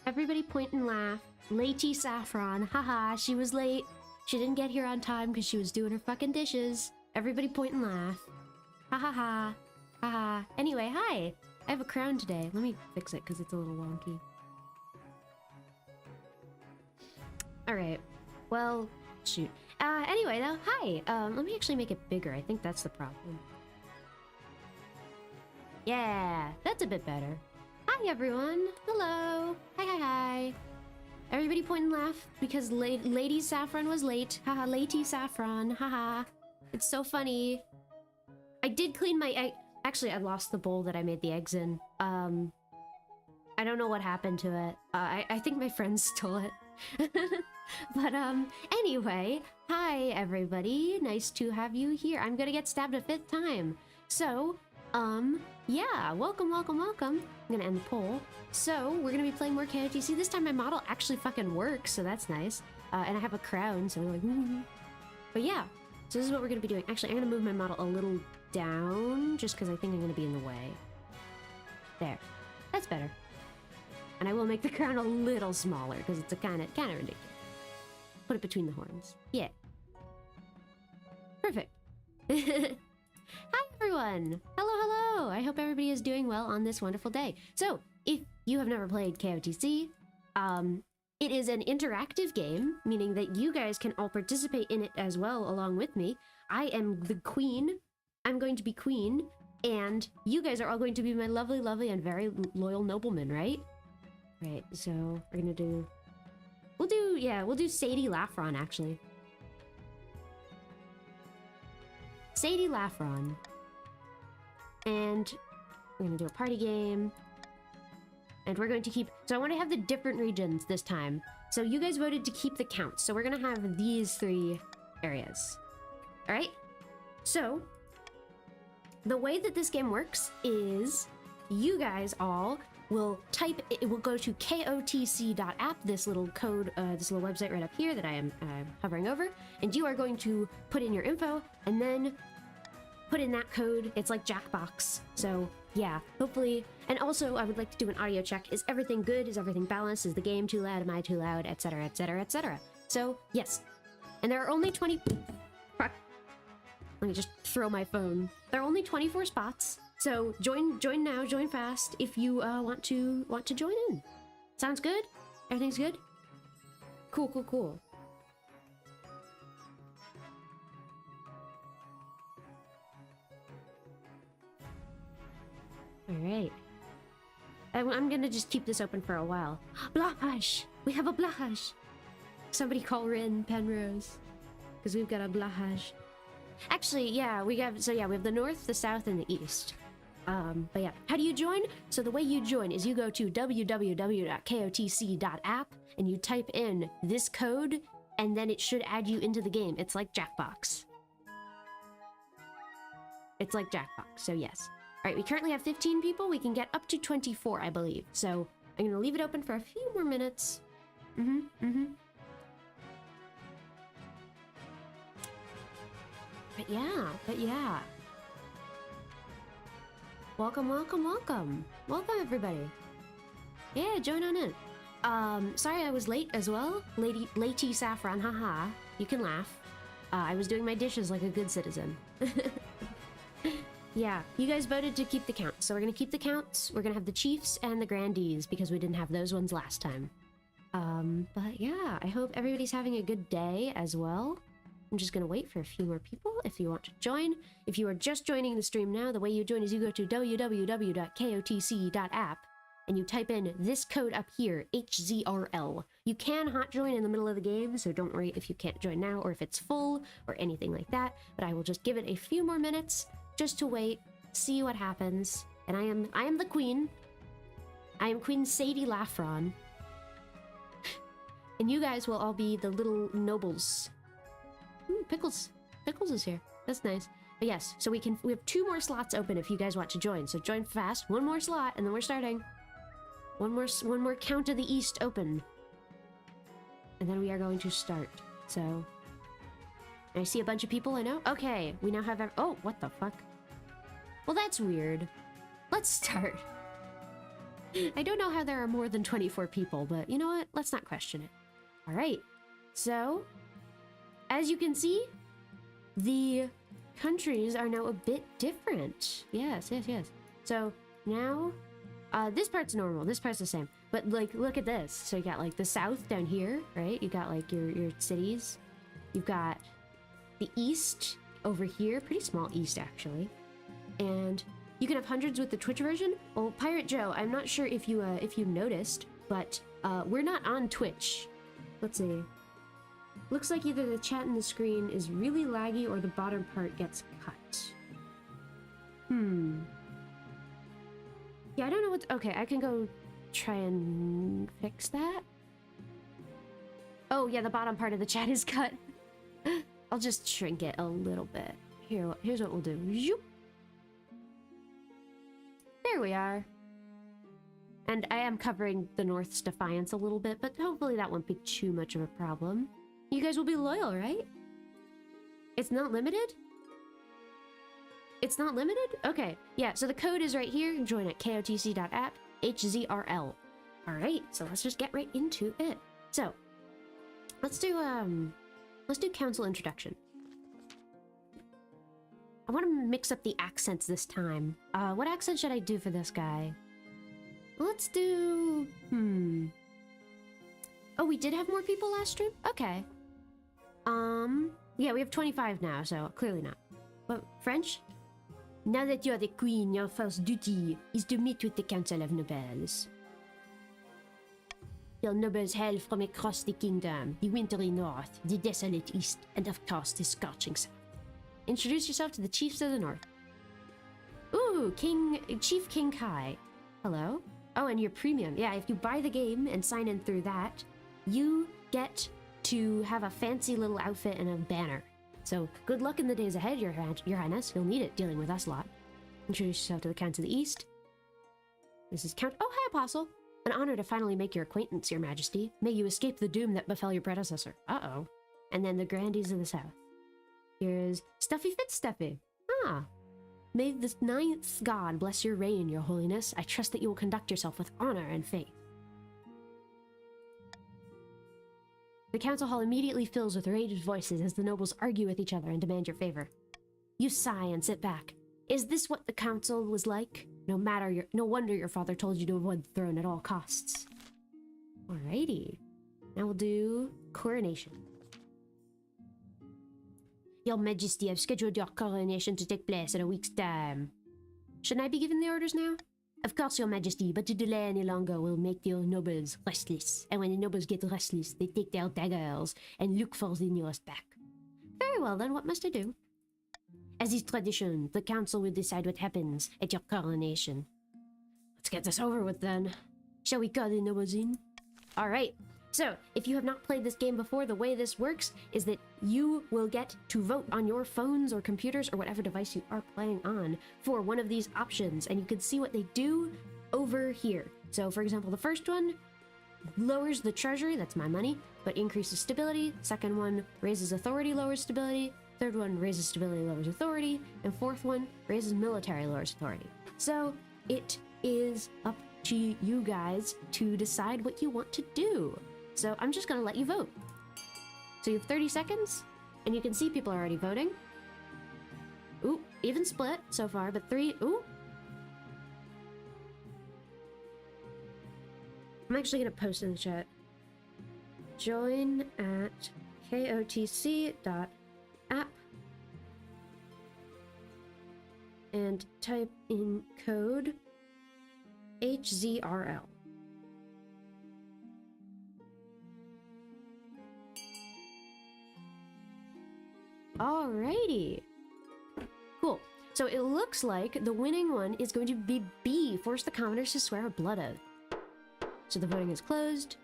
Everybody point and laugh. Lady Saffron. Haha, she was late. She didn't get here on time because she was doing her fucking dishes. Everybody point and laugh. Ha ha ha. Ha ha. Anyway, hi. I have a crown today. Let me fix it because it's a little wonky. Alright. Well, shoot. Anyway, though, hi. Let me actually make it bigger. I think that's the problem. Yeah, that's a bit better. Hi, everyone. Hello. Hi, hi, hi. Everybody point and laugh because Lady Saffron was late. Haha, Lady Saffron. Haha. It's so funny. I did clean my egg. Actually, I lost the bowl that I made the eggs in. I don't know what happened to it. I think my friends stole it. But, anyway. Hi, everybody. Nice to have you here. I'm gonna get stabbed a 5th time. So, yeah. Welcome, welcome, welcome. I'm gonna end the poll. So, we're gonna be playing more KOTC. This time my model actually fucking works, so that's nice. And I have a crown, so like... But yeah. So this is what we're gonna be doing. Actually, I'm gonna move my model a little down, just because I think I'm gonna be in the way. There. That's better. And I will make the crown a little smaller, because it's a kind of ridiculous. Put it between the horns. Yeah. Perfect. Hi, everyone! Hello, hello! I hope everybody is doing well on this wonderful day. So, if you have never played KOTC, it is an interactive game, meaning that you guys can all participate in it as well along with me. I am the queen. I'm going to be queen, and you guys are all going to be my lovely, lovely, and very loyal noblemen, right? Right, so we're gonna do... We'll do Sadie Laffron, actually. Sadie Laffron. And we're gonna do a party game. And we're going to keep... So I want to have the different regions this time. So you guys voted to keep the count. So we're gonna have these 3 areas. Alright? So, the way that this game works is you guys all will type... It will go to kotc.app, this little code, this little website right up here that I am hovering over. And you are going to put in your info and then put in that code. It's like Jackbox. So, yeah, hopefully... And also, I would like to do an audio check. Is everything good? Is everything balanced? Is the game too loud? Am I too loud? Etc, etc, etc. So, yes. And there are only 20... Fuck. Let me just throw my phone. There are only 24 spots. So, join now, join fast if you want to join in. Sounds good? Everything's good? Cool, cool, cool. Alright. I'm gonna just keep this open for a while. Blahash! We have a Blahash! Somebody call Rin Penrose. Because we've got a Blahash. Actually, yeah, we have the north, the south, and the east. But yeah, how do you join? So the way you join is you go to www.kotc.app and you type in this code, and then it should add you into the game. It's like Jackbox. It's like Jackbox, so yes. Alright, we currently have 15 people. We can get up to 24, I believe. So I'm gonna leave it open for a few more minutes. But yeah. Welcome, welcome, welcome. Welcome, everybody. Yeah, join on in. Sorry I was late as well. Lady Saffron, haha. You can laugh. I was doing my dishes like a good citizen. Yeah, you guys voted to keep the count, so we're gonna keep the counts. We're gonna have the chiefs and the grandees because we didn't have those ones last time. But yeah, I hope everybody's having a good day as well. I'm just gonna wait for a few more people if you want to join. If you are just joining the stream now, the way you join is you go to www.kotc.app and you type in this code up here, HZRL. You can hot join in the middle of the game, so don't worry if you can't join now or if it's full or anything like that, but I will just give it a few more minutes just to wait, see what happens. And I am the queen. I am Queen Sadie Laffron. And you guys will all be the little nobles. Pickles is here. That's nice. But yes, so we have 2 more slots open if you guys want to join. So join fast. 1 more slot, and then we're starting. One more count of the east open. And then we are going to start. So I see a bunch of people I know. Okay, we now have... Oh, what the fuck? Well, that's weird. Let's start. I don't know how there are more than 24 people, but you know what? Let's not question it. All right. So, as you can see, the countries are now a bit different. Yes. So now, this part's normal. This part's the same. But like, look at this. So you got like the south down here, right? You got like your cities. You've got the east over here. Pretty small east, actually. And you can have hundreds with the Twitch version. Well, Pirate Joe, I'm not sure if you noticed, but we're not on Twitch. Let's see. Looks like either the chat in the screen is really laggy or the bottom part gets cut. Yeah, I don't know what... Okay, I can go try and fix that. Oh, yeah, the bottom part of the chat is cut. I'll just shrink it a little bit. Here's what we'll do. Zoop. There we are. And I am covering the North's defiance a little bit, but hopefully that won't be too much of a problem. You guys will be loyal, right? It's not limited? It's not limited? Okay. Yeah, so the code is right here. Join at kotc.app, HZRL. All right, so let's just get right into it. So, let's do council introduction. I want to mix up the accents this time. What accent should I do for this guy? Let's do... Oh, we did have more people last stream? Okay. Yeah, we have 25 now, so clearly not. But French? Now that you're the queen, your first duty is to meet with the Council of Nobles. Your nobles hail from across the kingdom, the wintry north, the desolate east, and of course the scorching south. Introduce yourself to the chiefs of the north. Ooh, Chief King Kai. Hello? Oh, and your premium. Yeah, if you buy the game and sign in through that, you get to have a fancy little outfit and a banner. So, good luck in the days ahead, Your Highness. You'll need it dealing with us a lot. Introduce yourself to the Count of the East. This is Count... Oh, hi, Apostle. An honor to finally make your acquaintance, Your Majesty. May you escape the doom that befell your predecessor. Uh-oh. And then the Grandees of the South. Here's Stuffy Fitstuffy. Ah. May the ninth god bless your reign, Your Holiness. I trust that you will conduct yourself with honor and faith. The council hall immediately fills with raged voices as the nobles argue with each other and demand your favor. You sigh and sit back. Is this what the council was like? No wonder your father told you to avoid the throne at all costs. Alrighty. Now we'll do coronation. Your Majesty, I've scheduled your coronation to take place in a week's time. Shouldn't I be giving the orders now? Of course, Your Majesty, but to delay any longer will make your nobles restless. And when the nobles get restless, they take their daggers and look for the nearest back. Very well, then what must I do? As is tradition, the council will decide what happens at your coronation. Let's get this over with then. Shall we call the nobles in? Alright, so if you have not played this game before, the way this works is that you will get to vote on your phones or computers or whatever device you are playing on for one of these options, and you can see what they do over here. So for example, the first one lowers the treasury, that's my money, but increases stability. Second one raises authority, lowers stability. Third one raises stability, lowers authority. And fourth one raises military, lowers authority. So it is up to you guys to decide what you want to do. So I'm just gonna let you vote. So you have 30 seconds, and you can see people are already voting. Ooh, even split so far, but 3, ooh. I'm actually gonna post in the chat. Join at kotc.app and type in code HZRL. Alrighty. Cool. So it looks like the winning one is going to be B, force the commoners to swear a blood oath. So the voting is closed.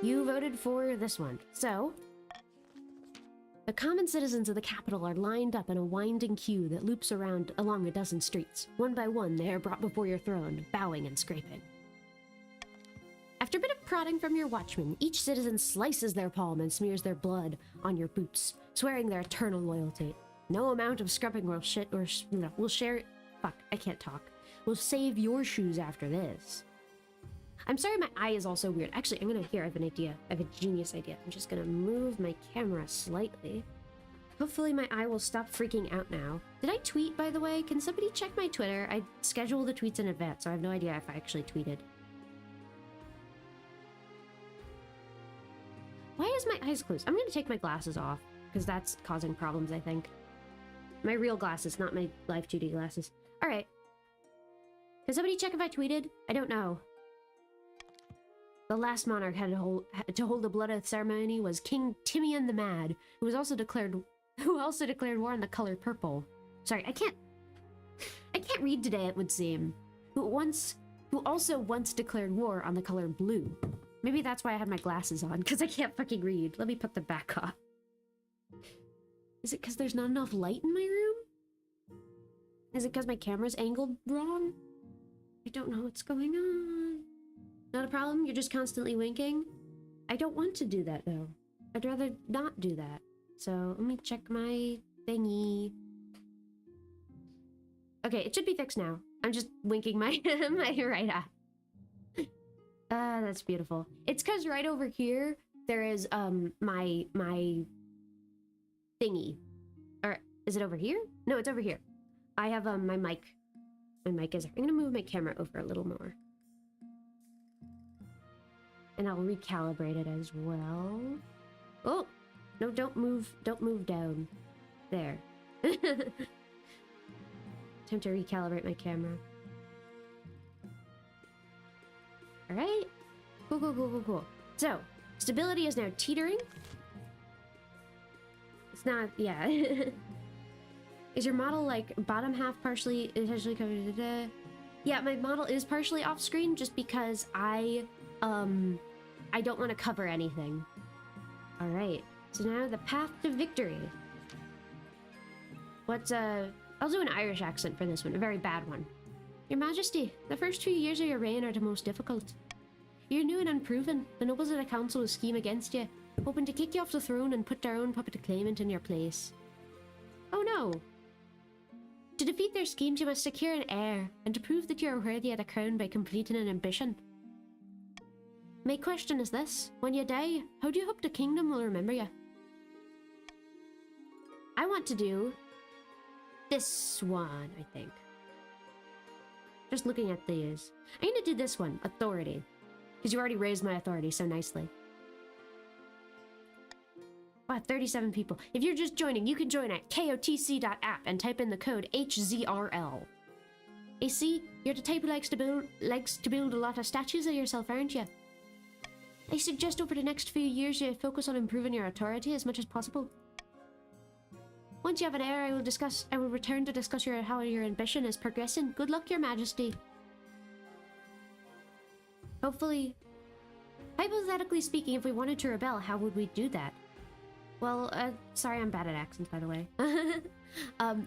You voted for this one. So the common citizens of the capital are lined up in a winding queue that loops around along a dozen streets. One by one, they are brought before your throne, bowing and scraping. After a bit of prodding from your watchman, each citizen slices their palm and smears their blood on your boots, swearing their eternal loyalty. No amount of scrubbing will will save your shoes after this. I'm sorry my eye is also weird. Actually, I have an idea. I have a genius idea. I'm just gonna move my camera slightly. Hopefully my eye will stop freaking out now. Did I tweet, by the way? Can somebody check my Twitter? I schedule the tweets in advance, so I have no idea if I actually tweeted. Why is my eyes closed? I'm gonna take my glasses off, because that's causing problems, I think. My real glasses, not my Live 2D glasses. Alright. Can somebody check if I tweeted? I don't know. The last monarch had to hold a blood oath ceremony was King Timian the Mad, who also declared war on the color purple. Sorry, I can't read today, it would seem. Who also once declared war on the color blue. Maybe that's why I had my glasses on, because I can't fucking read. Let me put them back on. Is it because there's not enough light in my room? Is it because my camera's angled wrong? I don't know what's going on. Not a problem? You're just constantly winking? I don't want to do that, though. I'd rather not do that. So, let me check my thingy. Okay, it should be fixed now. I'm just winking my, my right eye. That's beautiful. It's because right over here, there is, my thingy. Or, is it over here? No, it's over here. I have, my mic. My mic is... I'm gonna move my camera over a little more. And I'll recalibrate it as well. Oh! No, don't move down. There. Time to recalibrate my camera. Alright. Cool. So, stability is now teetering. It's not... yeah. Is your model, like, bottom half partially... essentially covered... Yeah, my model is partially off screen just because I don't want to cover anything. Alright, so now the path to victory. I'll do an Irish accent for this one, a very bad one. Your Majesty, the first few years of your reign are the most difficult. You're new and unproven. The nobles of the council will scheme against you, hoping to kick you off the throne and put their own puppet claimant in your place. Oh no! To defeat their schemes, you must secure an heir, and to prove that you are worthy of the crown by completing an ambition. My question is this: when you die, how do you hope the kingdom will remember you? I want to do this one, I think. Just looking at these. I'm gonna do this one, authority. Because you already raised my authority so nicely. Wow, 37 people. If you're just joining, you can join at kotc.app and type in the code HZRL. AC, you're the type who likes to build a lot of statues of yourself, aren't you? I suggest over the next few years you focus on improving your authority as much as possible. Once you have an heir, I will return to discuss how your ambition is progressing. Good luck, Your Majesty. Hopefully... Hypothetically speaking, if we wanted to rebel, how would we do that? Well, sorry I'm bad at accents, by the way.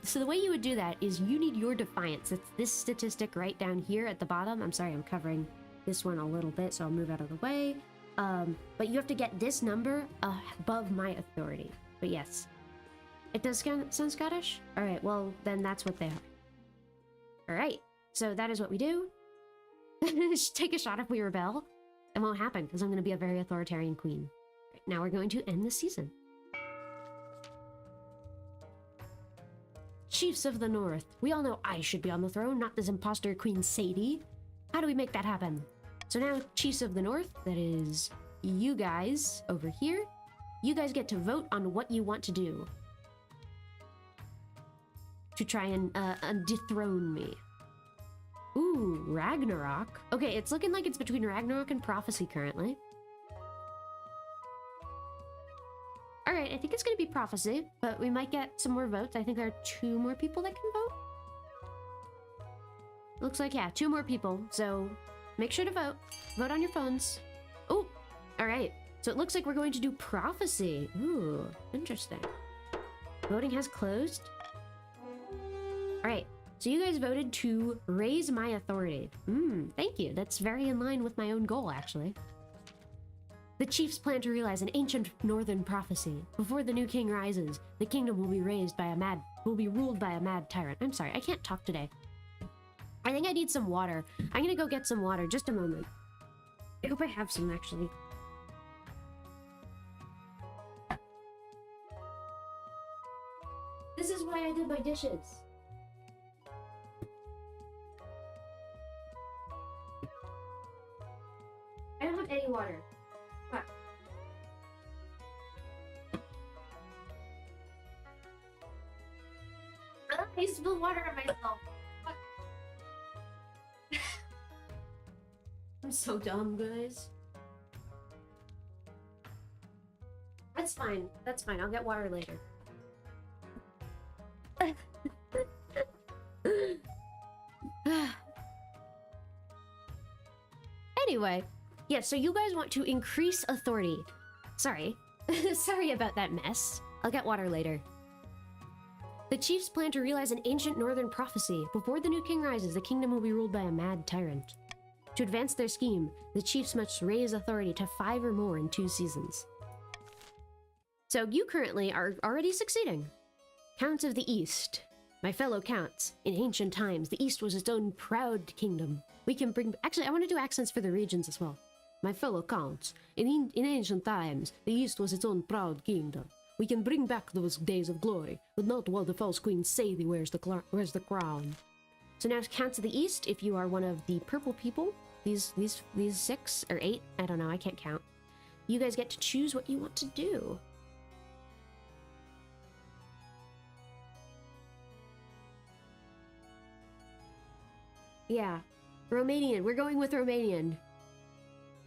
So the way you would do that is you need your defiance. It's this statistic right down here at the bottom. I'm sorry, I'm covering this one a little bit, so I'll move out of the way. But you have to get this number above my authority. But yes. It does sound Scottish? Alright, well, then that's what they are. Alright, so that is what we do. Take a shot if we rebel. It won't happen, because I'm going to be a very authoritarian queen. Right, now we're going to end the season. Chiefs of the North. We all know I should be on the throne, not this imposter Queen Sadie. How do we make that happen? So now, Chiefs of the North, that is you guys over here. You guys get to vote on what you want to do. To try and dethrone me. Ooh, Ragnarok. Okay, it's looking like it's between Ragnarok and Prophecy currently. Alright, I think it's gonna be Prophecy, but we might get some more votes. I think there are 2 more people that can vote. Looks like, yeah, 2 more people, so make sure to vote. Vote on your phones. Oh, alright. So it looks like we're going to do Prophecy. Ooh, interesting. Voting has closed. Alright, so you guys voted to raise my authority. Thank you. That's very in line with my own goal, actually. The chiefs plan to realize an ancient northern prophecy. Before the new king rises, the kingdom will be ruled by a mad tyrant. I'm sorry, I can't talk today. I think I need some water. I'm gonna go get some water. Just a moment. I hope I have some, actually. This is why I did my dishes. I don't have any water. Fuck. I spilled water on myself. Fuck. I'm so dumb, guys. That's fine. That's fine. I'll get water later. Anyway, yeah, so you guys want to increase authority. Sorry. Sorry about that mess. I'll get water later. The chiefs plan to realize an ancient northern prophecy. Before the new king rises, the kingdom will be ruled by a mad tyrant. To advance their scheme, the chiefs must raise authority to 5 or more in 2 seasons. So you currently are already succeeding. Counts of the East. My fellow counts, in ancient times, the East was its own proud kingdom. We can bring... Actually, I want to do accents for the regions as well. My fellow counts, in ancient times, the East was its own proud kingdom. We can bring back those days of glory, but not while the false queen Sadie wears the crown. So now, counts of the East, if you are one of the purple people, these 6 or 8, I don't know, I can't count. You guys get to choose what you want to do. Yeah, Romanian. We're going with Romanian.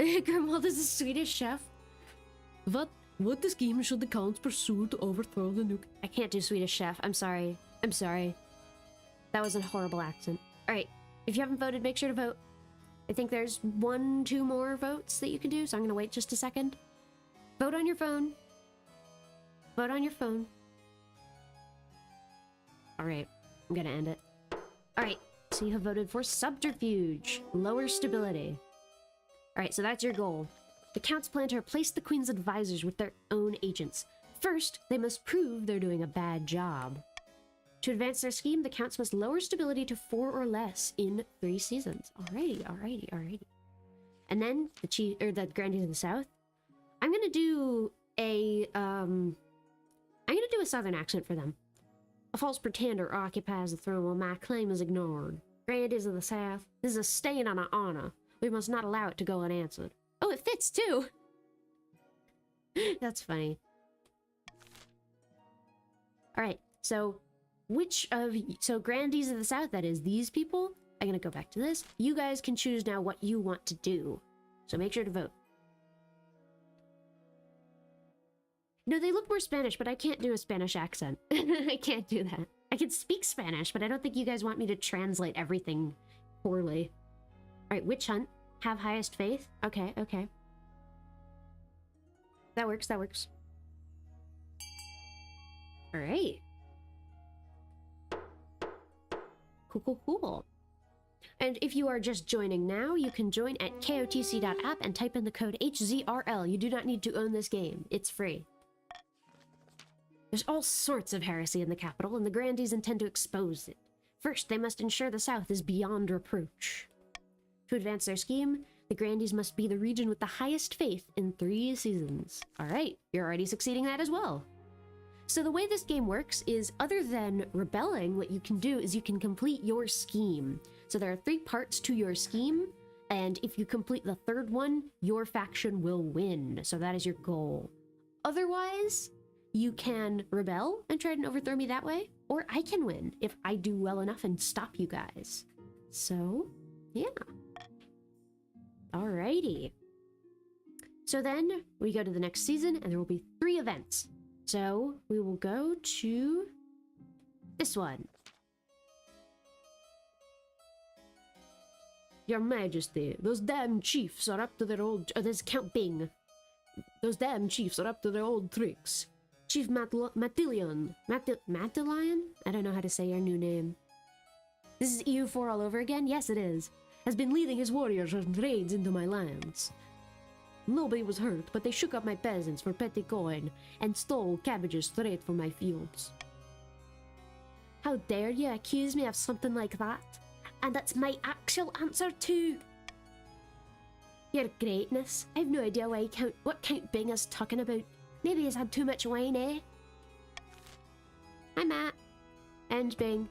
Grimwald is a Swedish chef. What scheme should the counts pursue to overthrow the nuke? I can't do Swedish chef. I'm sorry. I'm sorry. That was a horrible accent. Alright, if you haven't voted, make sure to vote. I think there's 1, 2 more votes that you can do, so I'm gonna wait just a second. Vote on your phone. Vote on your phone. Alright, I'm gonna end it. Alright. So you have voted for subterfuge, lower stability. Alright, so that's your goal. The counts plan to replace the queen's advisors with their own agents. First, they must prove they're doing a bad job. To advance their scheme, the counts must lower stability to 4 or less in 3 seasons. Alrighty. And then the grandees of the south. I'm gonna do a southern accent for them. A false pretender occupies the throne while my claim is ignored. Grandees of the South, this is a stain on our honor. We must not allow it to go unanswered. Oh, it fits too! That's funny. Alright, so Grandees of the South, that is these people. I'm gonna go back to this. You guys can choose now what you want to do. So make sure to vote. No, they look more Spanish, but I can't do a Spanish accent. I can't do that. I can speak Spanish, but I don't think you guys want me to translate everything poorly. Alright, witch hunt. Have highest faith. Okay. That works. Alright. Cool. And if you are just joining now, you can join at kotc.app and type in the code HZRL. You do not need to own this game. It's free. There's all sorts of heresy in the capital, and the grandees intend to expose it. First, they must ensure the South is beyond reproach. To advance their scheme, the grandees must be the region with the highest faith in 3 seasons. Alright, you're already succeeding that as well. So the way this game works is, other than rebelling, what you can do is you can complete your scheme. So there are 3 parts to your scheme, and if you complete the 3rd one, your faction will win. So that is your goal. Otherwise, you can rebel and try and overthrow me that way, or I can win if I do well enough and stop you guys. So, yeah. Alrighty. So then, we go to the next season, and there will be 3 events. So, we will go to this one. Your Majesty, those damn chiefs are up to their old... this is Count Bing. Those damn chiefs are up to their old tricks. Chief Matillion. Matillion? I don't know how to say your new name. This is EU4 all over again? Yes, it is. Has been leading his warriors on raids into my lands. Nobody was hurt, but they shook up my peasants for petty coin and stole cabbages straight from my fields. How dare you accuse me of something like that? And that's my actual answer too. Your greatness. I've no idea what Count Bing is talking about. Maybe he's had too much wine, eh? Hi, Matt. And Bing.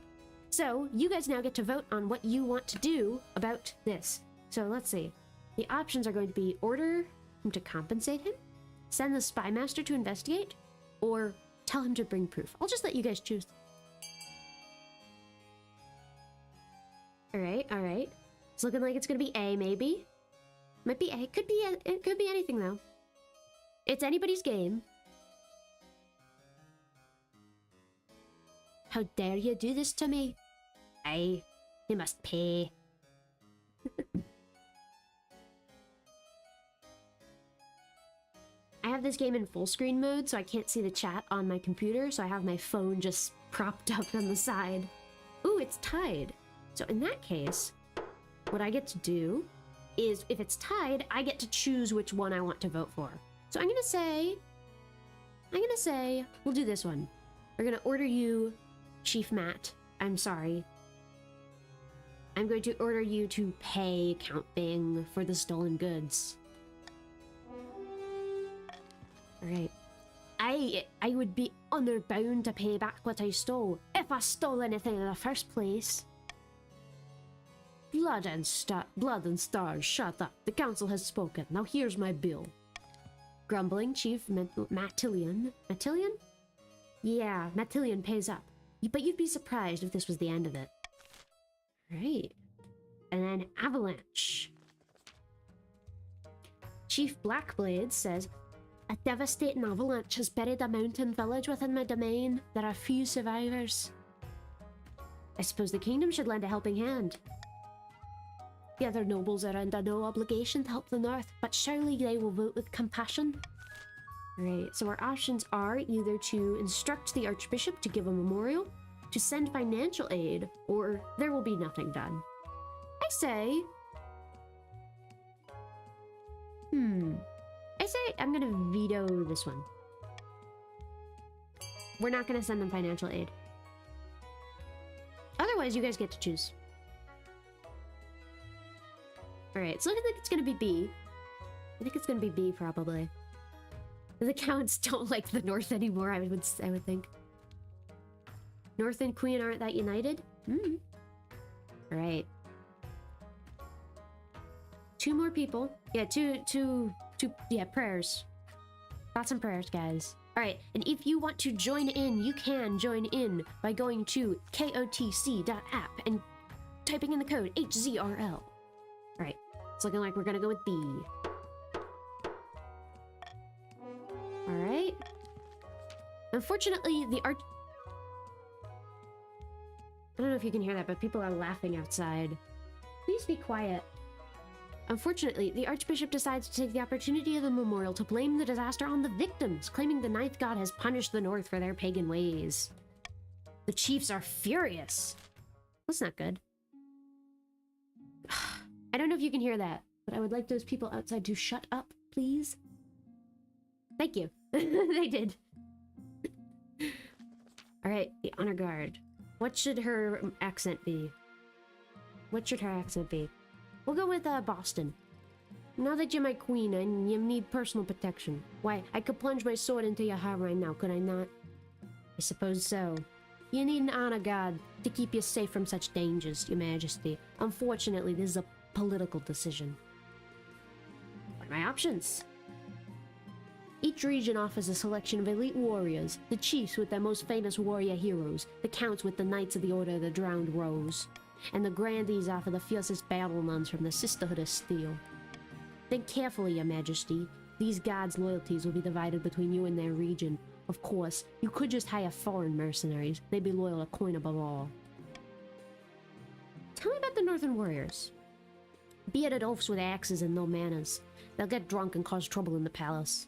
So, you guys now get to vote on what you want to do about this. So, let's see. The options are going to be order him to compensate him, send the spy master to investigate, or tell him to bring proof. I'll just let you guys choose. Alright, alright. It's looking like it's gonna be A, maybe. Might be A. It could be anything, though. It's anybody's game. How dare you do this to me? Aye, you must pay. I have this game in full screen mode, so I can't see the chat on my computer, so I have my phone just propped up on the side. Ooh, it's tied. So in that case, what I get to do is, if it's tied, I get to choose which one I want to vote for. So I'm gonna say, we'll do this one. We're gonna order you, Chief Matt. I'm sorry. I'm going to order you to pay Count Bing for the stolen goods. Alright. I would be honor-bound to pay back what I stole, if I stole anything in the first place. Blood and stars, shut up. The council has spoken. Now here's my bill. Grumbling Chief Matillion. Matillion? Yeah, Matillion pays up. But you'd be surprised if this was the end of it. Right. And then Avalanche. Chief Blackblade says, a devastating avalanche has buried a mountain village within my domain. There are few survivors. I suppose the kingdom should lend a helping hand. The other nobles are under no obligation to help the north, but surely they will vote with compassion. Right, so our options are either to instruct the Archbishop to give a memorial, to send financial aid, or there will be nothing done. I say I'm gonna veto this one. We're not gonna send them financial aid. Otherwise, you guys get to choose. Alright, it's looking like it's gonna be B. I think it's gonna be B, probably. The counts don't like the North anymore, I would think. North and Queen aren't that united? Alright. 2 more people. Yeah, two, yeah, prayers. Thoughts and prayers, guys. Alright, and if you want to join in, you can join in by going to kotc.app and typing in the code HZRL. Alright, it's looking like we're gonna go with B. Alright. Unfortunately, I don't know if you can hear that, but people are laughing outside. Please be quiet. Unfortunately, the Archbishop decides to take the opportunity of the memorial to blame the disaster on the victims, claiming the Ninth God has punished the North for their pagan ways. The chiefs are furious. That's not good. I don't know if you can hear that, but I would like those people outside to shut up, please. Thank you. They did. Alright, the Honor Guard. What should her accent be? What should her accent be? We'll go with Boston. Now that you're my queen and you need personal protection. Why, I could plunge my sword into your heart right now, could I not? I suppose so. You need an honor guard to keep you safe from such dangers, your majesty. Unfortunately, this is a political decision. What are my options? Each region offers a selection of elite warriors, the chiefs with their most famous warrior heroes, the counts with the Knights of the Order of the Drowned Rose, and the grandees offer the fiercest battle nuns from the Sisterhood of Steel. Think carefully, your majesty. These guards' loyalties will be divided between you and their region. Of course, you could just hire foreign mercenaries. They'd be loyal to coin above all. Tell me about the Northern Warriors. Bearded oafs with axes and no manners. They'll get drunk and cause trouble in the palace.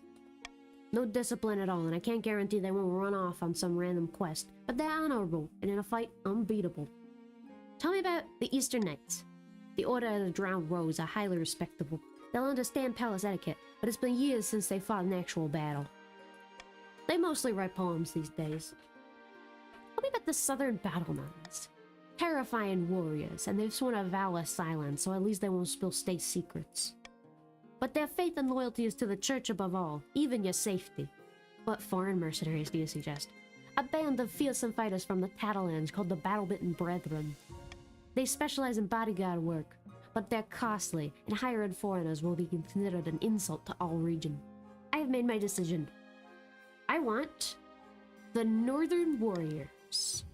No discipline at all, and I can't guarantee they won't run off on some random quest, but they're honorable, and in a fight, unbeatable. Tell me about the Eastern Knights. The Order of the Drowned Rose are highly respectable. They'll understand palace etiquette, but it's been years since they fought an actual battle. They mostly write poems these days. Tell me about the Southern Battle Nuns. terrifying warriors, and they've sworn a vow of silence, so at least they won't spill state secrets. But their faith and loyalty is to the church above all, even your safety. What foreign mercenaries do you suggest? A band of fearsome fighters from the Tattlelands called the Battle-Bitten Brethren. They specialize in bodyguard work, but they're costly, and hired foreigners will be considered an insult to all region. I have made my decision. I want the Northern Warriors.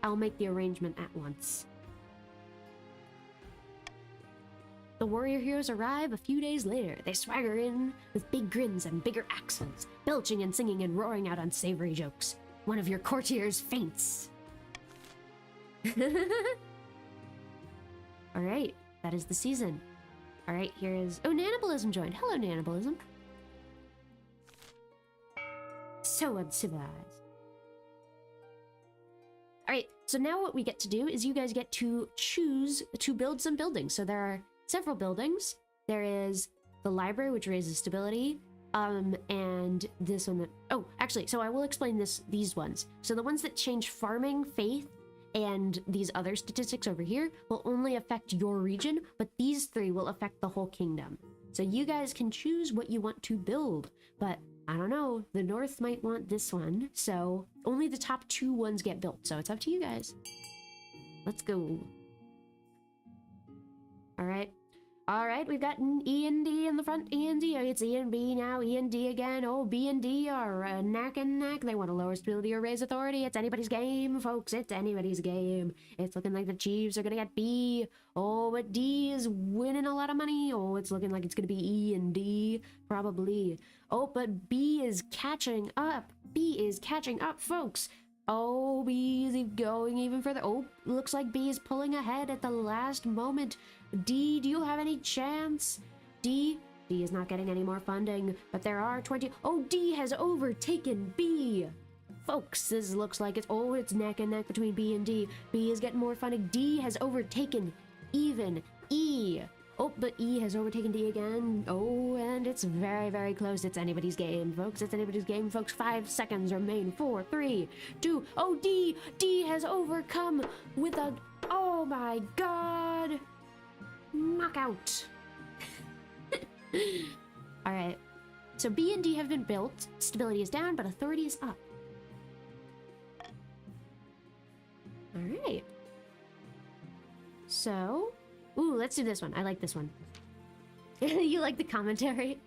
I'll make the arrangement at once. The warrior heroes arrive a few days later. They swagger in with big grins and bigger axes, belching and singing and roaring out unsavory jokes. One of your courtiers faints. Alright, that is the season. Alright, here is... Oh, Nannibalism joined. Hello, Nannibalism. So uncivilized. Alright, so now what we get to do is you guys get to choose to build some buildings. So there are several buildings. There is the library, which raises stability, and this one that... Oh, actually, so I will explain these ones. So the ones that change farming, faith, and these other statistics over here will only affect your region, but these three will affect the whole kingdom. So you guys can choose what you want to build, but I don't know, the North might want this one, so only the top 2 ones get built, so it's up to you guys. Let's go. Alright. Alright, we've got an E and D in the front. E and D. It's E and B now. E and D again. Oh, B and D are neck and neck. They want to lower stability or raise authority. It's anybody's game, folks. It's anybody's game. It's looking like the Chiefs are going to get B. Oh, but D is winning a lot of money. Oh, it's looking like it's going to be E and D. Probably. Oh, but B is catching up. B is catching up, folks. Oh, B is going even further. Oh, looks like B is pulling ahead at the last moment. D, do you have any chance? D is not getting any more funding, but there are 20. Oh, D has overtaken B. Folks, this looks like it's neck and neck between B and D. B is getting more funding. D has overtaken even E. Oh, but E has overtaken D again. Oh, and it's very, very close. It's anybody's game, folks. It's anybody's game, folks. 5 seconds remain. 4, 3, 2. Oh, D has overcome with a... Oh my god. Knockout. Alright. So B and D have been built. Stability is down, but authority is up. Alright. So... Ooh, let's do this one. I like this one. You like the commentary?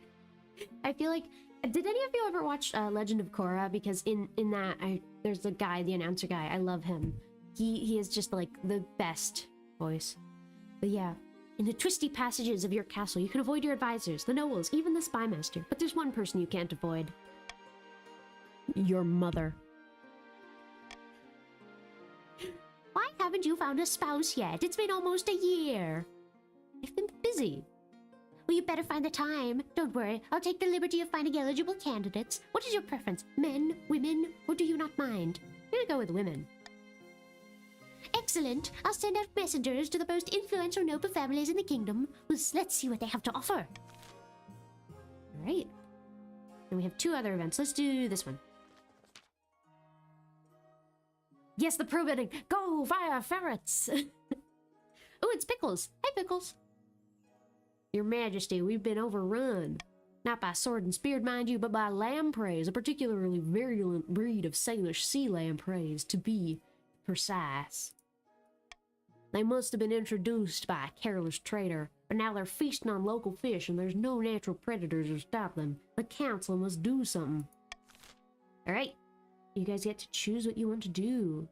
I feel like... Did any of you ever watch Legend of Korra? Because in that, there's the guy, the announcer guy. I love him. He is just like the best voice. But yeah. In the twisty passages of your castle, you can avoid your advisors, the nobles, even the spy master. But there's one person you can't avoid. Your mother. Why haven't you found a spouse yet? It's been almost a year. I've been busy. Well, you better find the time. Don't worry, I'll take the liberty of finding eligible candidates. What is your preference? Men, women, or do you not mind? I'm gonna go with women. Excellent. I'll send out messengers to the most influential noble families in the kingdom. Let's see what they have to offer. Alright. And we have 2 other events. Let's do this one. Yes, the pro betting. Go, fire ferrets. Oh, it's Pickles. Hey, Pickles. Your Majesty, we've been overrun. Not by sword and spear, mind you, but by lampreys, a particularly virulent breed of Salish sea lampreys, to be precise. They must have been introduced by a careless trader, but now they're feasting on local fish and there's no natural predators to stop them. The council must do something. Alright. You guys get to choose what you want to do.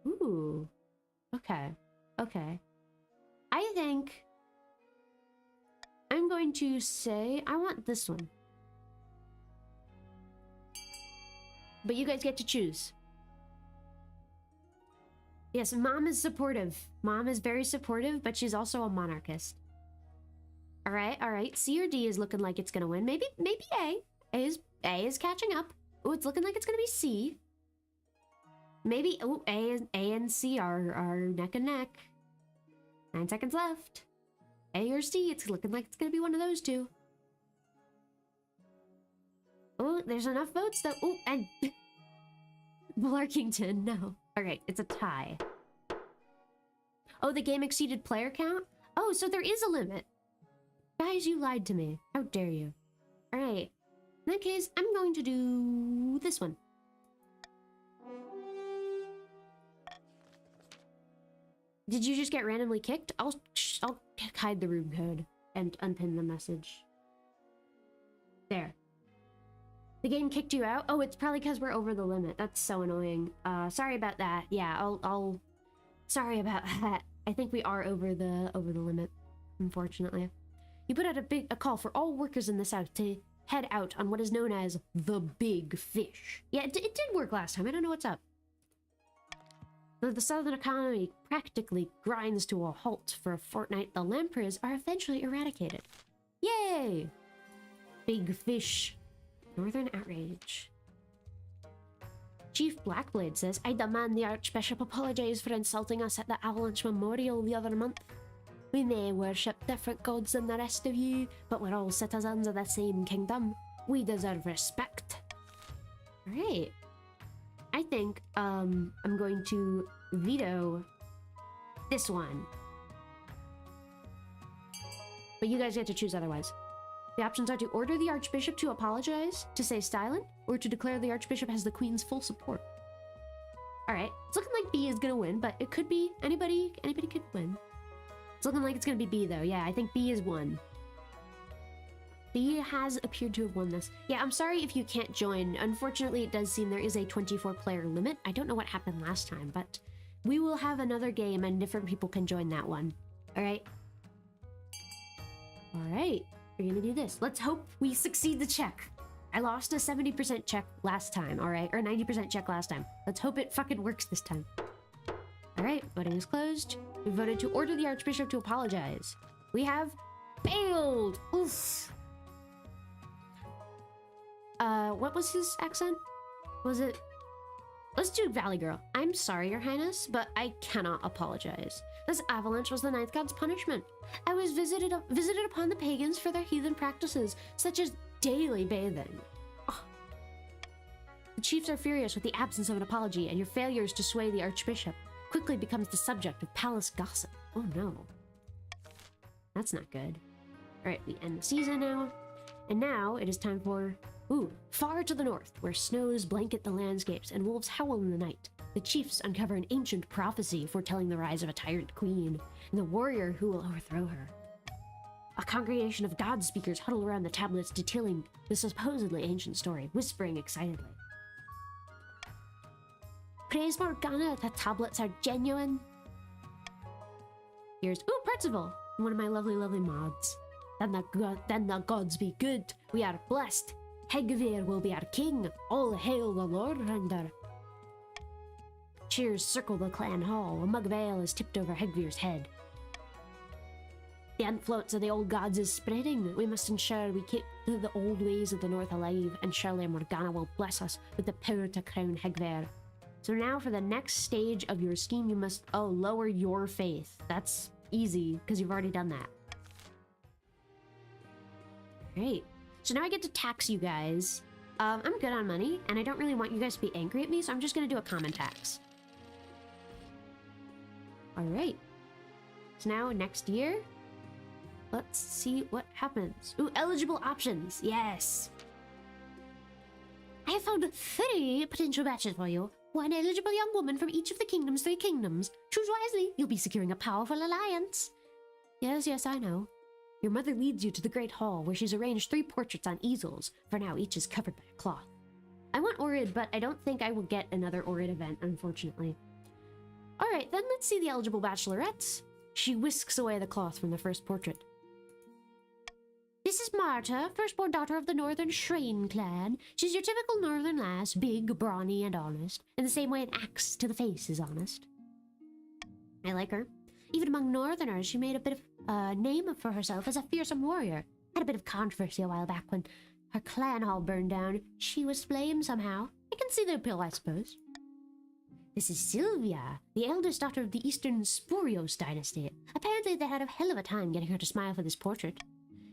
Ooh. Okay. Okay. I think I'm going to say I want this one. But you guys get to choose. Yes, Mom is supportive. Mom is very supportive, but she's also a monarchist. Alright, alright. C or D is looking like it's gonna win. Maybe A. A is catching up. Oh, it's looking like it's gonna be C. Maybe A and C are neck and neck. 9 seconds left. A or C, it's looking like it's gonna be one of those 2. Oh, there's enough votes though. Oh, and Blarkington, no. Alright, it's a tie. Oh, the game exceeded player count? Oh, so there is a limit. Guys, you lied to me. How dare you? Alright. In that case, I'm going to do this one. Did you just get randomly kicked? I'll hide the room code and unpin the message. There. The game kicked you out? Oh, it's probably because we're over the limit. That's so annoying. Sorry about that. Yeah, I'll sorry about that. I think we are over the limit, unfortunately. You put out a call for all workers in the South to head out on what is known as the Big Fish. Yeah, it did work last time. I don't know what's up. Though the southern economy practically grinds to a halt for a fortnight, the lampreys are eventually eradicated. Yay! Big Fish. Northern outrage. Chief Blackblade says, I demand the Archbishop apologize for insulting us at the Avalanche Memorial the other month. We may worship different gods than the rest of you, but we're all citizens of the same kingdom. We deserve respect. Alright. I think, I'm going to veto this one. But you guys get to choose otherwise. The options are to order the Archbishop to apologize, to stay silent, or to declare the Archbishop has the Queen's full support. Alright, it's looking like B is gonna win, but it could be anybody could win. It's looking like it's gonna be B though. Yeah, I think B is won. B has appeared to have won this. Yeah, I'm sorry if you can't join. Unfortunately, it does seem there is a 24-player limit. I don't know what happened last time, but we will have another game and different people can join that one. Alright? Alright. We're gonna do this. Let's hope we succeed the check. I lost a 70% check last time, alright? Or 90% check last time. Let's hope it fucking works this time. Alright, voting is closed. We voted to order the Archbishop to apologize. We have failed! Oof. What was his accent? Was it... Let's do Valley Girl. I'm sorry, Your Highness, but I cannot apologize. This avalanche was the ninth god's punishment. I was visited upon the pagans for their heathen practices, such as daily bathing. Oh. The chiefs are furious with the absence of an apology, and your failures to sway the Archbishop quickly becomes the subject of palace gossip. Oh no. That's not good. Alright, we end the season now. And now it is time for... Ooh, far to the north, where snows blanket the landscapes and wolves howl in the night. The chiefs uncover an ancient prophecy foretelling the rise of a tyrant queen, and the warrior who will overthrow her. A congregation of god speakers huddle around the tablets detailing the supposedly ancient story, whispering excitedly. Praise Morgana, the tablets are genuine. Here's, ooh, Percival, one of my lovely mods. Then the gods be good, we are blessed. Hegvir will be our king. All hail the Lord Render. Cheers circle the clan hall. A mug of ale is tipped over Hegvir's head. The influence of the old gods is spreading. We must ensure we keep the old ways of the north alive, and surely Morgana will bless us with the power to crown Hegvir. So now for the next stage of your scheme, you must, lower your faith. That's easy, because you've already done that. Great. So now I get to tax you guys. I'm good on money, and I don't really want you guys to be angry at me, so I'm just gonna do a common tax. Alright. So now, next year, let's see what happens. Ooh, eligible options. Yes! I have found 3 potential matches for you. One eligible young woman from each of the kingdoms, 3 kingdoms. Choose wisely. You'll be securing a powerful alliance. Yes, I know. Your mother leads you to the Great Hall, where she's arranged 3 portraits on easels. For now, each is covered by a cloth. I want Orid, but I don't think I will get another Orid event, unfortunately. Alright, then let's see the eligible bachelorettes. She whisks away the cloth from the first portrait. This is Marta, firstborn daughter of the Northern Shrine clan. She's your typical northern lass, big, brawny, and honest, in the same way an axe to the face is honest. I like her. Even among northerners, she made a bit of a name for herself as a fearsome warrior. Had a bit of controversy a while back when her clan hall burned down. She was blamed somehow. I can see the appeal, I suppose. This is Sylvia, the eldest daughter of the Eastern Spurios dynasty. Apparently they had a hell of a time getting her to smile for this portrait.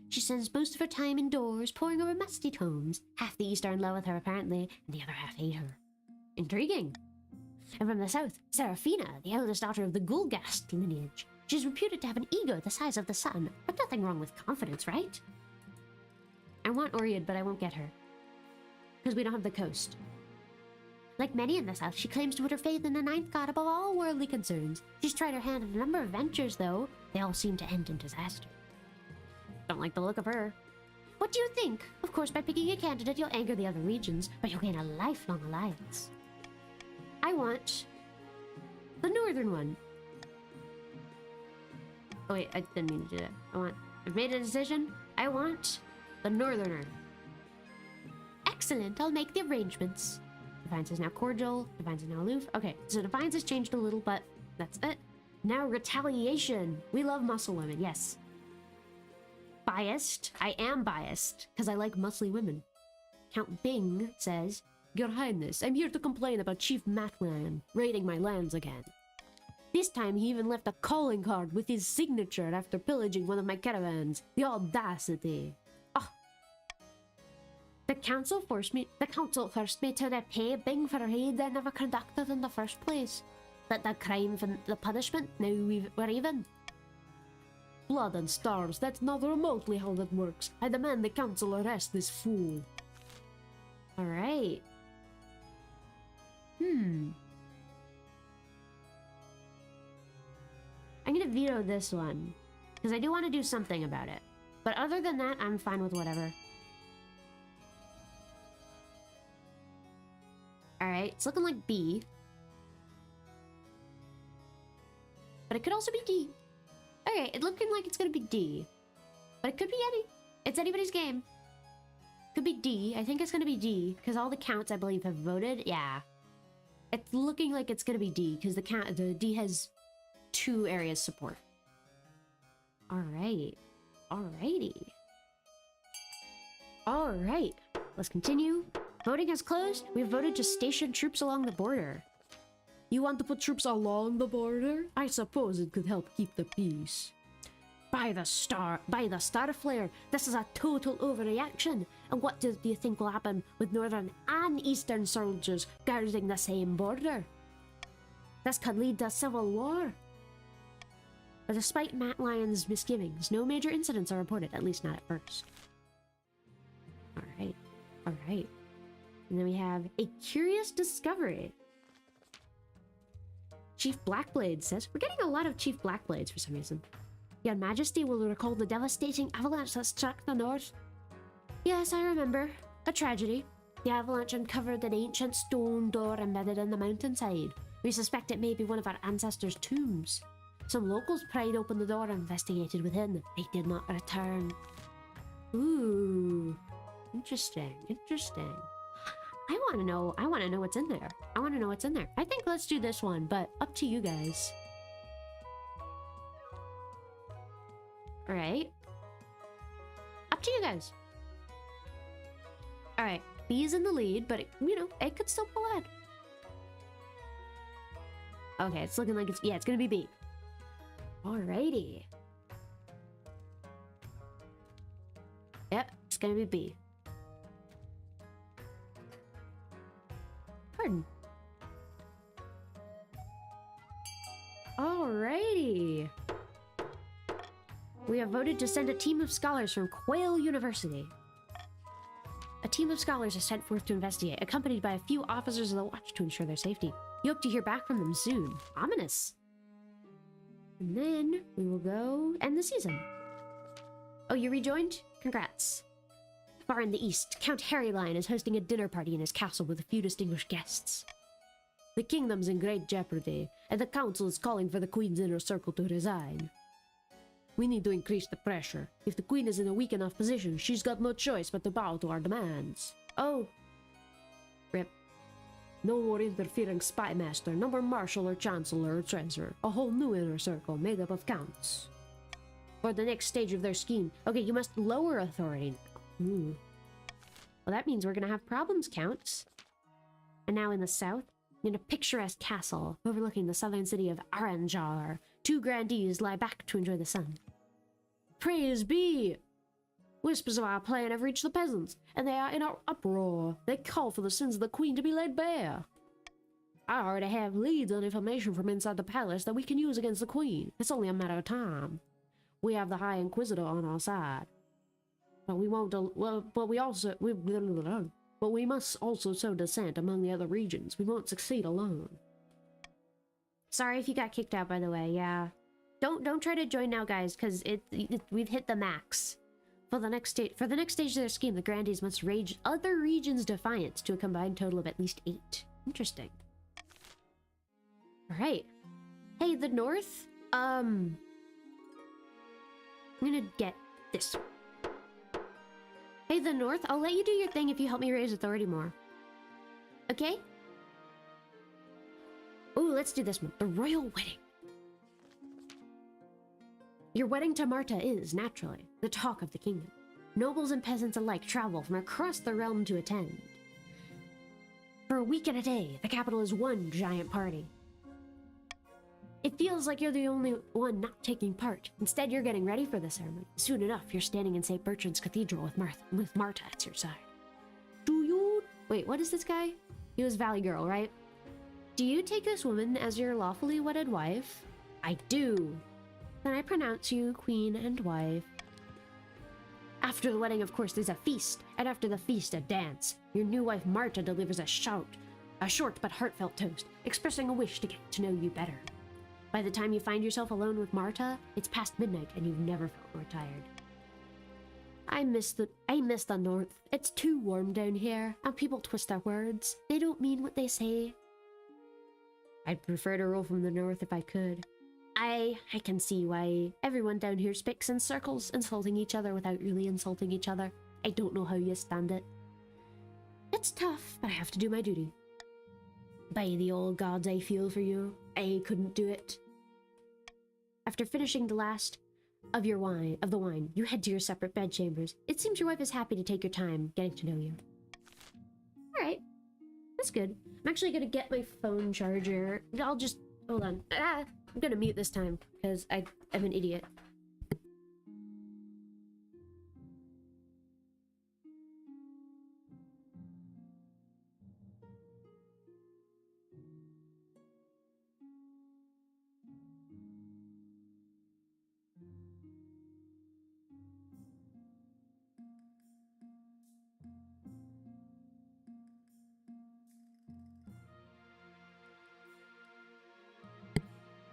She spends most of her time indoors, poring over musty tomes. Half the East are in love with her, apparently, and the other half hate her. Intriguing. And from the south, Seraphina, the eldest daughter of the Gulgast lineage. She's reputed to have an ego the size of the sun, but nothing wrong with confidence, right? I want Oread, but I won't get her. Because we don't have the coast. Like many in the south, she claims to put her faith in the ninth god above all worldly concerns. She's tried her hand at a number of ventures, though. They all seem to end in disaster. Don't like the look of her. What do you think? Of course, by picking a candidate, you'll anger the other regions, but you'll gain a lifelong alliance. I want the northern one. Oh wait, I didn't mean to do that. I've made a decision. I want the northerner. Excellent, I'll make the arrangements. Defiance is now cordial, Defiance is now aloof. Okay, so Defiance has changed a little, but that's it. Now retaliation. We love muscle women, yes. Biased? I am biased, because I like muscly women. Count Bing says, Your Highness, I'm here to complain about Chief Matlan raiding my lands again. This time he even left a calling card with his signature after pillaging one of my caravans. The audacity. Oh. The council forced me to repay Bing for a raid I never conducted in the first place. But the crime for the punishment, now we're even. Blood and stars, that's not remotely how that works. I demand the council arrest this fool. Alright. I'm gonna veto this one, because I do want to do something about it. But other than that, I'm fine with whatever. Alright, it's looking like B. But it could also be D. Okay, it's looking like it's gonna be D. But it could be any. It's anybody's game. Could be D. I think it's gonna be D, because all the counts, I believe, have voted. Yeah. It's looking like it's gonna be D, because the D has 2 areas support. Alright. Alrighty. Alright. Let's continue. Voting has closed. We've voted to station troops along the border. You want to put troops along the border? I suppose it could help keep the peace. By the star flare, this is a total overreaction. And what do you think will happen with northern and eastern soldiers guarding the same border? This could lead to civil war. But despite Matt Lyon's misgivings, no major incidents are reported, at least not at first. Alright, alright. And then we have a curious discovery. Chief Blackblade says, we're getting a lot of Chief Blackblades for some reason. Your Majesty will recall the devastating avalanche that struck the north. Yes, I remember. A tragedy. The avalanche uncovered an ancient stone door embedded in the mountainside. We suspect it may be one of our ancestors' tombs. Some locals pried open the door and investigated within. They did not return. Ooh. Interesting. Interesting. I want to know what's in there. I want to know what's in there. I think let's do this one, but up to you guys. Alright. Up to you guys. Alright. B is in the lead, but, it could still pull ahead. Okay, it's looking like it's gonna be B. Alrighty. Yep, it's gonna be B. Pardon. Alrighty. We have voted to send a team of scholars from Quail University. A team of scholars is sent forth to investigate, accompanied by a few officers of the watch to ensure their safety. You hope to hear back from them soon. Ominous. And then we will go end the season. Oh, you rejoined? Congrats. Far in the east, Count Harryline is hosting a dinner party in his castle with a few distinguished guests. The kingdom's in great jeopardy, and the council is calling for the Queen's inner circle to resign. We need to increase the pressure. If the Queen is in a weak enough position, she's got no choice but to bow to our demands. Oh. Rip. No more interfering spy master, no more marshal or chancellor or treasurer. A whole new inner circle made up of counts. For the next stage of their scheme. Okay, you must lower authority now. Ooh. Well, that means we're gonna have problems, counts. And now in the south, in a picturesque castle overlooking the southern city of Aranjar, 2 grandees lie back to enjoy the sun. Praise be! Whispers of our plan have reached the peasants, and they are in an uproar. They call for the sins of the Queen to be laid bare. I already have leads on information from inside the palace that we can use against the queen. It's only a matter of time. We have the High Inquisitor on our side. But we won't, but we must also sow dissent among the other regions. We won't succeed alone. Sorry if you got kicked out, by the way. Yeah. Don't try to join now, guys, because we've hit the max. For the next stage of their scheme, the Grandees must rage other regions' defiance to a combined total of at least 8. Interesting. All right. Hey, the North. I'm gonna get this. Hey, the North. I'll let you do your thing if you help me raise authority more. Okay? Ooh, let's do this one. The royal wedding. Your wedding to Marta is, naturally, the talk of the kingdom. Nobles and peasants alike travel from across the realm to attend. For a week and a day, the capital is one giant party. It feels like you're the only one not taking part. Instead, you're getting ready for the ceremony. Soon enough, you're standing in St. Bertrand's Cathedral with Marta at your side. Do you... Wait, what is this guy? He was Valley Girl, right? Do you take this woman as your lawfully wedded wife? I do. Then I pronounce you queen and wife. After the wedding, of course, there's a feast, and after the feast, a dance. Your new wife, Marta, delivers a short but heartfelt toast, expressing a wish to get to know you better. By the time you find yourself alone with Marta, it's past midnight, and you've never felt more tired. I miss the North. It's too warm down here, and people twist their words. They don't mean what they say. I'd prefer to roll from the North if I could. I can see why everyone down here speaks in circles, insulting each other without really insulting each other. I don't know how you stand it. It's tough, but I have to do my duty. By the old gods, I feel for you. I couldn't do it. After finishing the last of the wine, you head to your separate bedchambers. It seems your wife is happy to take your time getting to know you. Alright. That's good. I'm actually gonna get my phone charger. I'll just... Hold on. I'm gonna mute this time, because I'm an idiot.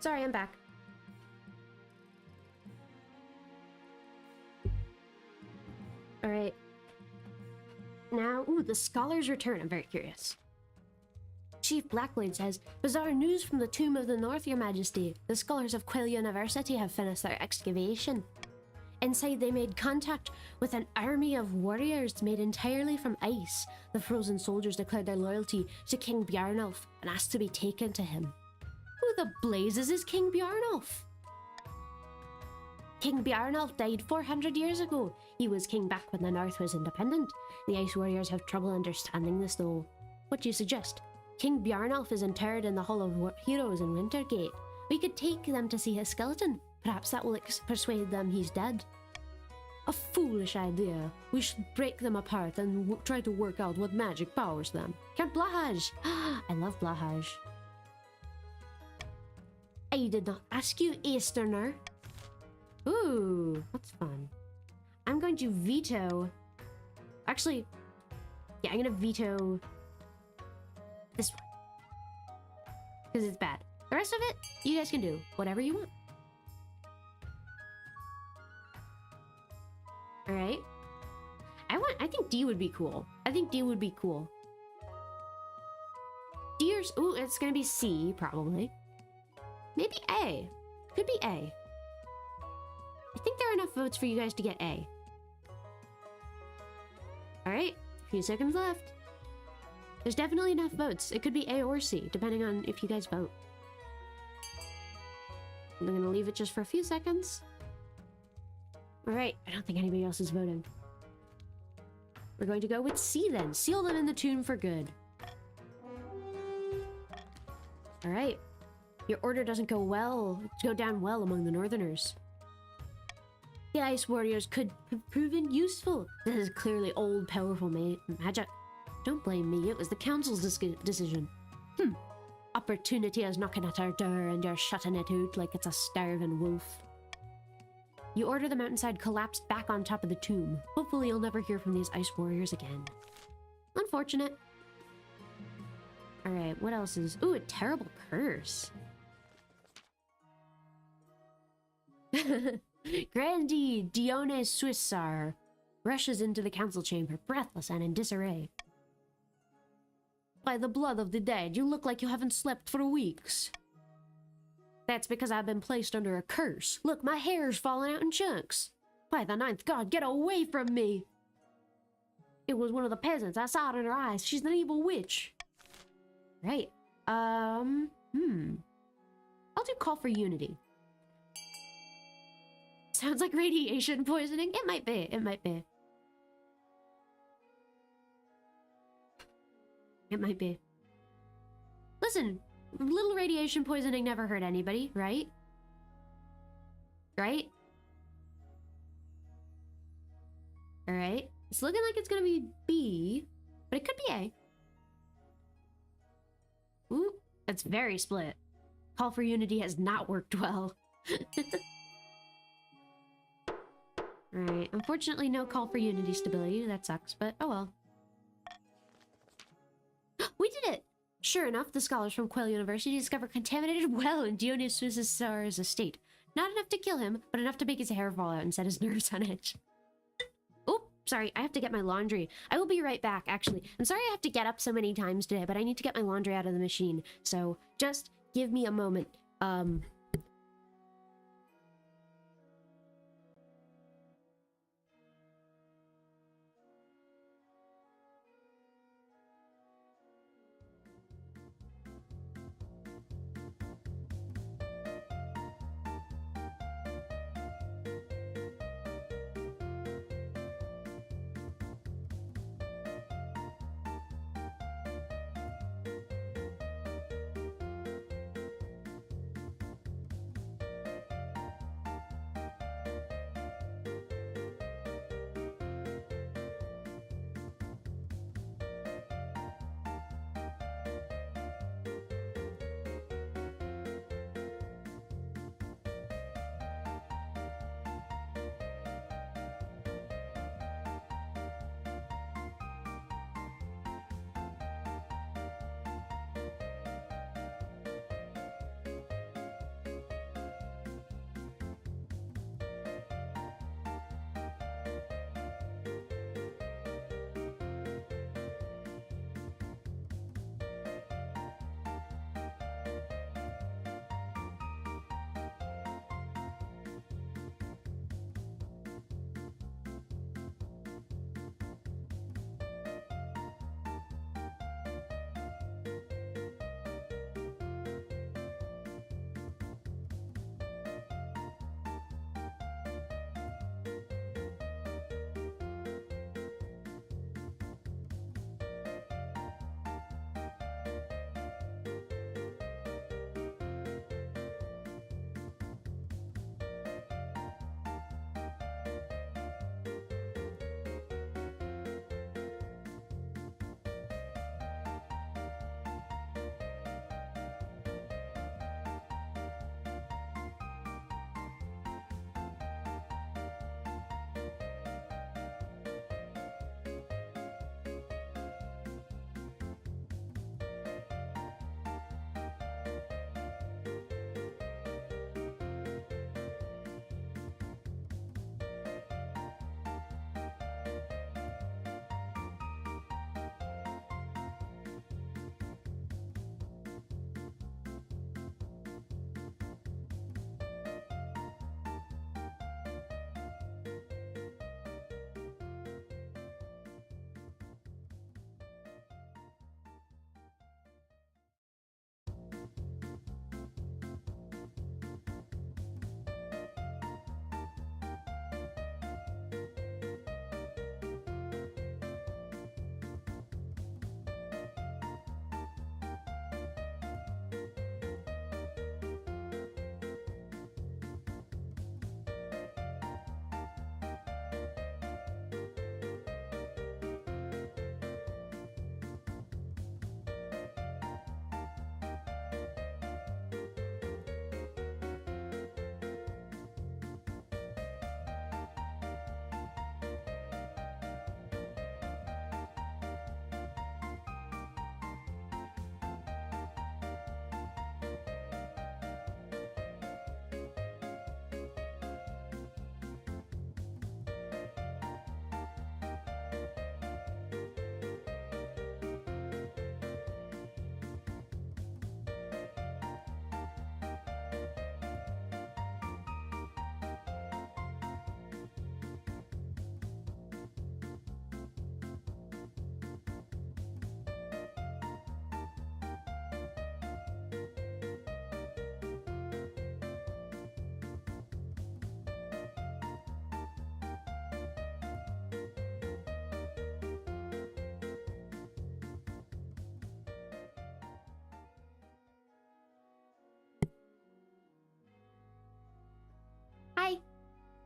Sorry, I'm back. Alright. Now, ooh, the scholars return. I'm very curious. Chief Blackblade says, bizarre news from the Tomb of the North, Your Majesty. The scholars of Quill University have finished their excavation. Inside, they made contact with an army of warriors made entirely from ice. The frozen soldiers declared their loyalty to King Bjarnulf and asked to be taken to him. Who the blazes is King Bjarnulf? King Bjarnulf died 400 years ago. He was king back when the North was independent. The Ice Warriors have trouble understanding this though. What do you suggest? King Bjarnulf is interred in the Hall of Heroes in Wintergate. We could take them to see his skeleton. Perhaps that will persuade them he's dead. A foolish idea. We should break them apart and try to work out what magic powers them. Count Blahaj! I love Blahaj. I did not ask you, Easterner. Ooh, that's fun. I'm going to veto... Actually, yeah, I'm gonna veto this one. Because it's bad. The rest of it, you guys can do whatever you want. Alright. I think D would be cool. I think D would be cool. D or... Ooh, it's gonna be C, probably. Maybe A. Could be A. I think there are enough votes for you guys to get A. Alright, a few seconds left. There's definitely enough votes. It could be A or C, depending on if you guys vote. I'm gonna leave it just for a few seconds. Alright, I don't think anybody else is voting. We're going to go with C then. Seal them in the tomb for good. Alright. Your order doesn't go down well among the Northerners. The Ice Warriors could have proven useful. This is clearly old, powerful magic. Don't blame me, it was the Council's decision. A opportunity is knocking at our door and you're shutting it out like it's a starving wolf. You order the mountainside collapsed back on top of the tomb. Hopefully you'll never hear from these ice warriors again. Unfortunate. Alright, what else is... Ooh, a terrible curse. Grandee Dione Swissar rushes into the council chamber, breathless and in disarray. By the blood of the dead, you look like you haven't slept for weeks. That's because I've been placed under a curse. Look, my hair's falling out in chunks. By the ninth god, get away from me! It was one of the peasants. I saw it in her eyes. She's an evil witch. Right. I'll do call for unity. Sounds like radiation poisoning. It might be. It might be. It might be. Listen, little radiation poisoning never hurt anybody, right? Right? Alright. It's looking like it's gonna be B, but it could be A. Ooh, that's very split. Call for unity has not worked well. Alright, unfortunately no call for unity stability. That sucks, but oh well. We did it! Sure enough, the scholars from Quell University discovered contaminated well in Dionysus's estate. Not enough to kill him, but enough to make his hair fall out and set his nerves on edge. Oop, sorry, I have to get my laundry. I will be right back, actually. I'm sorry I have to get up so many times today, but I need to get my laundry out of the machine. So, just give me a moment.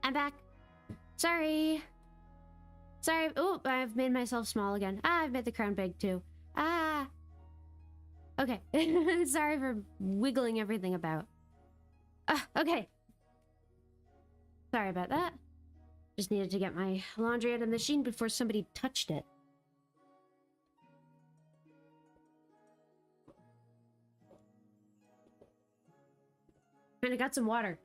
I'm back. Sorry. Sorry. Oh, I've made myself small again. Ah, I've made the crown big too. Ah. Okay. Sorry for wiggling everything about. Okay. Sorry about that. Just needed to get my laundry out of the machine before somebody touched it. And I got some water.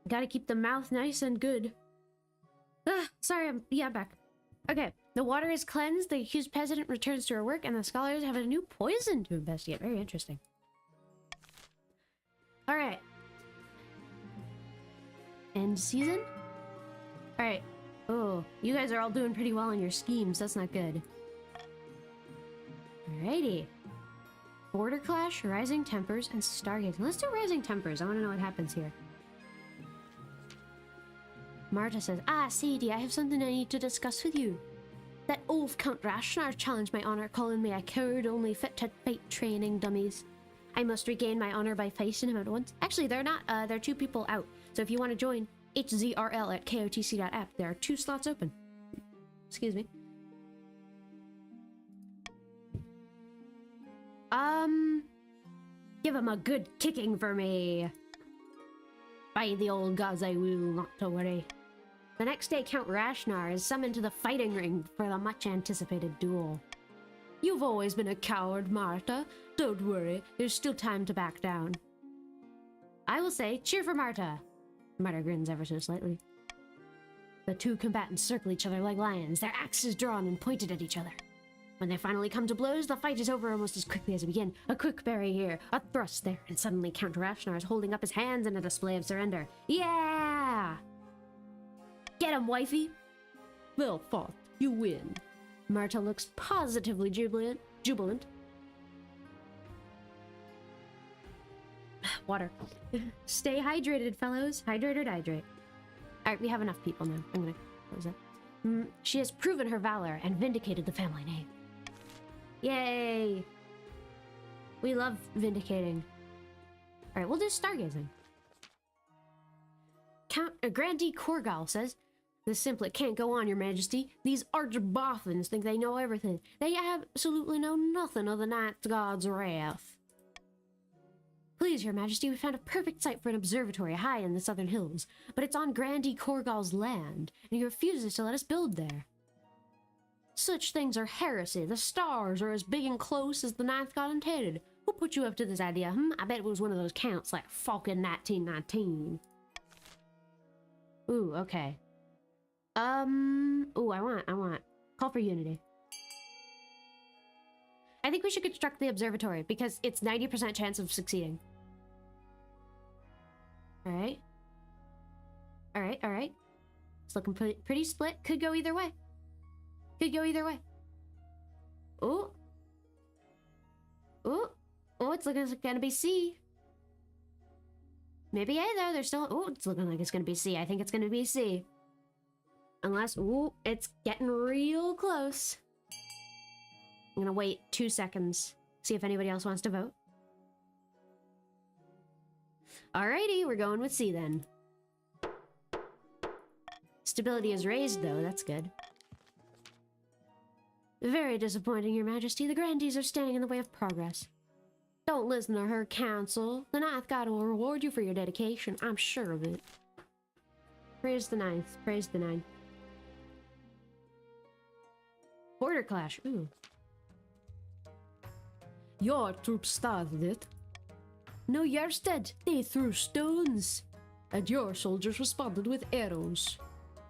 Gotta keep the mouth nice and good. Sorry, I'm back. Okay, the water is cleansed, the accused president returns to her work, and the scholars have a new poison to investigate. Very interesting. Alright. End season? Alright. Oh, you guys are all doing pretty well in your schemes. That's not good. Alrighty. Border clash, rising tempers, and stargazing. Let's do rising tempers. I want to know what happens here. Marta says, Sadie, I have something I need to discuss with you. That oaf Count Rashnar challenged my honor, calling me a coward only fit to fight training dummies. I must regain my honor by facing him at once. Actually, they're not. There are 2 people out. So if you want to join, hzrl@kotc.app. There are 2 slots open. Excuse me. Give him a good kicking for me. By the old gods, I will, not to worry. The next day, Count Rashnar is summoned to the fighting ring for the much-anticipated duel. You've always been a coward, Marta. Don't worry, there's still time to back down. I will say, cheer for Marta. Marta grins ever so slightly. The 2 combatants circle each other like lions, their axes drawn and pointed at each other. When they finally come to blows, the fight is over almost as quickly as it began. A quick parry here, a thrust there, and suddenly Count Rashnar is holding up his hands in a display of surrender. Yeah! Get him, wifey! Well fought. You win. Marta looks positively jubilant. Water. Stay hydrated, fellows. Hydrate or hydrate. Alright, we have enough people now. I'm gonna close that. She has proven her valor and vindicated the family name. Yay! We love vindicating. Alright, we'll do stargazing. Grandee Korgal says, this simply can't go on, your majesty. These archboffins think they know everything. They absolutely know nothing of the night god's wrath. Please, your majesty, we found a perfect site for an observatory high in the southern hills, but it's on Grandee Korgal's land, and he refuses to let us build there. Such things are heresy. The stars are as big and close as the ninth god intended. Who put you up to this idea, I bet it was one of those counts like Falcon 1919. Ooh, okay. Ooh, I want. Call for unity. I think we should construct the observatory because it's 90% chance of succeeding. Alright. Alright. It's looking pretty split. Could go either way. Oh, it's looking like it's gonna be C. Maybe A though, there's still, it's looking like it's gonna be C. I think it's gonna be C. Unless, it's getting real close. I'm gonna wait 2 seconds, see if anybody else wants to vote. Alrighty, we're going with C then. Stability is raised though, that's good. Very disappointing, your majesty. The Grandees are standing in the way of progress. Don't listen to her counsel. The ninth god will reward you for your dedication. I'm sure of it. Praise the ninth. Praise the nine. Border clash. Ooh. Your troops started it. No, yours did. They threw stones. And your soldiers responded with arrows.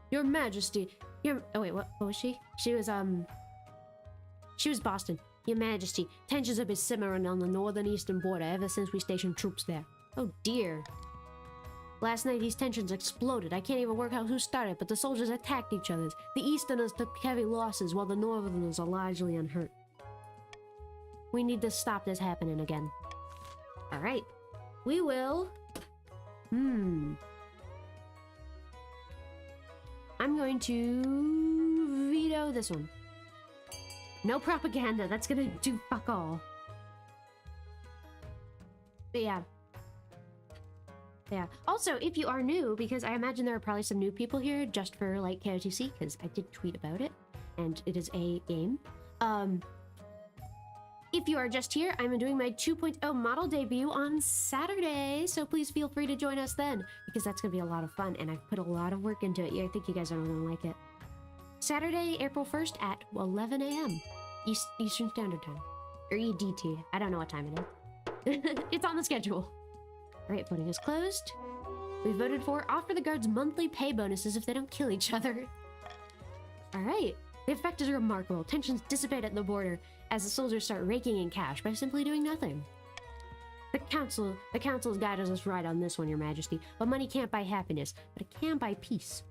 Your majesty. Oh wait, what was she? She was Boston. Your majesty, tensions have been simmering on the northern-eastern border ever since we stationed troops there. Oh dear. Last night these tensions exploded. I can't even work out who started, but the soldiers attacked each other. The easterners took heavy losses while the northerners are largely unhurt. We need to stop this happening again. Alright. We will. I'm going to veto this one. No propaganda, that's gonna do fuck all. But yeah. Yeah. Also, if you are new, because I imagine there are probably some new people here just for like KOTC, because I did tweet about it, and it is a game. If you are just here, I'm doing my 2.0 model debut on Saturday, so please feel free to join us then, because that's gonna be a lot of fun, and I've put a lot of work into it. Yeah, I think you guys are gonna like it. Saturday, April 1st at 11 a.m. Eastern Standard Time. Or EDT. I don't know what time it is. It's on the schedule. Alright, voting is closed. We voted for offer the guards monthly pay bonuses if they don't kill each other. Alright. The effect is remarkable. Tensions dissipate at the border as the soldiers start raking in cash by simply doing nothing. The council's guided us right on this one, Your Majesty. But money can't buy happiness, but it can buy peace.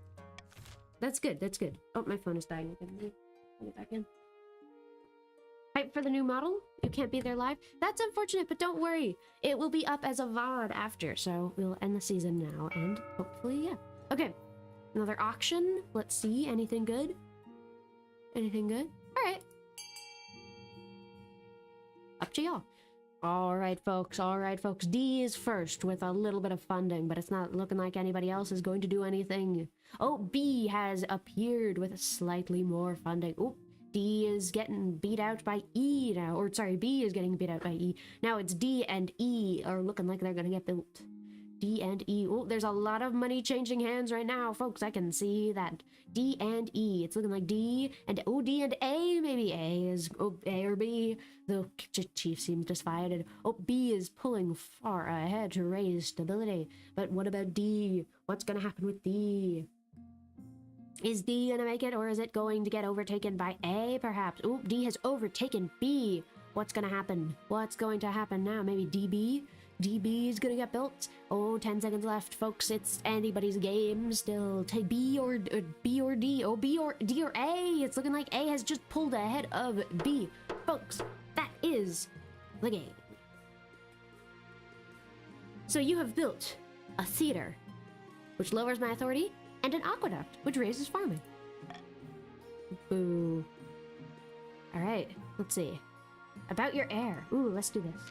That's good, that's good. Oh, my phone is dying. Let me get back in. Hype for the new model? You can't be there live? That's unfortunate, but don't worry. It will be up as a VOD after, so we'll end the season now, and hopefully, yeah. Okay, another auction. Let's see, anything good? Anything good? Alright. Up to y'all. Alright, folks, D is first with a little bit of funding, but it's not looking like anybody else is going to do anything. Oh, B has appeared with slightly more funding. Oh, D is getting beat out by E now, or sorry, B is getting beat out by E. Now it's D and E are looking like they're gonna get built. D and E. Oh, there's a lot of money changing hands right now, folks. I can see that. D and E. It's looking like D and D and A. Maybe A is A or B. The chief seems divided. Oh, B is pulling far ahead to raise stability. But what about D? What's gonna happen with D? Is D gonna make it, or is it going to get overtaken by A, perhaps? Oh, D has overtaken B. What's gonna happen? What's going to happen now? Maybe DB? DB is gonna get built. Oh, 10 seconds left, folks. It's anybody's game still. Take B or D. Oh, B or D or A. It's looking like A has just pulled ahead of B. Folks, that is the game. So you have built a theater, which lowers my authority, and an aqueduct, which raises farming. Boo. Alright, let's see. About your heir. Ooh, let's do this.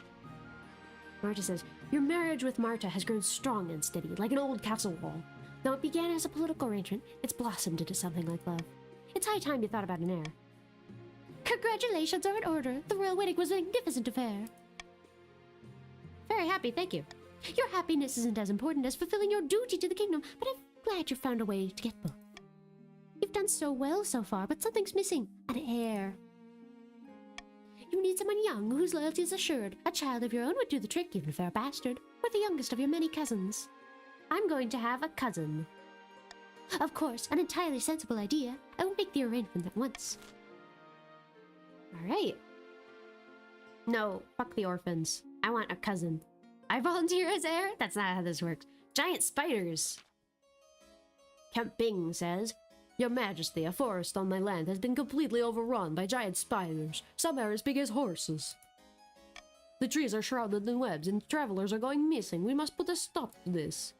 Marta says, your marriage with Marta has grown strong and steady, like an old castle wall. Though it began as a political arrangement, it's blossomed into something like love. It's high time you thought about an heir. Congratulations are in order. The royal wedding was a magnificent affair. Very happy, thank you. Your happiness isn't as important as fulfilling your duty to the kingdom, but I'm glad you found a way to get both. You've done so well so far, but something's missing. An heir. You need someone young whose loyalty is assured. A child of your own would do the trick, even if they're a bastard. Or the youngest of your many cousins. I'm going to have a cousin. Of course, an entirely sensible idea. I will make the arrangement at once. Alright. No, fuck the orphans. I want a cousin. I volunteer as heir? That's not how this works. Giant spiders. Count Bing says, Your Majesty, a forest on my land has been completely overrun by giant spiders. Some are as big as horses. The trees are shrouded in webs and travelers are going missing. We must put a stop to this.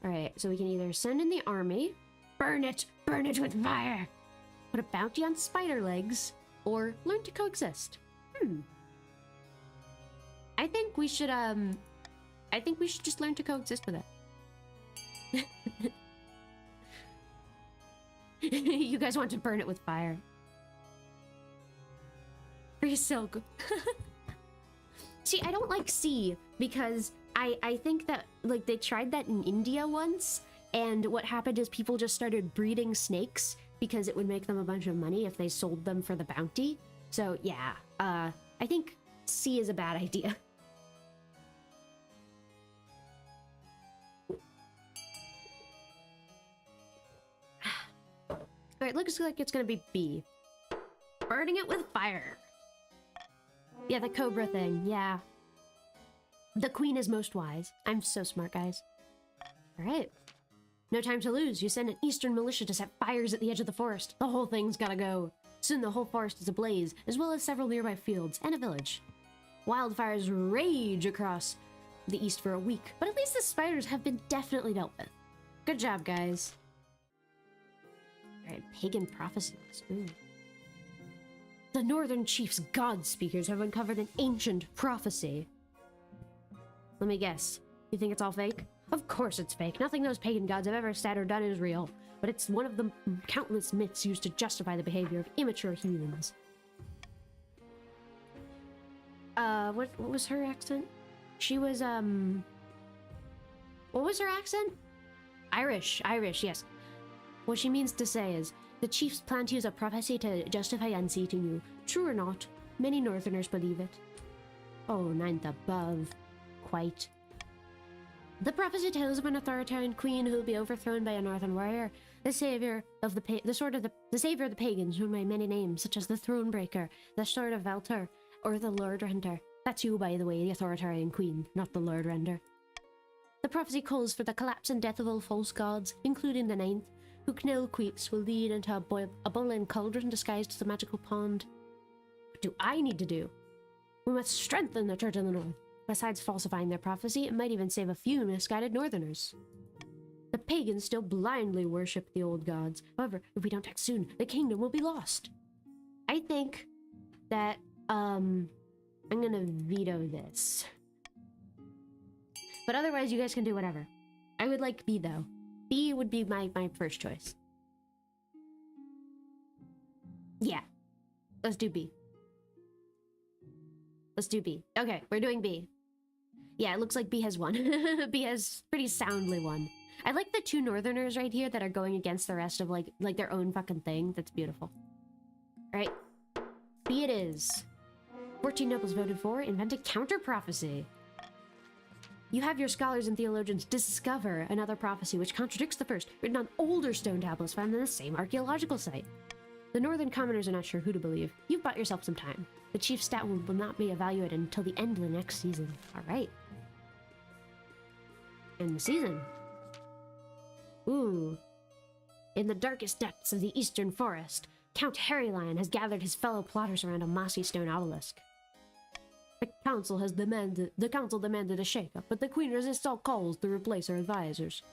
Alright, so we can either send in the army, burn it with fire, put a bounty on spider legs, or learn to coexist. I think we should just learn to coexist with it. You guys want to burn it with fire. Free silk. See, I don't like C because I think that, like, they tried that in India once, and what happened is people just started breeding snakes because it would make them a bunch of money if they sold them for the bounty. So, yeah, I think C is a bad idea. Alright, looks like it's gonna be B. Burning it with fire. Yeah, the cobra thing, yeah. The queen is most wise. I'm so smart, guys. Alright. No time to lose. You send an eastern militia to set fires at the edge of the forest. The whole thing's gotta go. Soon the whole forest is ablaze, as well as several nearby fields and a village. Wildfires rage across the east for a week, but at least the spiders have been definitely dealt with. Good job, guys. Alright, pagan prophecies. Ooh. The northern chief's god speakers have uncovered an ancient prophecy. Let me guess. You think it's all fake? Of course it's fake. Nothing those pagan gods have ever said or done is real. But it's one of the countless myths used to justify the behavior of immature humans. What was her accent? She was, what was her accent? Irish, yes. What she means to say is, the chiefs plan to use a prophecy to justify unseating you. True or not, many northerners believe it. Oh, ninth above. Quite. The prophecy tells of an authoritarian queen who will be overthrown by a northern warrior, the savior of the savior of the pagans, known by many names, such as the Thronebreaker, the Sword of Valter, or the Lord Render. That's you, by the way, the authoritarian queen, not the Lord Render. The prophecy calls for the collapse and death of all false gods, including the ninth, who Knell Queeps will lead into a boiling cauldron disguised as a magical pond. What do I need to do? We must strengthen the Church of the North. Besides falsifying their prophecy, it might even save a few misguided northerners. The pagans still blindly worship the old gods. However, if we don't act soon, the kingdom will be lost. I think that, I'm gonna veto this. But otherwise, you guys can do whatever. I would like B, though. B would be my first choice. Yeah. Let's do B. Let's do B. Okay, we're doing B. Yeah, it looks like B has won. B has pretty soundly won. I like the two northerners right here that are going against the rest of, like their own fucking thing. That's beautiful. Alright. B it is. 14 nobles voted for, invented counter-prophecy. You have your scholars and theologians discover another prophecy which contradicts the first, written on older stone tablets found in the same archaeological site. The northern commoners are not sure who to believe. You've bought yourself some time. The chief's stat will not be evaluated until the end of the next season. Alright. End the season. Ooh. In the darkest depths of the eastern forest, Count Harrylion has gathered his fellow plotters around a mossy stone obelisk. The council demanded a shake-up, but the queen resists all calls to replace her advisors.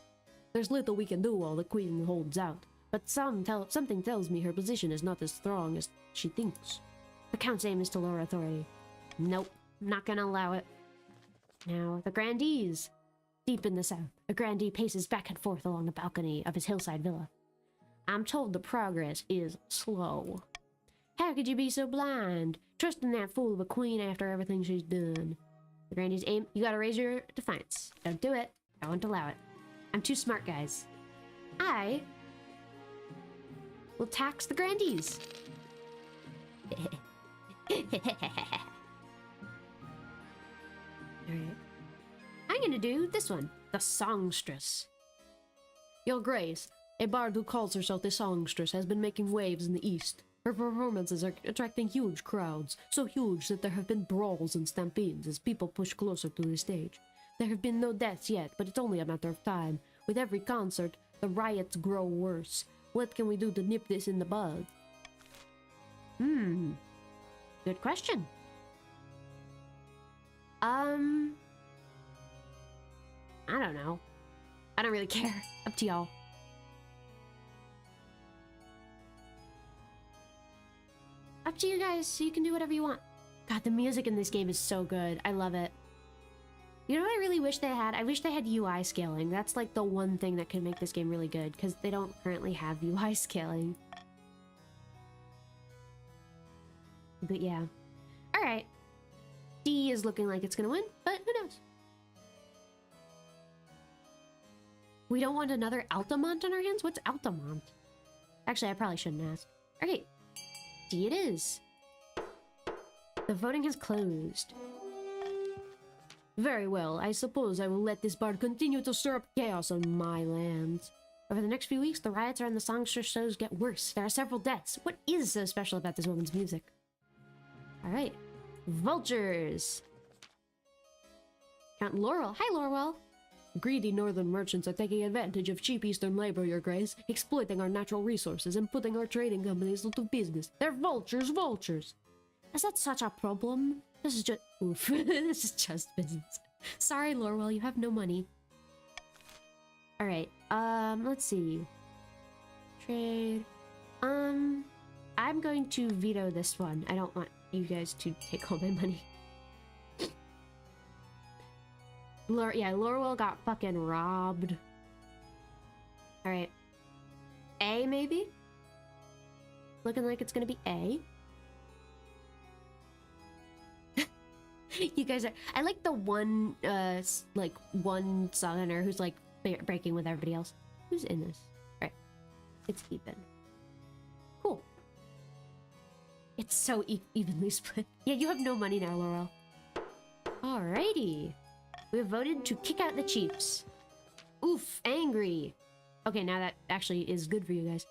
There's little we can do while the queen holds out, but something tells me her position is not as strong as she thinks. The count's aim is to lower authority. Nope, not gonna allow it. Now, the grandees. Deep in the south, a grandee paces back and forth along the balcony of his hillside villa. I'm told the progress is slow. How could you be so blind? Trusting that fool of a queen after everything she's done. The grandee's aim, you gotta raise your defiance. Don't do it. I won't allow it. I'm too smart, guys. I will tax the grandees. Alright. I'm gonna do this one. The Songstress. Your Grace, a bard who calls herself the Songstress has been making waves in the east. Her performances are attracting huge crowds, so huge that there have been brawls and stampedes as people push closer to the stage. There have been no deaths yet, but it's only a matter of time. With every concert, the riots grow worse. What can we do to nip this in the bud? Good question. I don't know. I don't really care. Up to y'all. Up to you guys, so you can do whatever you want. God, the music in this game is so good. I love it. You know what I really wish they had? I wish they had UI scaling. That's like the one thing that could make this game really good, because they don't currently have UI scaling. But yeah. Alright. D is looking like it's gonna win, but who knows? We don't want another Altamont on our hands? What's Altamont? Actually, I probably shouldn't ask. Okay. D it is. The voting has closed. Very well, I suppose I will let this bard continue to stir up chaos on my lands. Over the next few weeks, the riots around the songstress shows get worse. There are several deaths. What is so special about this woman's music? Alright. Vultures! Count Laurel. Hi, Laurel! Greedy northern merchants are taking advantage of cheap eastern labor, your grace, exploiting our natural resources and putting our trading companies out of business. They're vultures, vultures! Is that such a problem? This is just... Oof. This is just business. Sorry, Laurel, you have no money. Alright, let's see. Trade. I'm going to veto this one. I don't want you guys to take all my money. Yeah, Lorwell got fucking robbed. Alright. A, maybe? Looking like it's gonna be A. You guys are... I like the one, like, one southerner who's, like, breaking with everybody else. Who's in this? Alright. It's even. Cool. It's so evenly split. Yeah, you have no money now, Laurel. Alrighty. We have voted to kick out the chiefs. Oof, angry. Okay, now that actually is good for you guys.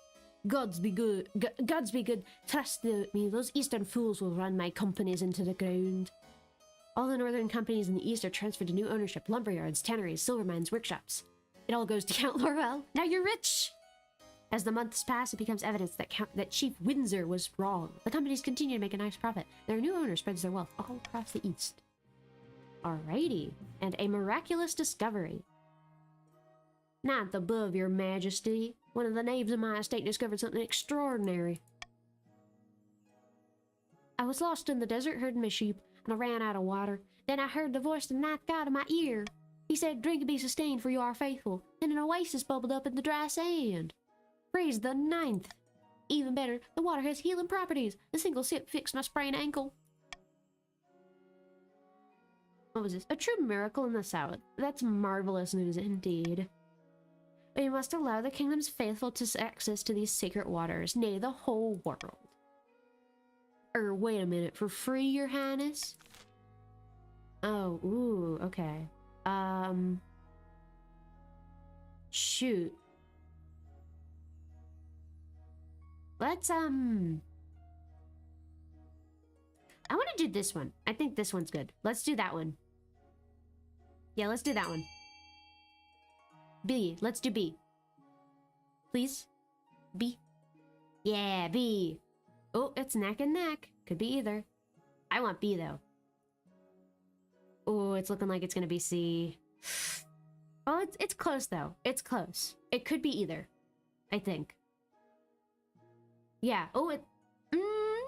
Gods be good. Gods be good. Trust me, those eastern fools will run my companies into the ground. All the northern companies in the east are transferred to new ownership. Lumberyards, tanneries, silver mines, workshops. It all goes to Count Laurel. Now you're rich! As the months pass, it becomes evidence that Chief Windsor was wrong. The companies continue to make a nice profit. Their new owner spreads their wealth all across the east. Alrighty. And a miraculous discovery. Not above, your majesty. One of the knaves of my estate discovered something extraordinary. I was lost in the desert herding my sheep, and I ran out of water. Then I heard the voice of the night god in my ear. He said, "Drink and be sustained, for you are faithful." And an oasis bubbled up in the dry sand. Praise the ninth. Even better, the water has healing properties. A single sip fixed my sprained ankle. What was this? A true miracle in the south. That's marvelous news indeed. We must allow the kingdom's faithful to access to these sacred waters, nay, the whole world. Wait a minute, for free, your highness? Oh, ooh, okay. Shoot. Let's, I want to do this one. I think this one's good. Let's do that one. Yeah, let's do that one. B. Let's do B. Please? B. Yeah, B. Oh, it's neck and neck. Could be either. I want B, though. Oh, it's looking like it's gonna be C. Oh, it's close, though. It's close. It could be either. I think. Yeah. Oh,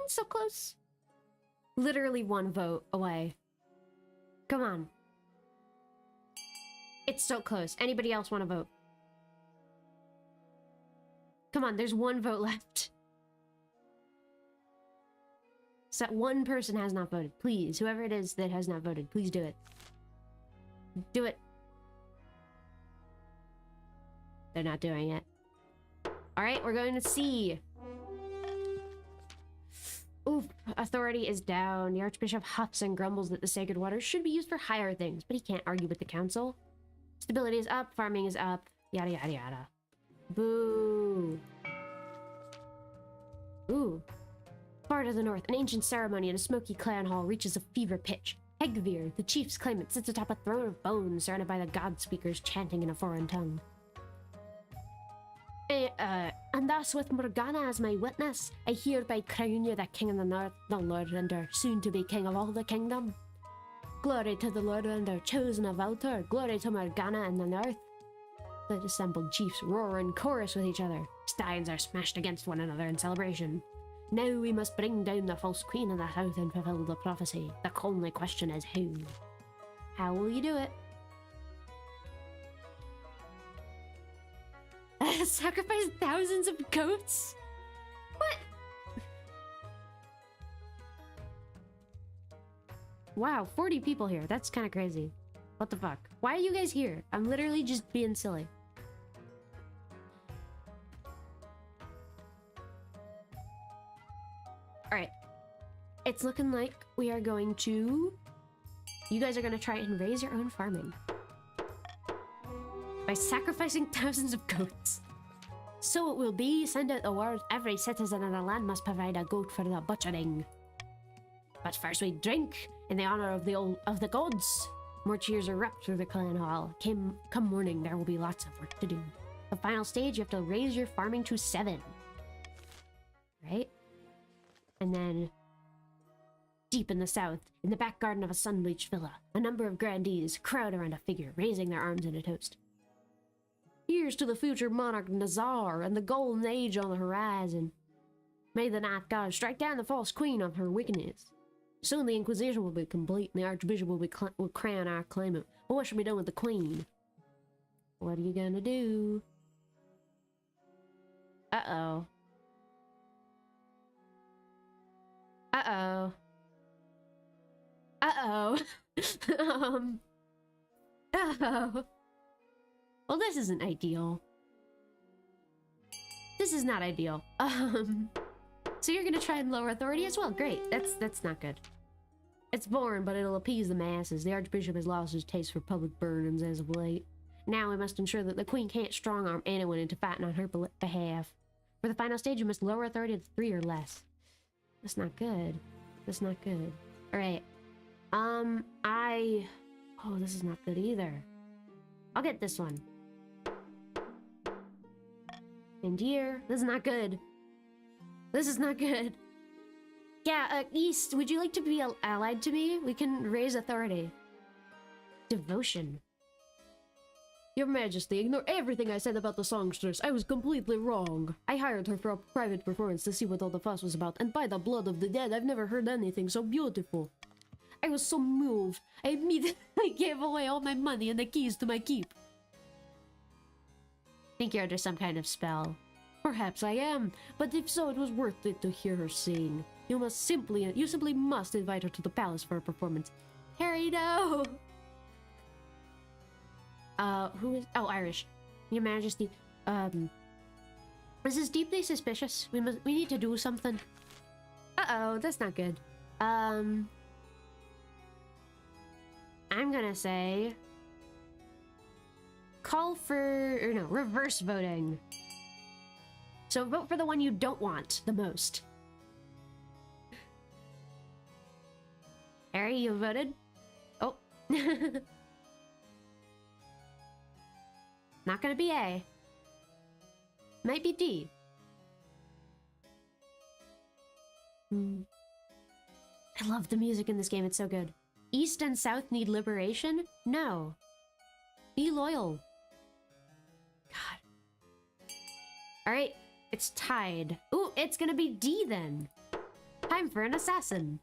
so close. Literally one vote away. Come on. It's so close. Anybody else want to vote? Come on, there's one vote left. So one person has not voted. Please, whoever it is that has not voted, please do it. Do it. They're not doing it. Alright, we're going to C. Oof, authority is down. The Archbishop huffs and grumbles that the sacred waters should be used for higher things, but he can't argue with the council. Stability is up, farming is up, yada yada yada. Boo. Ooh. Far to the north, an ancient ceremony in a smoky clan hall reaches a fever pitch. Hegvir, the chief's claimant, sits atop a throne of bones surrounded by the god speakers chanting in a foreign tongue. And thus with Morgana as my witness, I hereby crown you the king of the north, the Lord Render, soon to be king of all the kingdom. Glory to the Lord Render, chosen of Valtor, glory to Morgana in the north. The assembled chiefs roar in chorus with each other. Steins are smashed against one another in celebration. Now we must bring down the false queen in the south and fulfill the prophecy. The only question is who. How will you do it? Sacrifice thousands of goats? What? Wow, 40 people here. That's kind of crazy. What the fuck? Why are you guys here? I'm literally just being silly. Alright. It's looking like we are going to... You guys are going to try and raise your own farming. By sacrificing thousands of goats. So it will be. Send out the word. Every citizen in the land must provide a goat for the butchering. But first we drink in the honor of the gods. More cheers erupt through the clan hall. Come morning, there will be lots of work to do. The final stage, you have to raise your farming to 7. Right? And then, deep in the south, in the back garden of a sun-bleached villa, a number of grandees crowd around a figure, raising their arms in a toast. Here's to the future monarch Nazar and the golden age on the horizon. May the night god strike down the false queen of her wickedness. Soon the Inquisition will be complete and the Archbishop will crown our claimant. But what should be done with the Queen? What are you gonna do? Uh-oh. Uh-oh. Uh-oh. Uh-oh. Well, this isn't ideal. This is not ideal. So you're gonna try and lower authority as well? Great. That's not good. It's boring, but it'll appease the masses. The Archbishop has lost his taste for public burdens as of late. Now we must ensure that the Queen can't strong-arm anyone into fighting on her behalf. For the final stage, you must lower authority to 3 or less. That's not good. That's not good. Alright. Oh, this is not good either. I'll get this one. And here. This is not good. This is not good. Yeah, East, would you like to be allied to me? We can raise authority. Devotion. Your Majesty, ignore everything I said about the songstress. I was completely wrong. I hired her for a private performance to see what all the fuss was about, and by the blood of the dead, I've never heard anything so beautiful. I was so moved. I immediately gave away all my money and the keys to my keep. Think you're under some kind of spell. Perhaps I am, but if so, it was worth it to hear her sing. You simply must invite her to the palace for a performance. Harry, no! Who is... Oh, Irish. Your Majesty, this is deeply suspicious. We need to do something. Uh-oh, that's not good. I'm gonna say... Call for... Or no, reverse voting. So vote for the one you don't want the most. Harry, you voted? Oh. Not gonna be A. Might be D. I love the music in this game, it's so good. East and South need liberation? No. Be loyal. God. Alright, it's tied. Ooh, it's gonna be D then. Time for an assassin.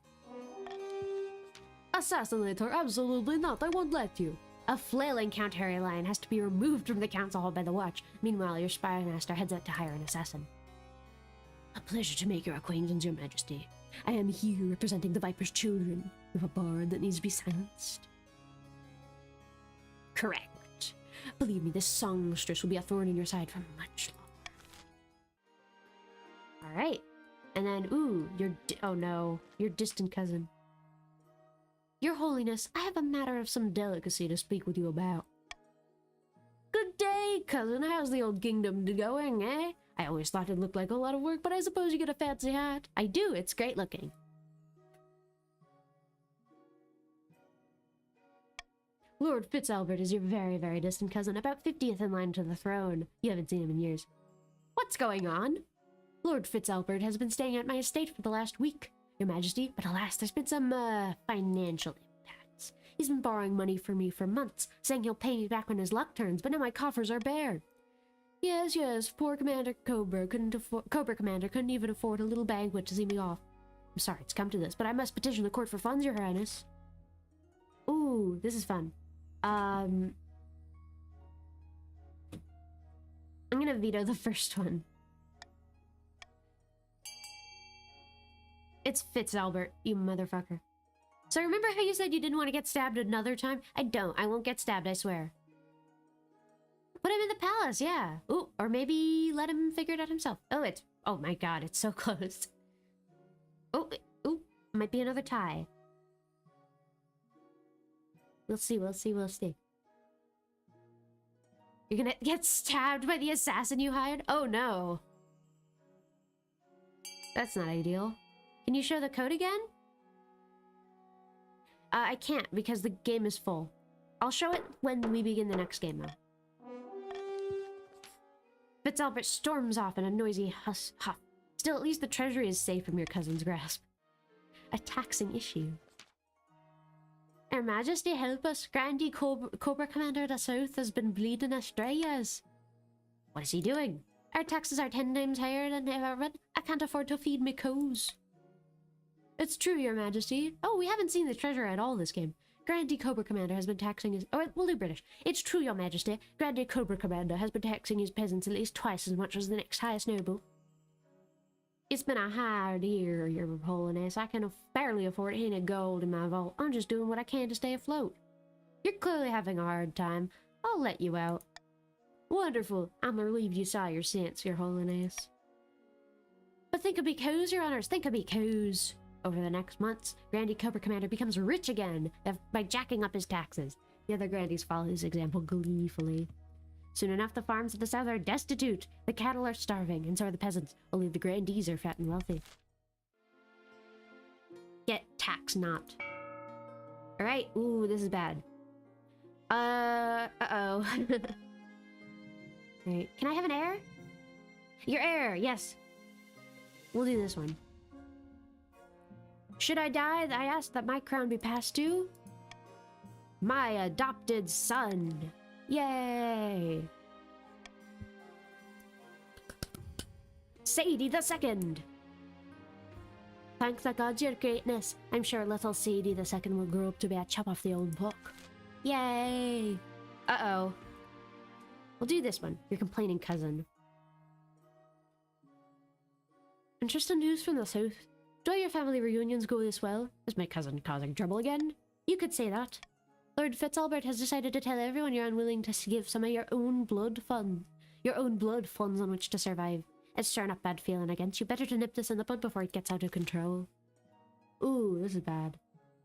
Assassinator, absolutely not, I won't let you. A flailing Count Harry Lion has to be removed from the council hall by the watch. Meanwhile, your spy master heads out to hire an assassin. A pleasure to make your acquaintance, Your Majesty. I am here representing the Viper's children. We have a bard that needs to be silenced. Correct. Believe me, this songstress will be a thorn in your side for much longer. Alright. And then, ooh, oh no, your distant cousin. Your Holiness, I have a matter of some delicacy to speak with you about. Good day, cousin. How's the old kingdom going, eh? I always thought it looked like a lot of work, but I suppose you get a fancy hat. I do, it's great looking. Lord Fitzalbert is your very, very distant cousin, about 50th in line to the throne. You haven't seen him in years. What's going on? Lord Fitzalbert has been staying at my estate for the last week, Your Majesty, but alas, there's been some, financial impacts. He's been borrowing money from me for months, saying he'll pay me back when his luck turns, but now my coffers are bare. Yes, poor Commander Cobra Commander couldn't even afford a little banquet to see me off. I'm sorry it's come to this, but I must petition the court for funds, Your Highness. Ooh, this is fun. I'm gonna veto the first one. It's Fitzalbert, you motherfucker. So remember how you said you didn't want to get stabbed another time? I don't. I won't get stabbed, I swear. Put him in the palace, yeah. Ooh, or maybe let him figure it out himself. Oh my god, it's so close. Oh, ooh, might be another tie. We'll see. You're gonna get stabbed by the assassin you hired? Oh no. That's not ideal. Can you show the code again? I can't because the game is full. I'll show it when we begin the next game though. Fitzalbert storms off in a noisy huff. Still, at least the treasury is safe from your cousin's grasp. A taxing issue. Her Majesty, help us. Grandy Cobra Commander of the South has been bleeding Australias. What is he doing? Our taxes are 10 times higher than ever. I can't afford to feed me cows. It's true, Your Majesty. Oh, we haven't seen the treasure at all this game. Grandee Cobra Commander has been taxing his... Oh, we'll do British. It's true, Your Majesty. Grandee Cobra Commander has been taxing his peasants at least twice as much as the next highest noble. It's been a hard year, Your Holiness. I can barely afford any gold in my vault. I'm just doing what I can to stay afloat. You're clearly having a hard time. I'll let you out. Wonderful. I'm relieved you saw your sense, Your Holiness. But think of me coos, Your Honors. Think of me coos. Over the next months, Grandee Cobra Commander becomes rich again by jacking up his taxes. The other Grandees follow his example gleefully. Soon enough, the farms of the south are destitute. The cattle are starving, and so are the peasants. Only the Grandees are fat and wealthy. Get tax not. Alright, ooh, this is bad. Uh-oh. Alright, can I have an heir? Your heir, yes. We'll do this one. Should I die, I ask that my crown be passed to my adopted son. Yay! Sadie the Second. Thank the gods, your greatness. I'm sure little Sadie the Second will grow up to be a chop off the old block. Yay! Uh-oh. We'll do this one. Your complaining cousin. Interesting news from the south. Do all your family reunions go this well? Is my cousin causing trouble again? You could say that. Lord Fitzalbert has decided to tell everyone you're unwilling to give some of your own blood funds. Your own blood funds on which to survive. It's stirring up bad feeling against you. Better to nip this in the bud before it gets out of control. Ooh, this is bad.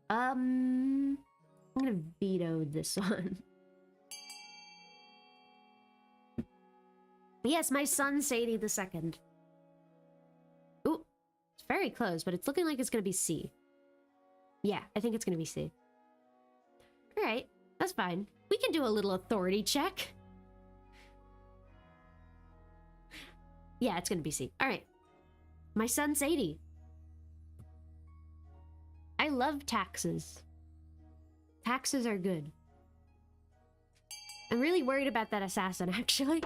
I'm gonna veto this one. Yes, my son Sadie the Second. Ooh, it's very close, but it's looking like it's gonna be C. Yeah, I think it's gonna be C. Alright, that's fine. We can do a little authority check. Yeah, it's gonna be C. Alright. My son Sadie. I love taxes. Taxes are good. I'm really worried about that assassin, actually.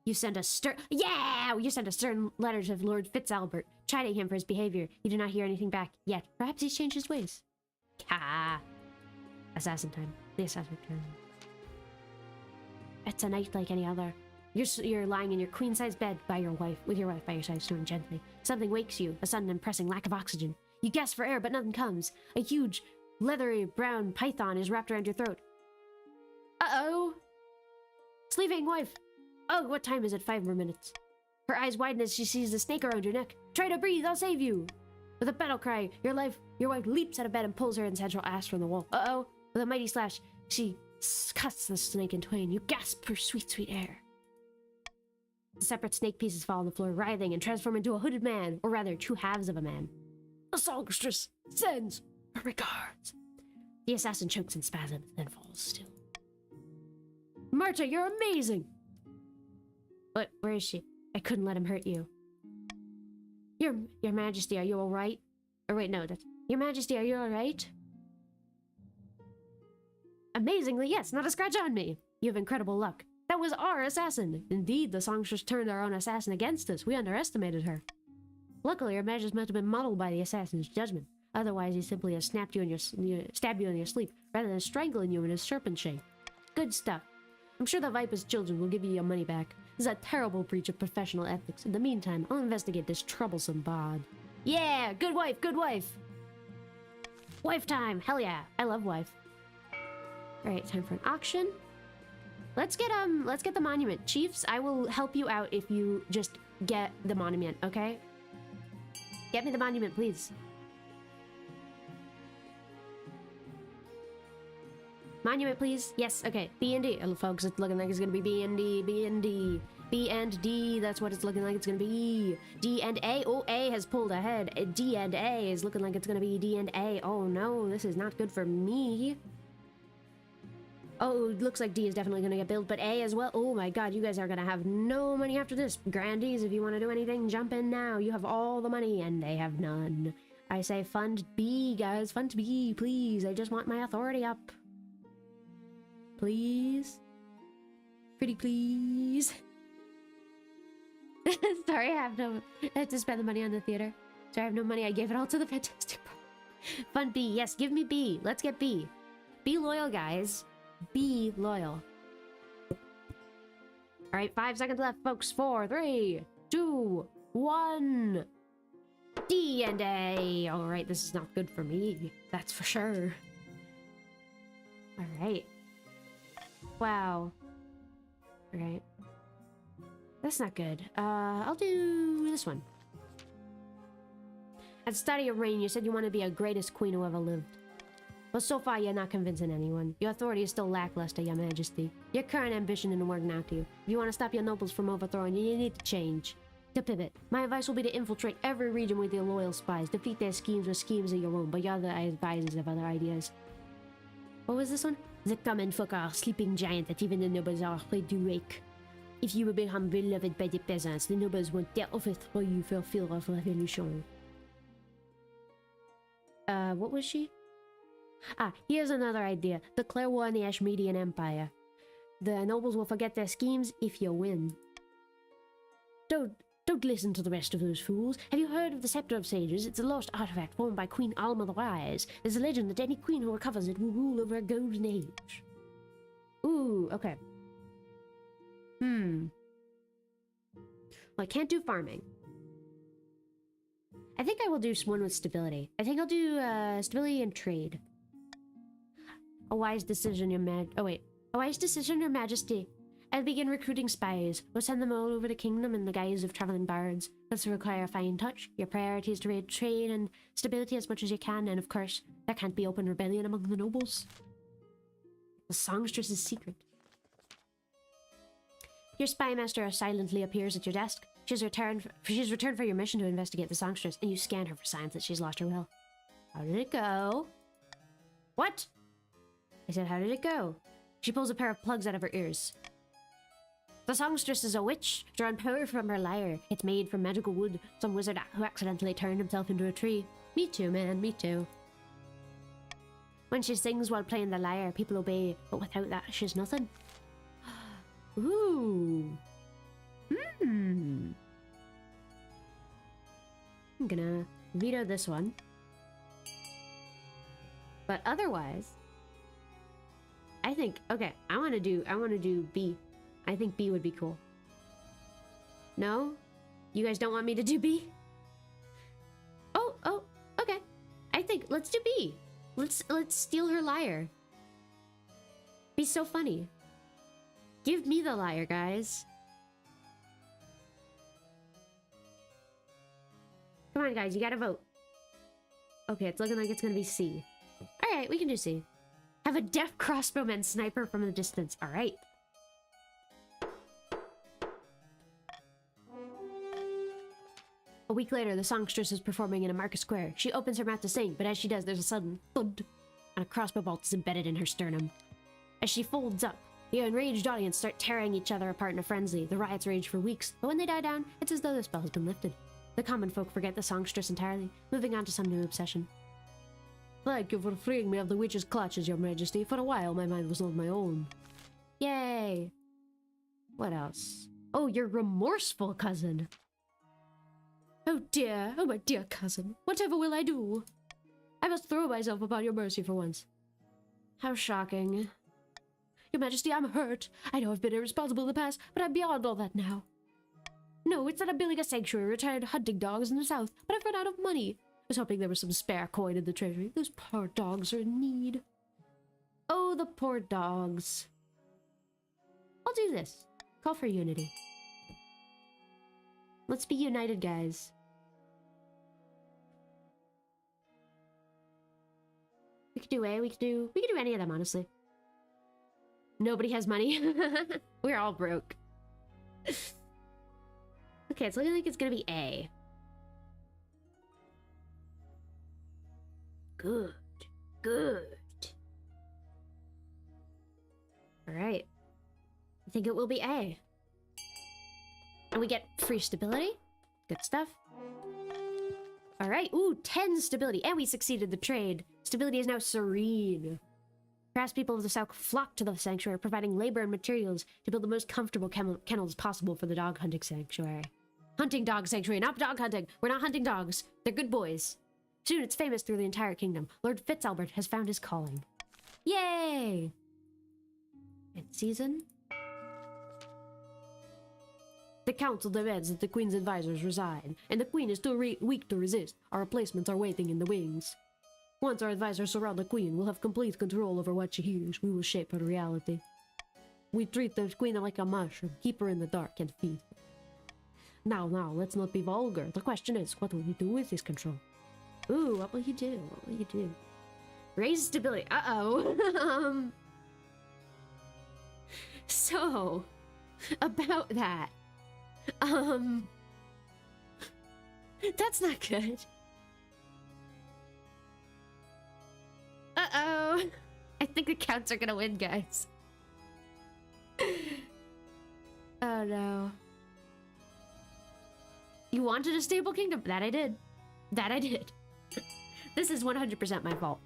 You send a stern... Yeah! You send a stern letter to Lord Fitzalbert, chiding him for his behavior. You do not hear anything back yet. Perhaps he's changed his ways. Ha! Assassin time. The assassin time. It's a night like any other. You're lying in your queen-size bed by your wife, with your wife by your side, snoring gently. Something wakes you, a sudden and pressing lack of oxygen. You gasp for air, but nothing comes. A huge, leathery brown python is wrapped around your throat. Uh-oh! Sleeping wife! Oh, what time is it? 5 more minutes. Her eyes widen as she sees the snake around your neck. Try to breathe, I'll save you! With a battle cry, your wife leaps out of bed and pulls her ancestral ass from the wall. Uh-oh! With a mighty slash, she cuts the snake in twain. You gasp for sweet, sweet air. The separate snake pieces fall on the floor, writhing and transform into a hooded man, or rather, 2 halves of a man. The songstress sends her regards. The assassin chokes in spasms, then falls still. Marta, you're amazing! But where is she? I couldn't let him hurt you. Your Majesty, are you alright? Or wait, no, that's... Your Majesty, are you alright? Amazingly, yes, not a scratch on me. You have incredible luck. That was our assassin. Indeed, the songstress turned our own assassin against us. We underestimated her. Luckily, her majesty must have been muddled by the assassin's judgment. Otherwise, he simply has stabbed you in your sleep, rather than strangling you in his serpent shape. Good stuff. I'm sure the Viper's children will give you your money back. This is a terrible breach of professional ethics. In the meantime, I'll investigate this troublesome bod. Yeah! Good wife! Good wife! Wife time! Hell yeah! I love wife. Alright, time for an auction. Let's get the monument. Chiefs, I will help you out if you just get the monument, okay? Get me the monument, please. Monument, please. Yes, okay. B and D. Oh, folks, it's looking like it's gonna be B and D, B and D. B and D, that's what it's looking like it's gonna be. D and A. Oh, A has pulled ahead. D and A is looking like it's gonna be D and A. Oh no, this is not good for me. Oh, it looks like D is definitely gonna get built, but A as well. Oh my god, you guys are gonna have no money after this. Grandees, if you want to do anything, jump in now. You have all the money, and they have none. I say fund B, guys. Fund B, please. I just want my authority up. Please? Pretty please? Sorry, I have to spend the money on the theater. Sorry, I have no money. I gave it all to the Fantastic Four. Fun B. Yes, give me B. Let's get B. Be loyal, guys. Be loyal. All right, 5 seconds left, folks. 4, 3, 2, 1. D and A. All right, this is not good for me. That's for sure. All right. Wow. All right. That's not good. I'll do this one. At the start of your reign, you said you want to be a greatest queen who ever lived. But so far, you're not convincing anyone. Your authority is still lackluster, Your Majesty. Your current ambition isn't working out to you. If you want to stop your nobles from overthrowing you, you need to change. To pivot, my advice will be to infiltrate every region with your loyal spies. Defeat their schemes with schemes of your own, but you're the advisors of other ideas. What was this one? The common folk are a sleeping giant that even the nobles are afraid to wake. If you will become beloved by the peasants, the nobles won't dare overthrow you for fear of revolution. What was she? Ah, here's another idea. Declare war on the Ashmedian Empire. The nobles will forget their schemes if you win. Don't listen to the rest of those fools. Have you heard of the Scepter of Sages? It's a lost artifact formed by Queen Alma the Wise. There's a legend that any queen who recovers it will rule over a golden age. Ooh, okay. Well, I can't do farming. I think I will do one with stability. I think I'll do stability and trade. A wise decision, A wise decision, Your Majesty. I'll begin recruiting spies. We'll send them all over the kingdom in the guise of traveling bards. This will require a fine touch. Your priority is to raid trade and stability as much as you can, and of course, there can't be open rebellion among the nobles. The songstress's secret. Your spy master silently appears at your desk. She's returned for your mission to investigate the songstress, and you scan her for signs that she's lost her will. How did it go? What? I said, how did it go? She pulls a pair of plugs out of her ears. The songstress is a witch, drawn power from her lyre. It's made from magical wood. Some wizard who accidentally turned himself into a tree. Me too, man, me too. When she sings while playing the lyre, people obey, but without that, she's nothing. Ooh. I'm gonna veto this one. But otherwise, I think, okay, I wanna do B. I think B would be cool. No? You guys don't want me to do B? Oh, okay. I think, let's do B. Let's steal her lyre. Be so funny. Give me the lyre, guys. Come on, guys, you gotta vote. Okay, it's looking like it's gonna be C. Alright, we can do C. Have a deaf crossbowman sniper from the distance. Alright. A week later, the songstress is performing in a market square. She opens her mouth to sing, but as she does, there's a sudden thud, and a crossbow bolt is embedded in her sternum. As she folds up, the enraged audience start tearing each other apart in a frenzy. The riots rage for weeks, but when they die down, it's as though the spell has been lifted. The common folk forget the songstress entirely, moving on to some new obsession. Thank you for freeing me of the witch's clutches, Your Majesty. For a while, my mind was not my own. Yay! What else? Oh, your remorseful cousin. Oh dear, oh my dear cousin. Whatever will I do? I must throw myself upon your mercy for once. How shocking. Your Majesty, I'm hurt. I know I've been irresponsible in the past, but I'm beyond all that now. No, it's that I'm building a sanctuary, retired hunting dogs in the south, but I've run out of money. I was hoping there was some spare coin in the treasury. Those poor dogs are in need. Oh, the poor dogs. I'll do this. Call for unity. Let's be united, guys. We could do A, we could do any of them, honestly. Nobody has money. We're all broke. Okay, it's looking like it's gonna be A. Good. Good. Alright. I think it will be A. And we get free stability. Good stuff. Alright, ooh, 10 stability. And we succeeded the trade. Stability is now serene. Perhaps people of the south flock to the sanctuary, providing labor and materials to build the most comfortable kennels possible for the dog hunting sanctuary. Hunting dog sanctuary, not dog hunting. We're not hunting dogs. They're good boys. Soon it's famous through the entire kingdom. Lord Fitzalbert has found his calling. Yay! It's season. The council demands that the queen's advisors resign, and the queen is too weak to resist. Our replacements are waiting in the wings. Once our advisors surround the queen, we'll have complete control over what she hears. We will shape her reality. We treat the queen like a mushroom, keep her in the dark and feed her. Now, let's not be vulgar. The question is, what will we do with this control? Ooh, what will you do? What will you do? Raise stability. Uh-oh. So, about that. That's not good. Uh-oh. I think the counts are gonna win, guys. Oh no. You wanted a stable kingdom? That I did. That I did. This is 100% my fault.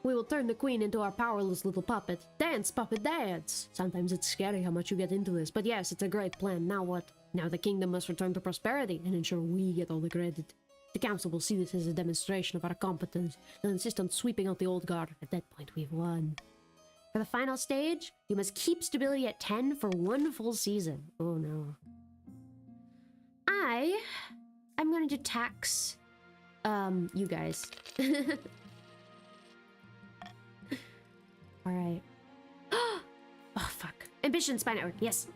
We will turn the queen into our powerless little puppet. Dance, puppet, dance! Sometimes it's scary how much you get into this, but yes, it's a great plan. Now what? Now the kingdom must return to prosperity and ensure we get all the credit. The council will see this as a demonstration of our competence. They'll insist on sweeping out the old guard. At that point, we've won. For the final stage, you must keep stability at 10 for 1 full season. Oh no. I'm going to tax, you guys. Alright. Oh, fuck. Ambition Spy Network, yes.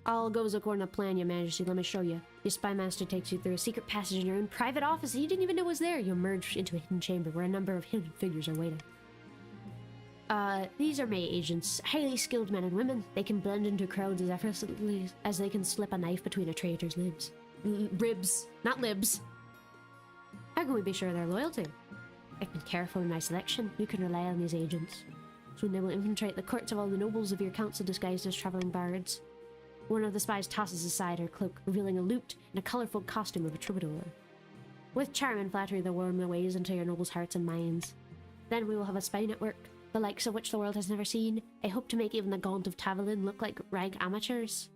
All goes according to plan, Your Majesty. Let me show you. Your spy master takes you through a secret passage in your own private office that you didn't even know was there. You emerge into a hidden chamber where a number of hidden figures are waiting. These are May agents, highly skilled men and women. They can blend into crowds as effortlessly as they can slip a knife between a traitor's ribs. Ribs, not libs. How can we be sure of their loyalty? I've been careful in my selection. You can rely on these agents. Soon they will infiltrate the courts of all the nobles of your council disguised as traveling bards. One of the spies tosses aside her cloak, revealing a lute and a colorful costume of a troubadour. With charm and flattery, they'll worm their ways into your nobles' hearts and minds. Then we will have a spy network, the likes of which the world has never seen. I hope to make even the Gaunt of Tavolin look like rag amateurs.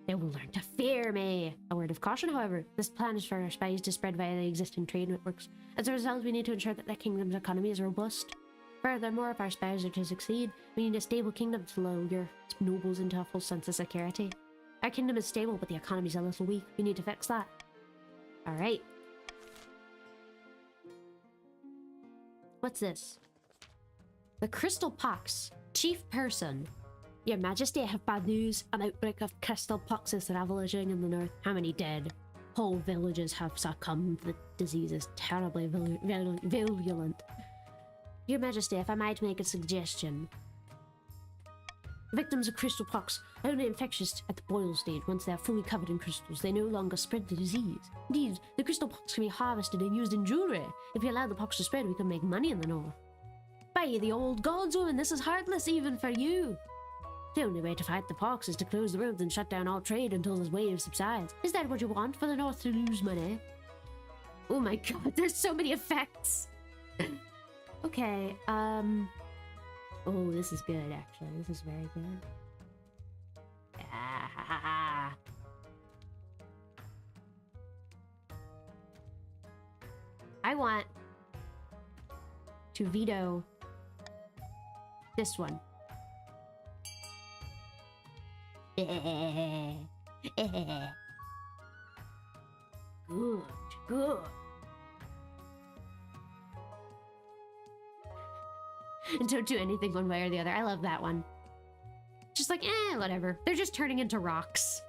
They will learn to fear me. A word of caution, however. This plan is for our spies to spread via the existing trade networks. As a result, we need to ensure that the kingdom's economy is robust. Furthermore, if our spies are to succeed, we need a stable kingdom to lull your nobles into a full sense of security. Our kingdom is stable, but the economy's a little weak. We need to fix that. Alright. What's this? The Crystal Pox. Chief Person. Your Majesty, I have bad news. An outbreak of crystal pox is ravaging in the north. How many dead? Whole villages have succumbed. The disease is terribly virulent. Your Majesty, if I might make a suggestion. Victims of crystal pox are only infectious at the boil stage. Once they are fully covered in crystals, they no longer spread the disease. Indeed, the crystal pox can be harvested and used in jewelry. If we allow the pox to spread, we can make money in the north. By the old gods, woman, this is heartless even for you. The only way to fight the pox is to close the roads and shut down all trade until this wave subsides. Is that what you want, for the north to lose money? Oh my god, there's so many effects! Okay, oh, this is good, actually. This is very good. Ah. I want to veto this one. Good, good. And don't do anything one way or the other. I love that one. Just like, whatever. They're just turning into rocks.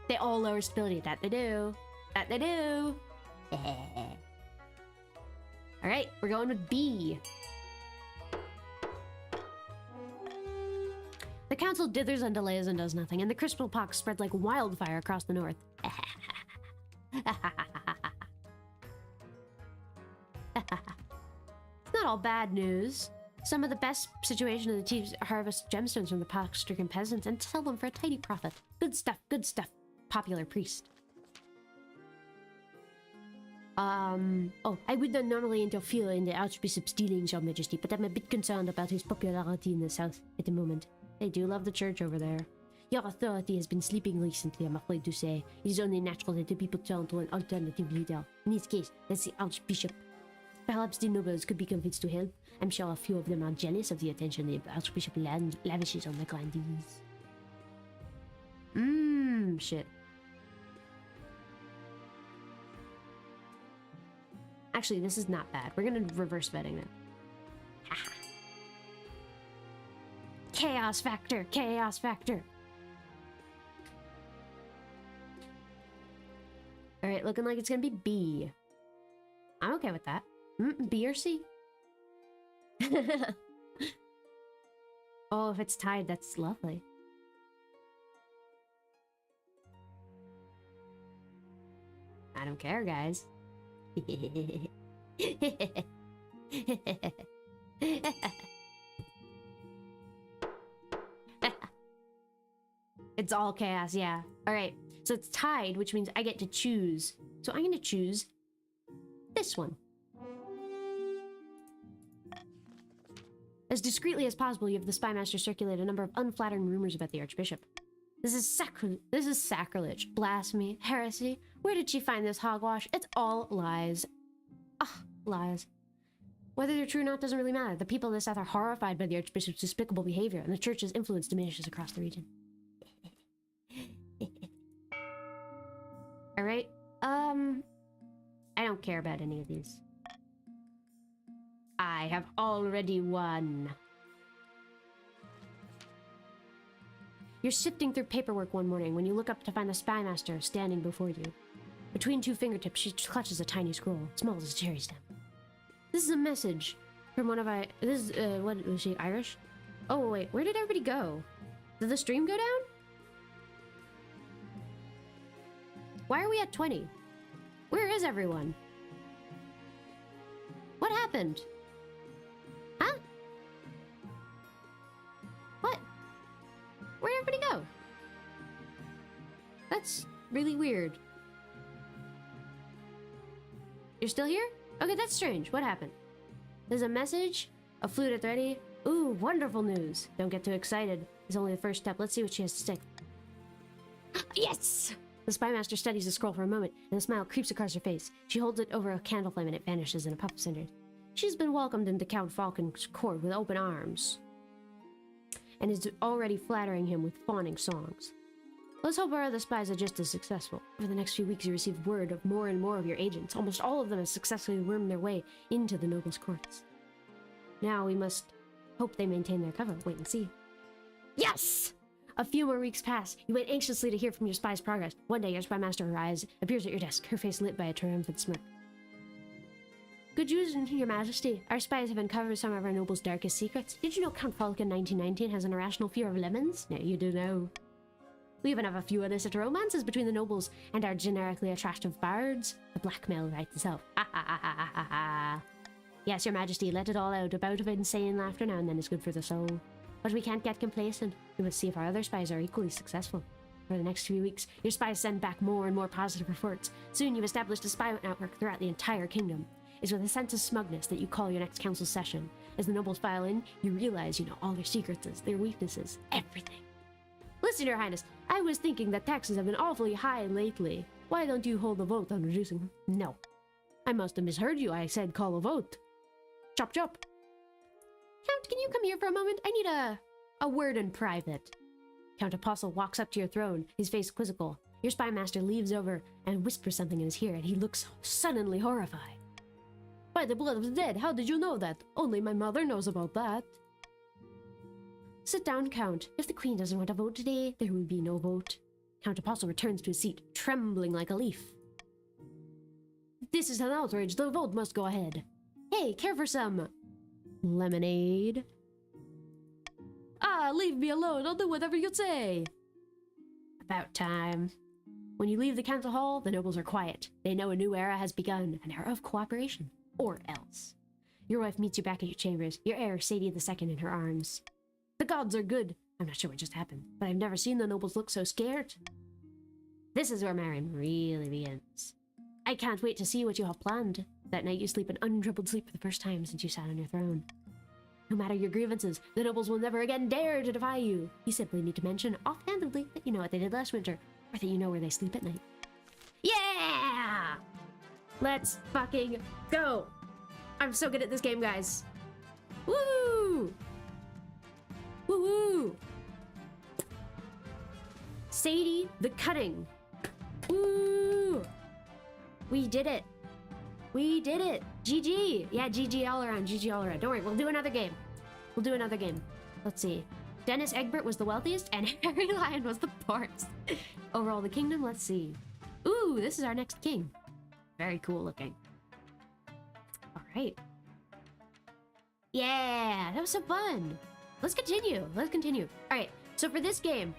They all lower stability. That they do. That they do. Alright, we're going with B. The council dithers and delays and does nothing, and the crystal pox spread like wildfire across the north. It's not all bad news. Some of the best situation of the chiefs harvest gemstones from the pox-stricken peasants and sell them for a tidy profit. Good stuff, popular priest. Oh, I would not normally interfere in the Archbishop's dealings, Your Majesty, but I'm a bit concerned about his popularity in the south at the moment. They do love the church over there. Your authority has been sleeping recently, I'm afraid to say. It is only natural that the people turn to an alternative leader. In this case, that's the Archbishop. Perhaps the nobles could be convinced to help. I'm sure a few of them are jealous of the attention the Archbishop lavishes on the grandees. Shit. Actually, this is not bad. We're gonna reverse vetting now. Chaos factor! Chaos factor! Alright, looking like it's gonna be B. I'm okay with that. B or C? Oh, if it's tied, that's lovely. I don't care, guys. It's all chaos, yeah. Alright, so it's tied, which means I get to choose. So I'm gonna choose this one. As discreetly as possible, you have the spymaster circulate a number of unflattering rumors about the Archbishop. This is sacrilege, blasphemy, heresy. Where did she find this hogwash? It's all lies. Ah, lies. Whether they're true or not doesn't really matter. The people of the South are horrified by the Archbishop's despicable behavior, and the Church's influence diminishes across the region. Alright, I don't care about any of these. I have already won. You're sifting through paperwork one morning when you look up to find the spymaster standing before you. Between two fingertips, she clutches a tiny scroll, small as a cherry stem. This is a message from one of what was she, Irish? Oh wait, where did everybody go? Did the stream go down? Why are we at 20? Where is everyone? What happened? Huh? What? Where'd everybody go? That's really weird. You're still here? Okay, that's strange. What happened? There's a message, a flute at the ready. Ooh, wonderful news. Don't get too excited. It's only the first step. Let's see what she has to say. Yes! The spymaster studies the scroll for a moment, and a smile creeps across her face. She holds it over a candle flame and it vanishes in a puff of cinders. She's been welcomed into Count Falcon's court with open arms, and is already flattering him with fawning songs. Let's hope our other spies are just as successful. Over the next few weeks, you receive word of more and more of your agents. Almost all of them have successfully wormed their way into the nobles' courts. Now we must hope they maintain their cover. Wait and see. Yes! A few more weeks pass. You wait anxiously to hear from your spy's progress. One day, your spymaster arrives, appears at your desk, her face lit by a triumphant smirk. Good news, Your Majesty. Our spies have uncovered some of our nobles' darkest secrets. Did you know Count Falcon 1919 has an irrational fear of lemons? No, you do know. We even have a few illicit romances between the nobles and our generically attractive bards. The blackmail right itself. Ha ha ha ha ha ha. Yes, Your Majesty, let it all out. A bout of insane laughter now and then is good for the soul. But we can't get complacent. We must see if our other spies are equally successful. For the next few weeks, your spies send back more and more positive reports. Soon you've established a spy network throughout the entire kingdom. It's with a sense of smugness that you call your next council session. As the nobles file in, you realize you know all their secrets, their weaknesses, everything. Listen, Your Highness, I was thinking that taxes have been awfully high lately. Why don't you hold a vote on reducing them? No. I must have misheard you. I said call a vote. Chop chop. Count, can you come here for a moment? I need a word in private. Count Apostle walks up to your throne, his face quizzical. Your spymaster leaves over and whispers something in his ear, and he looks suddenly horrified. By the blood of the dead, how did you know that? Only my mother knows about that. Sit down, Count. If the Queen doesn't want to vote today, there will be no vote. Count Apostle returns to his seat, trembling like a leaf. This is an outrage. The vote must go ahead. Hey, care for some lemonade? Ah, leave me alone. I'll do whatever you say. About time. When you leave the council hall, the nobles are quiet. They know a new era has begun, an era of cooperation. Or else. Your wife meets you back at your chambers, your heir Sadie II in her arms. The gods are good. I'm not sure what just happened, but I've never seen the nobles look so scared. This is where Marion really begins. I can't wait to see what you have planned. That night you sleep an untroubled sleep for the first time since you sat on your throne. No matter your grievances, the nobles will never again dare to defy you. You simply need to mention offhandedly that you know what they did last winter, or that you know where they sleep at night. Yeah! Let's fucking go! I'm so good at this game, guys. Woo! Woo-woo! Sadie the Cutting. Woo! We did it. We did it. GG. Yeah, GG all around. GG all around. Don't worry, we'll do another game. We'll do another game. Let's see. Dennis Egbert was the wealthiest and Harry Lyon was the poorest. Overall the kingdom, let's see. Ooh, this is our next king. Very cool looking. All right. Yeah, that was so fun. Let's continue. Let's continue. All right, so for this game,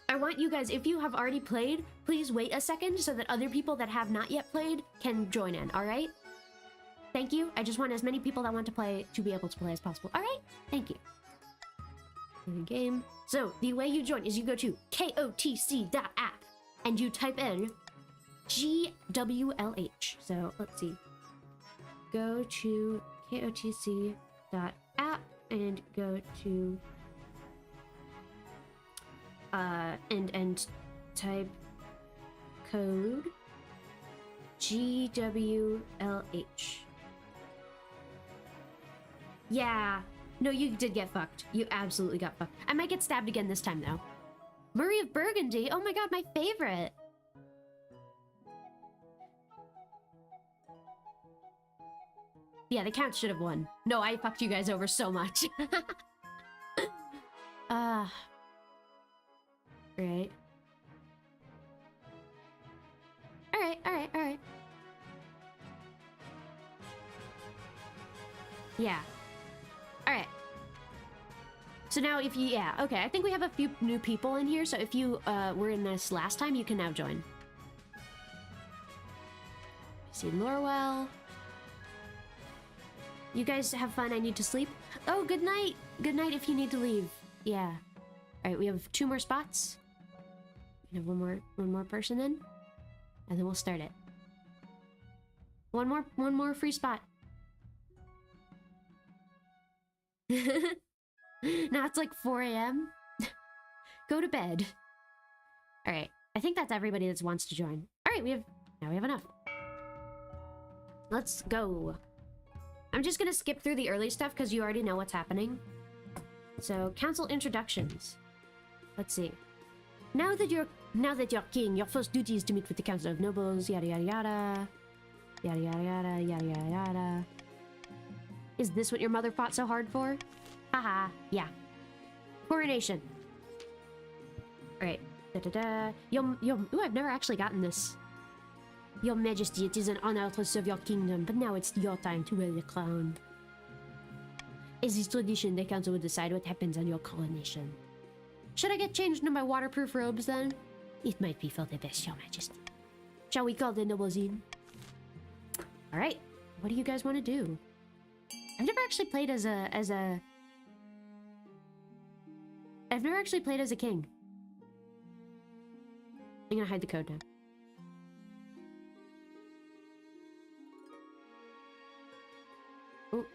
I want you guys, if you have already played, please wait a second so that other people that have not yet played can join in, all right? Thank you. I just want as many people that want to play to be able to play as possible. All right? Thank you. Game. So, the way you join is you go to kotc.app and you type in GWLH. So, let's see. Go to kotc.app and go to and type code GWLH. Yeah. No, you did get fucked. You absolutely got fucked. I might get stabbed again this time, though. Murray of Burgundy. Oh my god, my favorite. Yeah, the Count should have won. No, I fucked you guys over so much. Right. Alright. Yeah. Alright. So now if you, yeah, okay, I think we have a few new people in here, so if you were in this last time, you can now join. See Lorwell. You guys have fun, I need to sleep. Oh, good night! Good night if you need to leave. Yeah. Alright, we have 2 more spots. We have one more person in. And then we'll start it. One more free spot. Now it's like 4 a.m. Go to bed. All right, I think that's everybody that wants to join. All right, now we have enough. Let's go. I'm just gonna skip through the early stuff because you already know what's happening. So, council introductions. Let's see. Now that you're king, your first duty is to meet with the council of nobles. Yada yada yada. Yada yada yada. Yada yada yada. Is this what your mother fought so hard for? Haha. Yeah. Coronation. All right. Da da da. Ooh, I've never actually gotten this. Your Majesty, it is an honor to serve your kingdom, but now it's your time to wear the crown. As is tradition, the council will decide what happens on your coronation. Should I get changed into my waterproof robes then? It might be for the best, your Majesty. Shall we call the nobles in? All right. What do you guys want to do? I've never actually played as a I've never actually played as a king. I'm gonna hide the code now. Oh.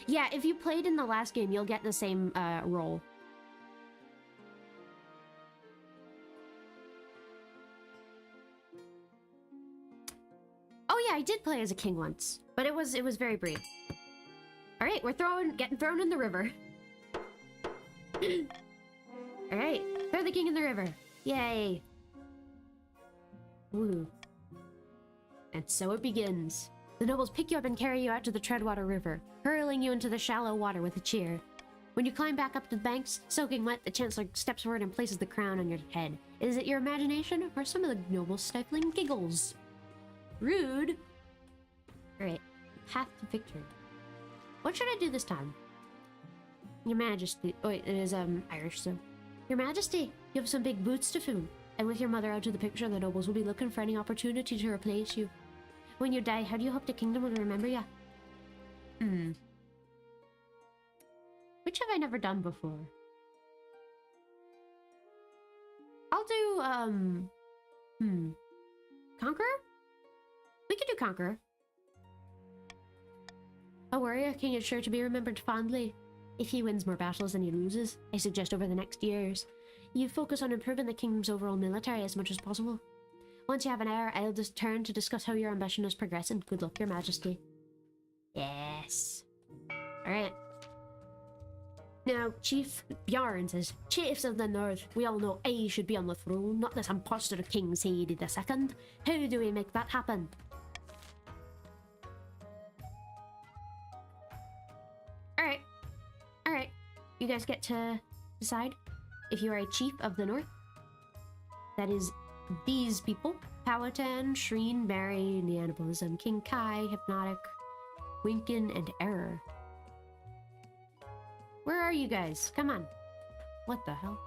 Yeah, if you played in the last game, you'll get the same role. Oh yeah, I did play as a king once, but it was very brief. All right, we're getting thrown in the river. All right, throw the king in the river. Yay. Ooh. And so it begins. The nobles pick you up and carry you out to the Treadwater River, hurling you into the shallow water with a cheer. When you climb back up to the banks, soaking wet, the Chancellor steps forward and places the crown on your head. Is it your imagination, or some of the nobles' stifling giggles? Rude. Alright. Path to victory. What should I do this time? Your Majesty. Oh wait, it is Irish, so. Your Majesty, you have some big boots to fill. And with your mother out of the picture, the nobles will be looking for any opportunity to replace you. When you die, how do you hope the kingdom will remember you? Which have I never done before? I'll do, Conqueror? conqueror. A warrior king is sure to be remembered fondly. If he wins more battles than he loses, I suggest over the next years, you focus on improving the kingdom's overall military as much as possible. Once you have an heir, I'll just turn to discuss how your ambition is progressing. Good luck, your majesty. Yes. Alright. Now, Chief Bjorn says, Chiefs of the North, we all know I should be on the throne, not this impostor King Sadie II. How do we make that happen? Alright. Alright. You guys get to decide if you are a Chief of the North. That is these people. Powhatan, Shreen, Barry, Neanderthalism, King Kai, Hypnotic, Winkin, and Error. Where are you guys? Come on. What the hell?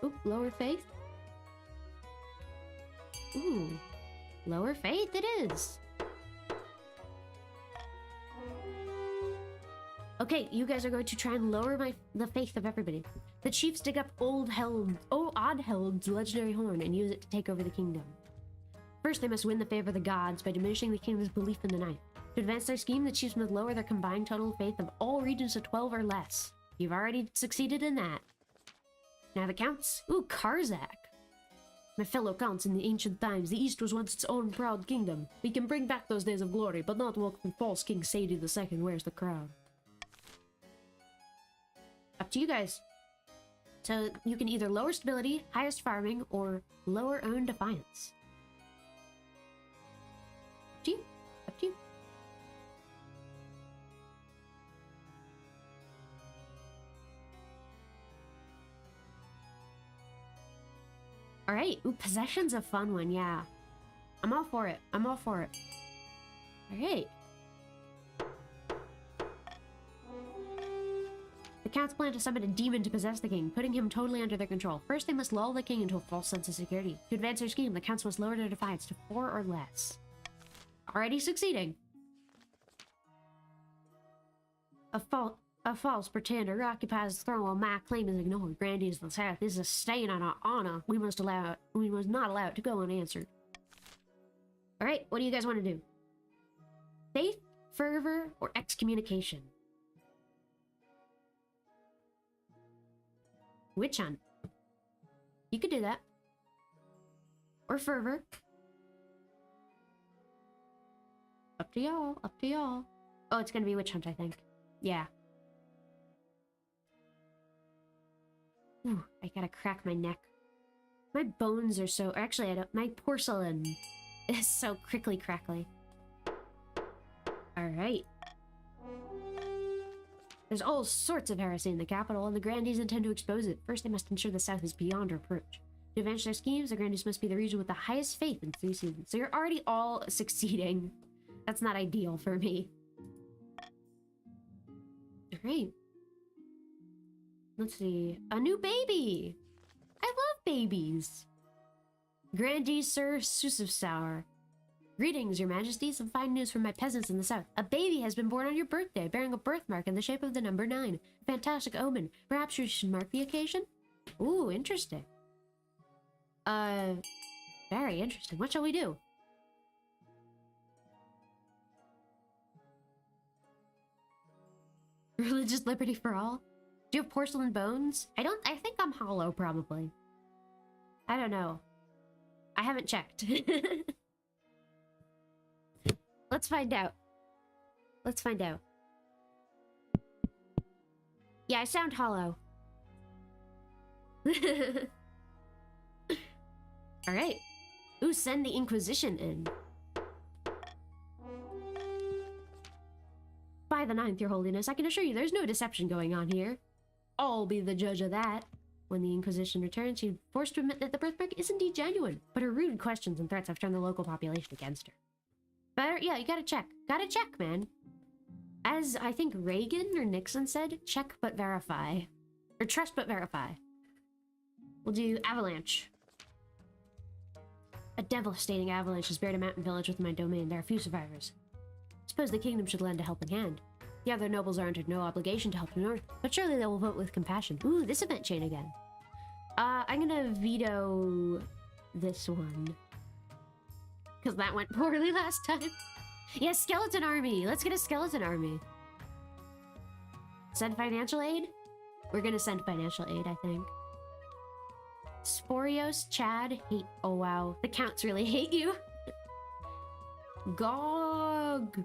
Oop, lower faith? Ooh. Lower faith it is. Okay, you guys are going to try and lower the faith of everybody. The chiefs dig up Oddheld's legendary horn and use it to take over the kingdom. First, they must win the favor of the gods by diminishing the kingdom's belief in the night. To advance their scheme, the chiefs must lower their combined total faith of all regions to 12 or less. You've already succeeded in that. Now the counts. Ooh, Karzak. My fellow counts, in the ancient times, the East was once its own proud kingdom. We can bring back those days of glory, but not while false King Sadie II wears the crown. Up to you guys. So you can either lower stability, highest farming, or lower own defiance. Up to you. Up to you. Alright, ooh, possession's a fun one, yeah. I'm all for it. I'm all for it. Alright. The counts plan to summon a demon to possess the king, putting him totally under their control. First, they must lull the king into a false sense of security. To advance their scheme, the counts must lower their defiance to 4 or less. Already succeeding. A false pretender occupies the throne while my claim is ignored. Grandees of the South, this is a stain on our honor. We must not allow it to go unanswered. Alright, what do you guys want to do? Faith, fervor, or excommunication? Witch hunt. You could do that. Or fervor. Up to y'all, up to y'all. Oh, it's gonna be witch hunt, I think. Yeah. Ooh, I gotta crack my neck. My bones are so... Actually, I don't... My porcelain is so crickly crackly. Alright. There's all sorts of heresy in the capital, and the Grandees intend to expose it. First, they must ensure the South is beyond reproach. To advance their schemes, the Grandees must be the region with the highest faith in 3 seasons. So you're already all succeeding. That's not ideal for me. Alright. Let's see. A new baby! I love babies! Grandee Sir Susufsour. Greetings, your majesty. Some fine news from my peasants in the south. A baby has been born on your birthday, bearing a birthmark in the shape of the number 9. A fantastic omen. Perhaps you should mark the occasion? Ooh, interesting. Very interesting. What shall we do? Religious liberty for all? Do you have porcelain bones? I think I'm hollow, probably. I don't know. I haven't checked. Let's find out. Let's find out. Yeah, I sound hollow. Alright. Ooh, send the Inquisition in. By the 9th, your holiness, I can assure you there's no deception going on here. I'll be the judge of that. When the Inquisition returns, she's forced to admit that the birthmark is indeed genuine, but her rude questions and threats have turned the local population against her. But yeah, you gotta check. Gotta check, man. As I think Reagan or Nixon said, check but verify. Or trust but verify. We'll do avalanche. A devastating avalanche has buried a mountain village within my domain. There are few survivors. Suppose the kingdom should lend a helping hand. The other nobles are under no obligation to help the north, but surely they will vote with compassion. Ooh, this event chain again. I'm gonna veto this one. because that went poorly last time. Yeah, skeleton army. Let's get a skeleton army. Send financial aid? We're gonna send financial aid, I think. Sporios, Chad, hate. Oh wow, the counts really hate you. Gog.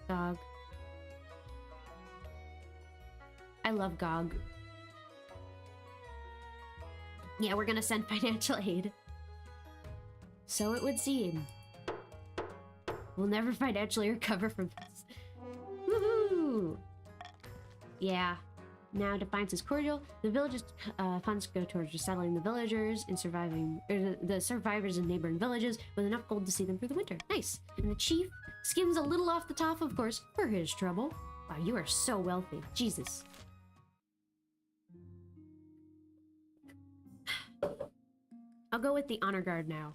Gog. I love Gog. Yeah, we're gonna send financial aid. So it would seem. We'll never financially recover from this. Woohoo! Yeah. Now defiance is cordial. The village's funds go towards resettling the villagers and surviving the survivors in neighboring villages with enough gold to see them through the winter. Nice. And the chief skims a little off the top, of course, for his trouble. Wow, you are so wealthy. Jesus. I'll go with the honor guard now.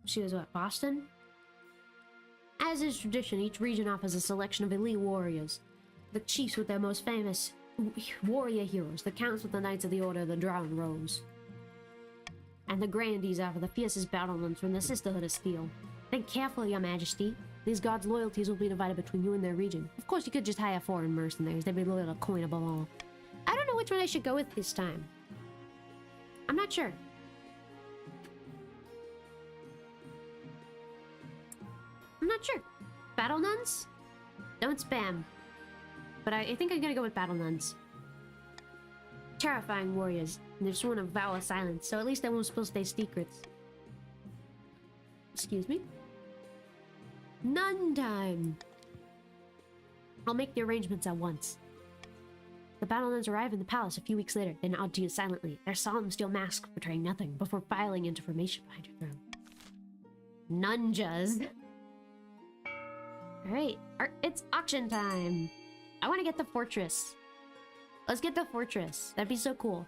She was what, Boston? As is tradition, each region offers a selection of elite warriors. The chiefs with their most famous warrior heroes, the counts with the Knights of the Order of the Drowned Rose. And the grandees offer the fiercest battlements from the Sisterhood of Steel. Think carefully, Your Majesty. These gods' loyalties will be divided between you and their region. Of course, you could just hire foreign mercenaries. They'd be loyal to coin above all. I don't know which one I should go with this time. I'm not sure. I'm not sure. Battle nuns? Don't spam. But I think I'm gonna go with battle nuns. Terrifying warriors. And they're sworn a vow of silence, so at least they won't spill their secrets. Excuse me? Nun time! I'll make the arrangements at once. The battle nuns arrive in the palace a few weeks later, then nod to you silently, their solemn steel masks betraying nothing, before filing into formation behind your throne. Nunjas! Alright, it's auction time! I want to get the fortress. Let's get the fortress. That'd be so cool.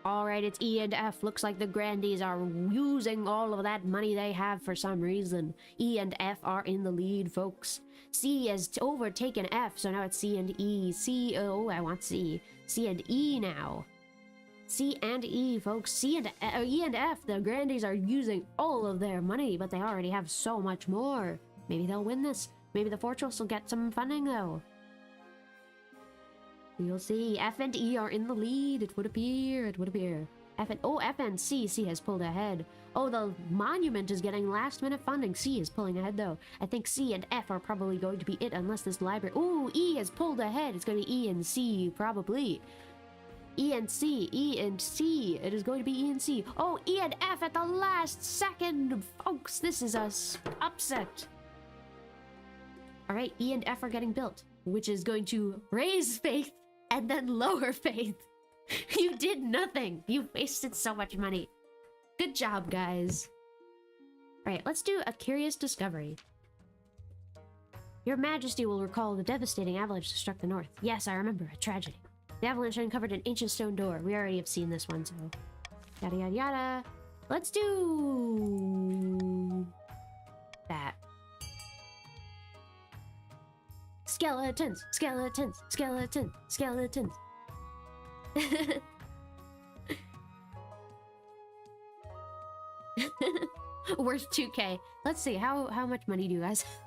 Alright, it's E and F. Looks like the grandees are using all of that money they have for some reason. E and F are in the lead, folks. C has overtaken F, so now it's C and E. C, oh, I want C. C and E now. C and E, folks. E and F, the grandees are using all of their money, but they already have so much more. Maybe they'll win this. Maybe the fortress will get some funding, though. We'll see. F and E are in the lead. It would appear. It would appear. F and C. C has pulled ahead. Oh, the monument is getting last-minute funding. C is pulling ahead, though. I think C and F are probably going to be it, unless this library... Ooh, E has pulled ahead. It's going to be E and C, probably. E and C. E and C. It is going to be E and C. Oh, E and F at the last second. Folks, this is a upset. All right, E and F are getting built, which is going to raise faith and then lower faith. You did nothing. You wasted so much money. Good job, guys. All right, let's do a curious discovery. Your Majesty will recall the devastating avalanche that struck the north. Yes, I remember. A tragedy. The avalanche uncovered an ancient stone door. We already have seen this one, so... Yada, yada, yada. Let's do... that. Skeletons! Skeletons! Skeletons! Skeletons! Worth 2K. Let's see, how much money do you guys have?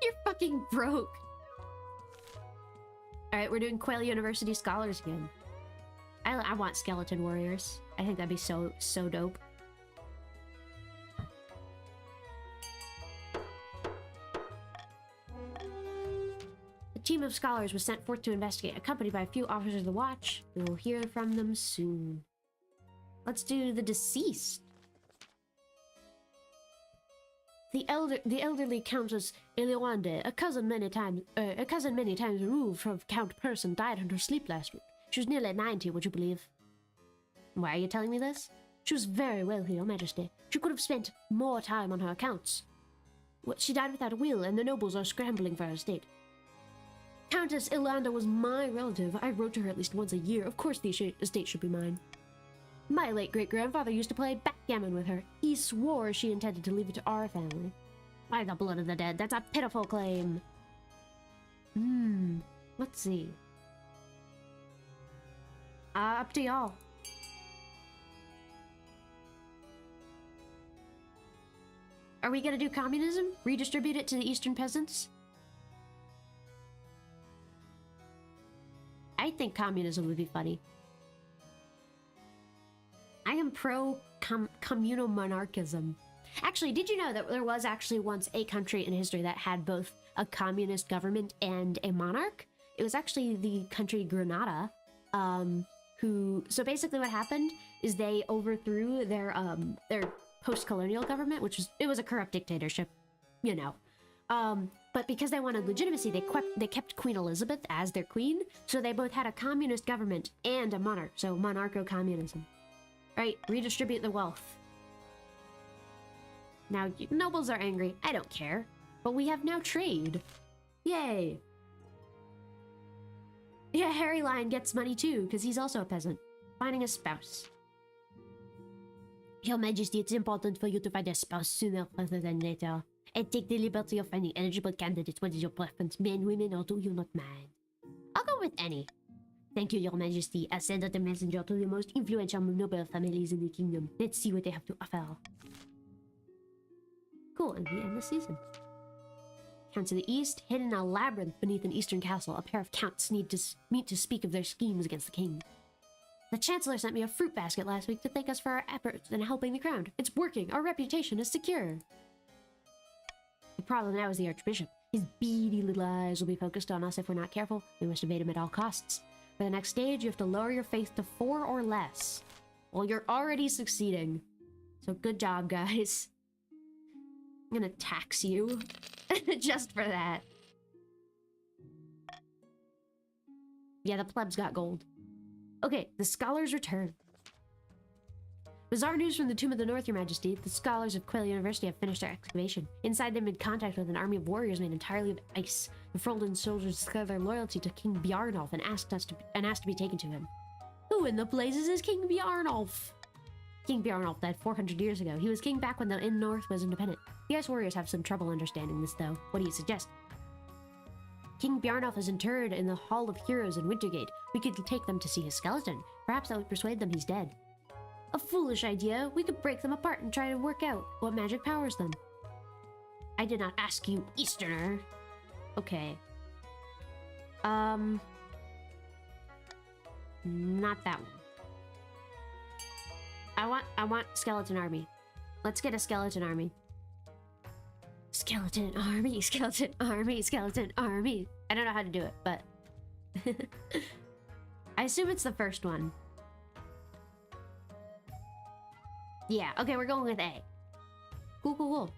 You're fucking broke! Alright, we're doing Quail University Scholars again. I want skeleton warriors. I think that'd be so dope. A team of scholars was sent forth to investigate, accompanied by a few officers of the watch. We will hear from them soon. Let's do the deceased. The elderly Countess Eliwande, a cousin many times removed from Count Person, died in her sleep last week. She was nearly 90, would you believe? Why are you telling me this? She was very wealthy, Your Majesty. She could have spent more time on her accounts. She died without a will, and the nobles are scrambling for her estate. Countess Eliwande was my relative. I wrote to her at least once a year. Of course the estate should be mine. My late great-grandfather used to play backgammon with her. He swore she intended to leave it to our family. By the blood of the dead, that's a pitiful claim. Let's see. Up to y'all. Are we gonna do communism? Redistribute it to the Eastern peasants? I think communism would be funny. I am pro-communal monarchism. Actually, did you know that there was actually once a country in history that had both a communist government and a monarch? It was actually the country Grenada, so basically what happened is they overthrew their post-colonial government, it was a corrupt dictatorship, you know. But because they wanted legitimacy, they kept Queen Elizabeth as their queen, so they both had a communist government and a monarch, so monarcho-communism. Right, redistribute the wealth. Now, nobles are angry, I don't care, but we have now trade. Yay! Yeah, Harry Lion gets money too, because he's also a peasant. Finding a spouse. Your Majesty, it's important for you to find a spouse sooner rather than later. And take the liberty of finding eligible candidates. What is your preference, men, women, or do you not mind? I'll go with any. Thank you, Your Majesty. I'll send out a messenger to the most influential noble families in the kingdom. Let's see what they have to offer. Cool, and we end the season. Count to the east, hidden in a labyrinth beneath an eastern castle, a pair of counts meet to speak of their schemes against the king. The Chancellor sent me a fruit basket last week to thank us for our efforts in helping the crown. It's working. Our reputation is secure. The problem now is the Archbishop. His beady little eyes will be focused on us if we're not careful. We must evade him at all costs. For the next stage, you have to lower your faith to 4 or less. Well, you're already succeeding. So good job, guys. I'm gonna tax you. Just for that. Yeah, the plebs got gold. Okay, the scholars return. Bizarre news from the Tomb of the North, Your Majesty. The scholars of Quill University have finished their excavation. Inside, they made contact with an army of warriors made entirely of ice. The Frolden soldiers declared their loyalty to King Bjarnolf and asked to be taken to him. Who in the blazes is King Bjarnolf? King Bjarnolf died 400 years ago. He was king back when the North was independent. The Ice Warriors have some trouble understanding this, though. What do you suggest? King Bjarnolf is interred in the Hall of Heroes in Wintergate. We could take them to see his skeleton. Perhaps that would persuade them he's dead. A foolish idea. We could break them apart and try to work out what magic powers them. I did not ask you, Easterner. Okay. Not that one. I want skeleton army. Let's get a skeleton army. Skeleton army, skeleton army, skeleton army. I don't know how to do it, but I assume it's the first one. Yeah, okay, we're going with A. Cool, cool, cool.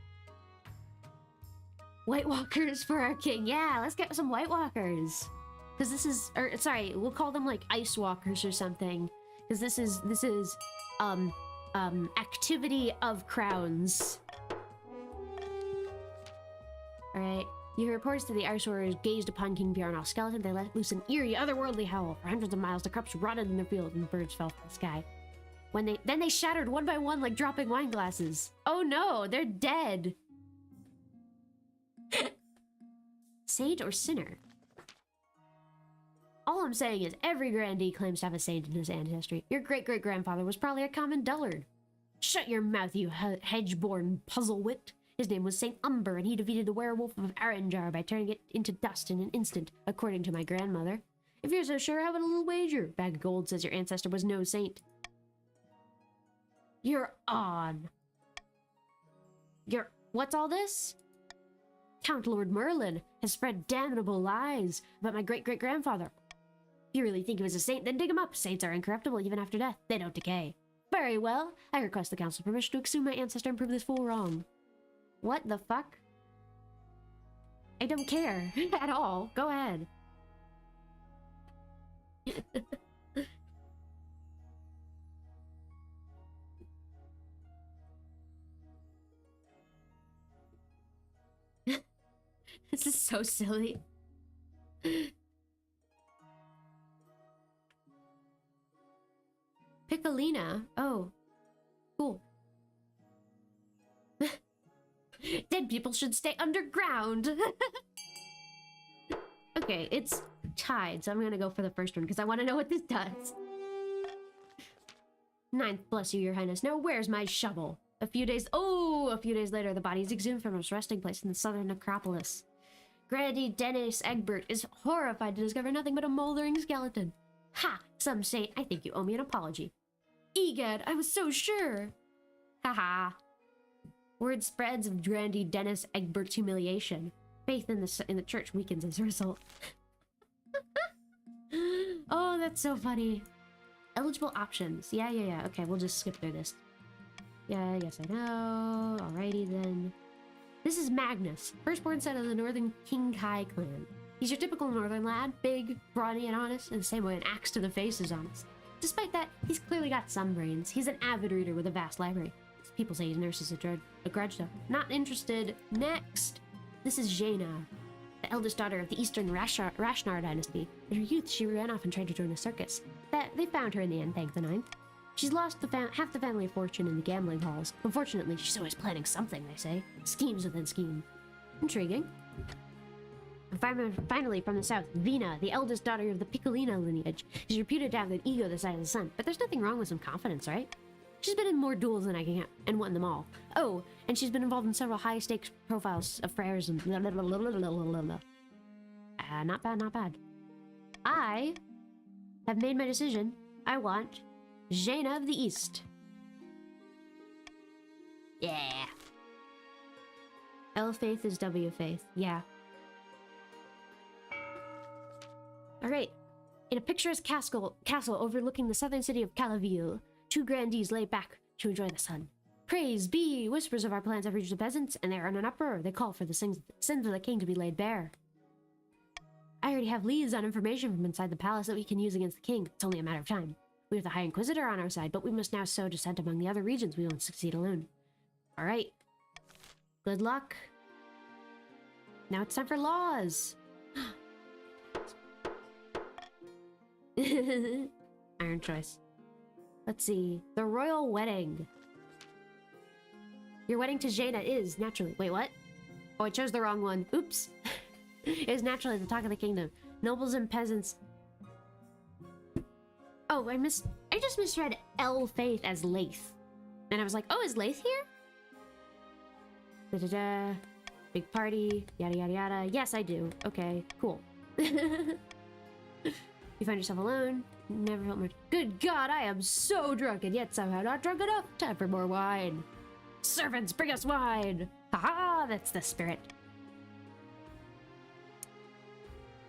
White Walkers for our king. Yeah, let's get some White Walkers. Because this is, or sorry, we'll call them like Ice Walkers or something. Because this is activity of crowns. Alright. You hear reports that the Ice Warriors gazed upon King Bjarnolf's skeleton. They let loose an eerie, otherworldly howl. For hundreds of miles, the crops rotted in their field and birds fell from the sky. Then they shattered one by one like dropping wine glasses. Oh no, they're dead. Saint or sinner? All I'm saying is every grandee claims to have a saint in his ancestry. Your great-great-grandfather was probably a common dullard. Shut your mouth, you hedge-born puzzle-wit. His name was Saint Umber, and he defeated the werewolf of Aranjar by turning it into dust in an instant, according to my grandmother. If you're so sure, how about a little wager? Bag of gold says your ancestor was no saint. You're on. What's all this? Count Lord Merlin has spread damnable lies about my great-great-grandfather. If you really think he was a saint, then dig him up. Saints are incorruptible even after death. They don't decay. Very well. I request the council permission to exhume my ancestor and prove this fool wrong. What the fuck? I don't care at all. Go ahead. This is so silly. Piccolina. Oh. Cool. Dead people should stay underground. Okay. Okay, it's tied, so I'm gonna go for the first one because I want to know what this does. Ninth, bless you, your highness. Now where's my shovel? A few days later, the body is exhumed from its resting place in the southern necropolis. Grandee Dennis Egbert is horrified to discover nothing but a moldering skeleton. Ha! Some say I think you owe me an apology. Egad, I was so sure! Haha. Word spreads of Grandee Dennis Egbert's humiliation. Faith in the church weakens as a result. Oh, that's so funny. Eligible options. Yeah. Okay, we'll just skip through this. Yeah, yes I know. Alrighty then. This is Magnus, firstborn son of the Northern King Kai clan. He's your typical northern lad, big, brawny, and honest, in the same way an axe to the face is honest. Despite that, he's clearly got some brains. He's an avid reader with a vast library. People say he nurses a grudge though. Not interested. Next! This is Jaina, the eldest daughter of the Eastern Rashnar dynasty. In her youth, she ran off and tried to join a circus. They found her in the end, thank the ninth. She's lost half the family fortune in the gambling halls. Unfortunately, she's always planning something, they say. Schemes within scheme. Intriguing. And finally, from the south, Vina, the eldest daughter of the Piccolino lineage. She's reputed to have an ego the size of the sun, but there's nothing wrong with some confidence, right? She's been in more duels than I can count, and won them all. Oh, and she's been involved in several high-stakes profiles of affairs and blah, blah, blah, blah, blah, blah, blah. Not bad, not bad. I have made my decision. I want Jaina of the East. Yeah. L faith is W faith. Yeah. Alright. In a picturesque castle overlooking the southern city of Calaville, two grandees lay back to enjoy the sun. Praise be! Whispers of our plans have reached the peasants, and they are in an uproar. They call for the sins of the king to be laid bare. I already have leads on information from inside the palace that we can use against the king. It's only a matter of time. We have the High Inquisitor on our side, but we must now sow dissent among the other regions. We won't succeed alone. Alright. Good luck. Now it's time for laws. Iron choice. Let's see. The royal wedding. Your wedding to Jaina is naturally... Wait, what? Oh, I chose the wrong one. Oops. Is naturally the talk of the kingdom. Nobles and peasants... Oh, I just misread L Faith as Laith. And I was like, oh, is Laith here? Da-da-da. Big party. Yada, yada, yada. Yes, I do. Okay, cool. You find yourself alone. Never felt more... Good God, I am so drunk, and yet somehow not drunk enough. Time for more wine. Servants, bring us wine. Haha, that's the spirit.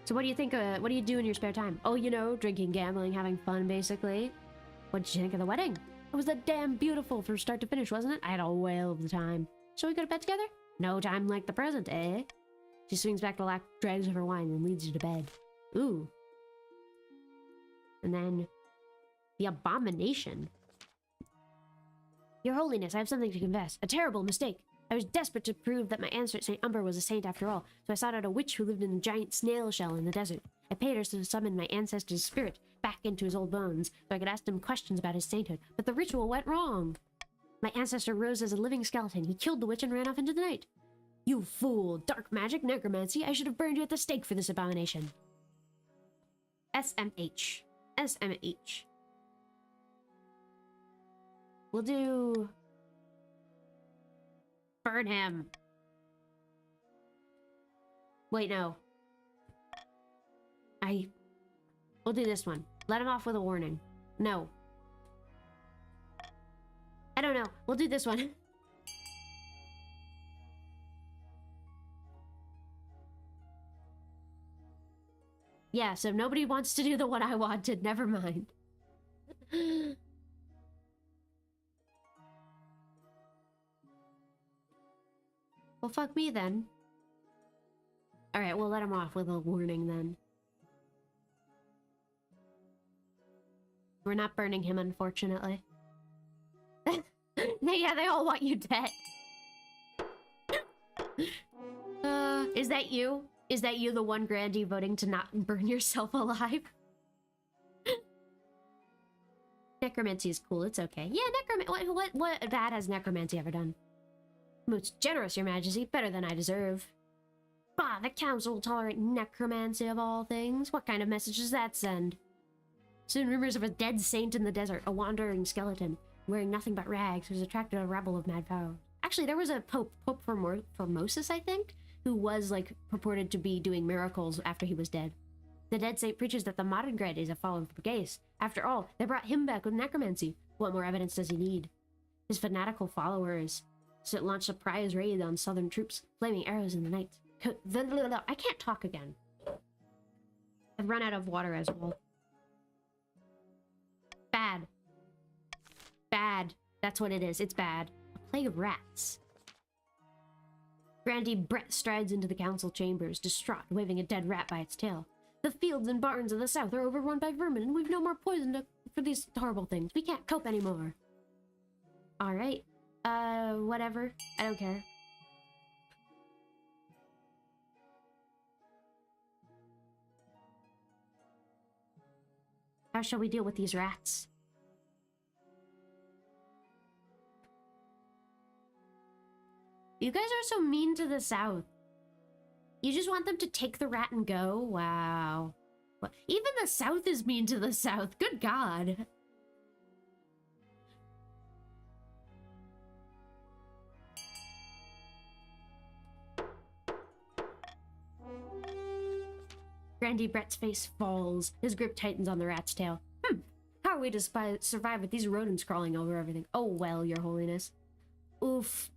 So what do you think, what do you do in your spare time? Oh, you know, drinking, gambling, having fun, basically. What did you think of the wedding? It was that damn beautiful from start to finish, wasn't it? I had a whale of the time. Shall we go to bed together? No time like the present, eh? She swings back the dregs of her wine and leads you to bed. Ooh. And then... the abomination. Your Holiness, I have something to confess. A terrible mistake. I was desperate to prove that my ancestor St. Umber was a saint after all, so I sought out a witch who lived in a giant snail shell in the desert. I paid her to summon my ancestor's spirit back into his old bones, so I could ask him questions about his sainthood, but the ritual went wrong. My ancestor rose as a living skeleton. He killed the witch and ran off into the night. You fool! Dark magic, necromancy! I should have burned you at the stake for this abomination. SMH. SMH. We'll do... burn him. Wait, no. We'll do this one. Let him off with a warning. No. I don't know. We'll do this one. Yeah, so nobody wants to do the one I wanted. Never mind. Well, fuck me then. Alright, we'll let him off with a warning then. We're not burning him, unfortunately. Yeah, they all want you dead. Is that you? Is that you, the one grandee, voting to not burn yourself alive? Necromancy is cool, it's okay. Yeah, necromancy. What bad has necromancy ever done? Most generous, your majesty. Better than I deserve. Bah, the council will tolerate necromancy of all things. What kind of message does that send? Soon rumors of a dead saint in the desert, a wandering skeleton, wearing nothing but rags, who's attracted a rabble of mad pharaohs. Actually, there was a Pope Formosus, I think, who was, like, purported to be doing miracles after he was dead. The dead saint preaches that the modern Gred is a fallen Brigace. After all, they brought him back with necromancy. What more evidence does he need? His fanatical followers launched a surprise raid on southern troops, flaming arrows in the night. I can't talk again. I've run out of water as well. Bad. Bad. That's what it is. It's bad. A plague of rats. Grandy Brett strides into the council chambers, distraught, waving a dead rat by its tail. The fields and barns of the south are overrun by vermin, and we've no more poison for these horrible things. We can't cope anymore. Alright. Whatever. I don't care. How shall we deal with these rats? You guys are so mean to the south. You just want them to take the rat and go? Wow. Even the south is mean to the south. Good God. Grandy Brett's face falls. His grip tightens on the rat's tail. How are we to survive with these rodents crawling over everything? Oh well, your holiness. Oof.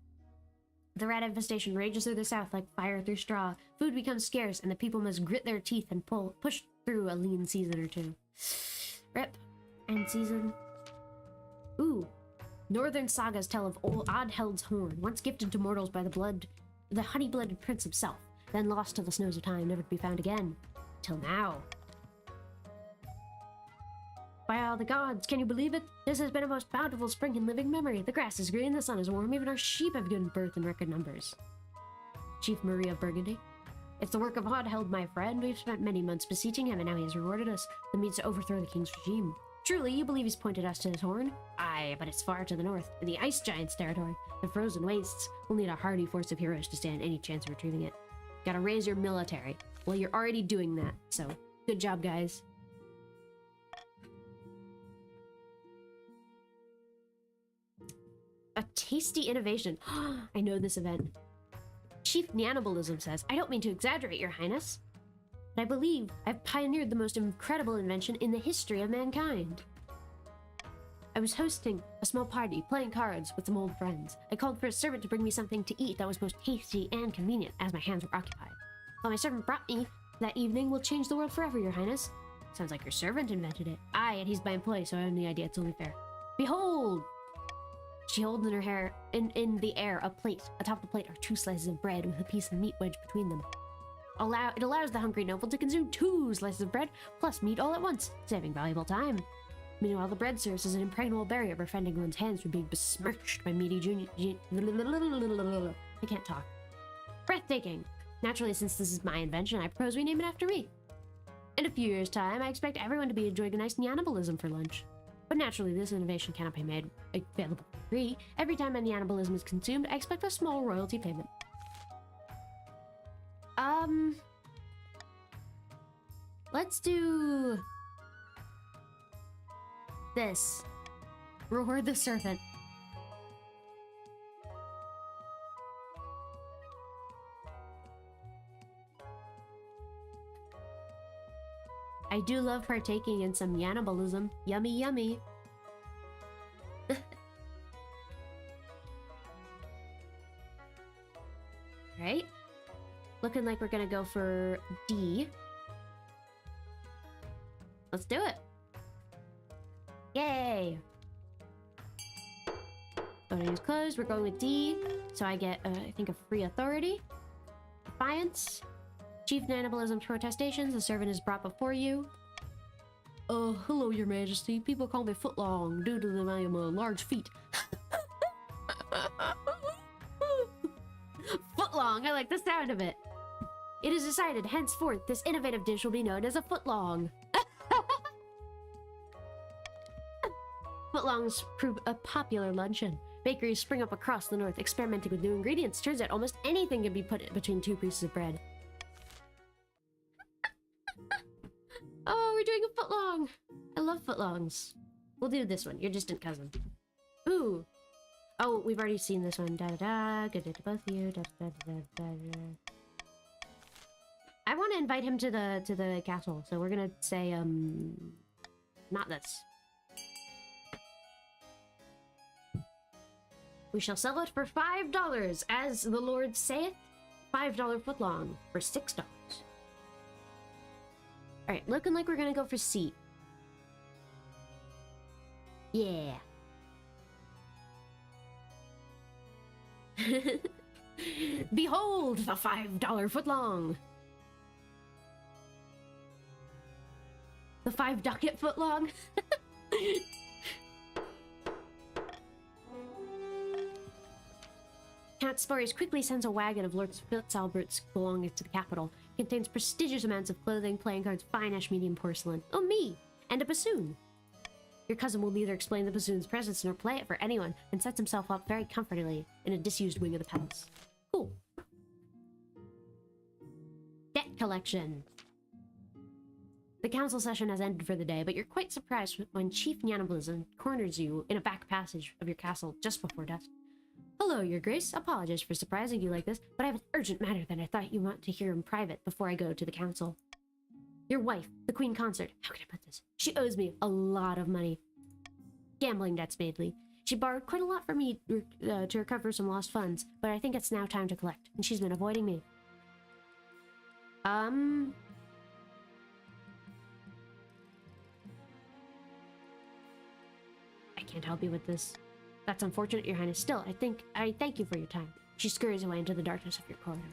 The rat infestation rages through the south like fire through straw. Food becomes scarce, and the people must grit their teeth and push through a lean season or two. Rip. End season. Ooh. Northern sagas tell of old Oddheld's horn, once gifted to mortals by the honey-blooded prince himself, then lost to the snows of time, never to be found again. Till now. By all the gods, can you believe it? This has been a most bountiful spring in living memory. The grass is green, the sun is warm, even our sheep have given birth in record numbers. Chief Marie of Burgundy. It's the work of Oddheld, my friend. We've spent many months beseeching him, and now he has rewarded us. The means to overthrow the king's regime. Truly, you believe he's pointed us to his horn? Aye, but it's far to the north, in the ice giant's territory. The frozen wastes. We'll need a hardy force of heroes to stand any chance of retrieving it. Gotta raise your military. Well, you're already doing that, so good job, guys. A tasty innovation. I know this event. Chief Neanabalism says, I don't mean to exaggerate, your highness, but I believe I've pioneered the most incredible invention in the history of mankind. I was hosting a small party, playing cards with some old friends. I called for a servant to bring me something to eat that was both tasty and convenient, as my hands were occupied. What my servant brought me that evening will change the world forever, your highness. Sounds like your servant invented it. Aye, and he's my employee, so I own the idea. It's only fair. Behold! She holds in her hair, in the air, a plate. Atop the plate are 2 slices of bread with a piece of meat wedged between them. It allows the hungry noble to consume 2 slices of bread plus meat all at once, saving valuable time. Meanwhile, the bread serves as an impregnable barrier preventing one's hands from being besmirched by meaty I can't talk. Breathtaking! Naturally, since this is my invention, I propose we name it after me. In a few years' time, I expect everyone to be enjoying a nice Neanabalism for lunch. But naturally, this innovation cannot be made available for free. Every time a Neanabalism is consumed, I expect a small royalty payment. Let's do this. Reward the servant. I do love partaking in some Neanabalism. Yummy, yummy. Right? Looking like we're gonna go for D. Let's do it. Yay! Voting is closed. We're going with D. So I get, I think, a free authority. Defiance. Chief Neanabalism protestations. The servant is brought before you. Hello, your majesty. People call me Footlong due to my large feet. Footlong, I like the sound of it. It is decided, henceforth, this innovative dish will be known as a footlong. Footlongs prove a popular luncheon. Bakeries spring up across the north, experimenting with new ingredients. Turns out almost anything can be put between 2 pieces of bread. doing a footlong! I love footlongs. We'll do this one, your distant cousin. Ooh! Oh, we've already seen this one. Da-da-da, good day to both of you. Da-da-da-da-da-da. I want to invite him to the castle, so we're gonna say, not this. We shall sell it for $5, as the Lord saith. $5 footlong for $6. Alright, looking like we're gonna go for C. Yeah. Behold the $5 footlong. The 5 ducat footlong. Count Spurious quickly sends a wagon of Lord Fitzalbert's belongings to the capital. It contains prestigious amounts of clothing, playing cards, fine-ash medium porcelain. Oh, me! And a bassoon. Your cousin will neither explain the bassoon's presence nor play it for anyone, and sets himself up very comfortably in a disused wing of the palace. Cool. Debt collection. The council session has ended for the day, but you're quite surprised when Chief Nyanablism corners you in a back passage of your castle just before dusk. Hello, Your Grace. Apologies for surprising you like this, but I have an urgent matter that I thought you want to hear in private before I go to the council. Your wife, the Queen Consort, how can I put this? She owes me a lot of money. Gambling debts, mainly. She borrowed quite a lot from me to recover some lost funds, but I think it's now time to collect, and she's been avoiding me. I can't help you with this. That's unfortunate, Your Highness. Still, I thank you for your time. She scurries away into the darkness of your corridors.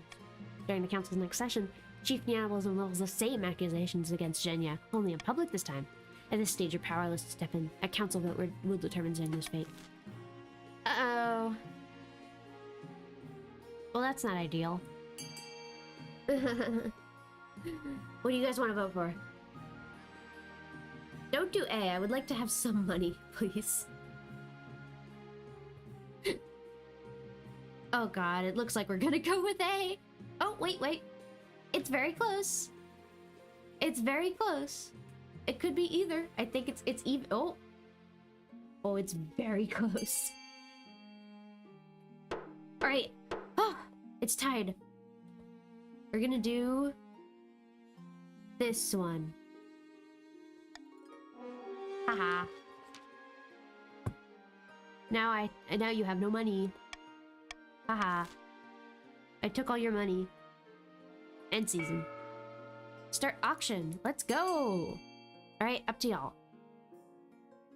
During the council's next session, Chief Nyanablism levels the same accusations against Zhenya, only in public this time. At this stage, you're powerless to step in. A council vote will determine Zenya's fate. Uh-oh. Well, that's not ideal. What do you guys want to vote for? Don't do A. I would like to have some money, please. Oh god, it looks like we're gonna go with A. Oh, wait. It's very close. It's very close. It could be either. I think it's even. Oh, it's very close. All right. Oh, it's tied. We're gonna do this one. Haha. Now you have no money. Haha. I took all your money. End season. Start auction. Let's go. Alright, up to y'all.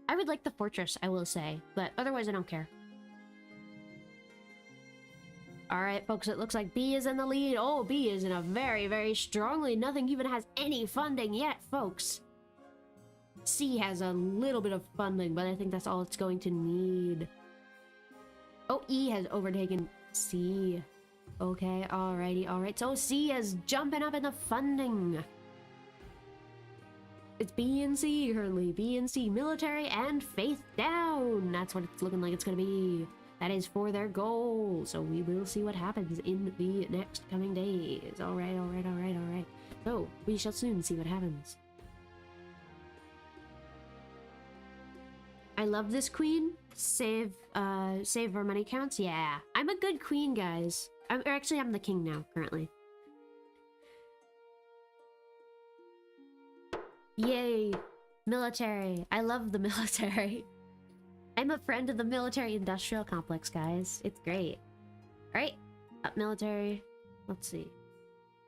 I would like the fortress, I will say, but otherwise I don't care. Alright, folks, it looks like B is in the lead. Oh, B is in a very, very strong lead. Nothing even has any funding yet, folks. C has a little bit of funding, but I think that's all it's going to need. Oh, E has overtaken C. Okay, alrighty, alright. So C is jumping up in the funding. It's B and C currently. B and C, military and faith down. That's what it's looking like it's gonna be. That is for their goal. So we will see what happens in the next coming days. Alright. So we shall soon see what happens. I love this queen. Save our money counts. Yeah, I'm a good queen, guys. I'm the king now, currently. Yay, military. I love the military. I'm a friend of the military-industrial complex, guys. It's great. All right, up military. Let's see.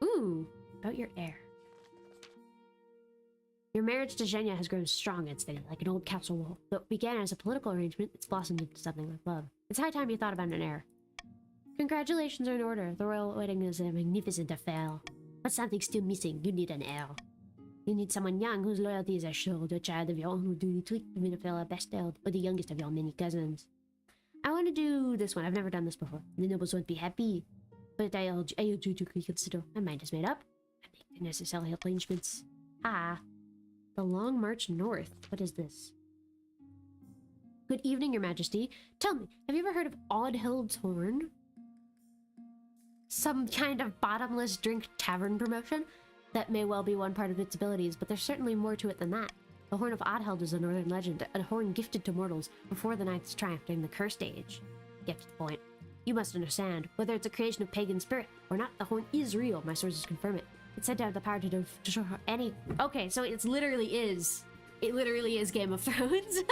Ooh, about your heir. Your marriage to Zhenya has grown strong and steady, like an old castle wall. Though it began as a political arrangement, it's blossomed into something like love. It's high time you thought about an heir. Congratulations are in order. The royal wedding is a magnificent affair. But something's still missing. You need an heir. You need someone young whose loyalty is assured, a child of your own who do you treat even if they're a bastard, or the youngest of your many cousins. I want to do this one. I've never done this before. The nobles won't be happy. But I urge you to reconsider. My mind is made up. I make the necessary arrangements. The Long March North. What is this? Good evening, Your Majesty. Tell me, have you ever heard of Oddhild's Horn? Some kind of bottomless drink tavern promotion? That may well be one part of its abilities, but there's certainly more to it than that. The Horn of Oddheld is a northern legend, a horn gifted to mortals before the Ninth's triumph during the Cursed Age. Get to the point. You must understand, whether it's a creation of pagan spirit or not, the horn is real. My sources confirm it. It's said to have the power to destroy any... Okay, so it literally is Game of Thrones.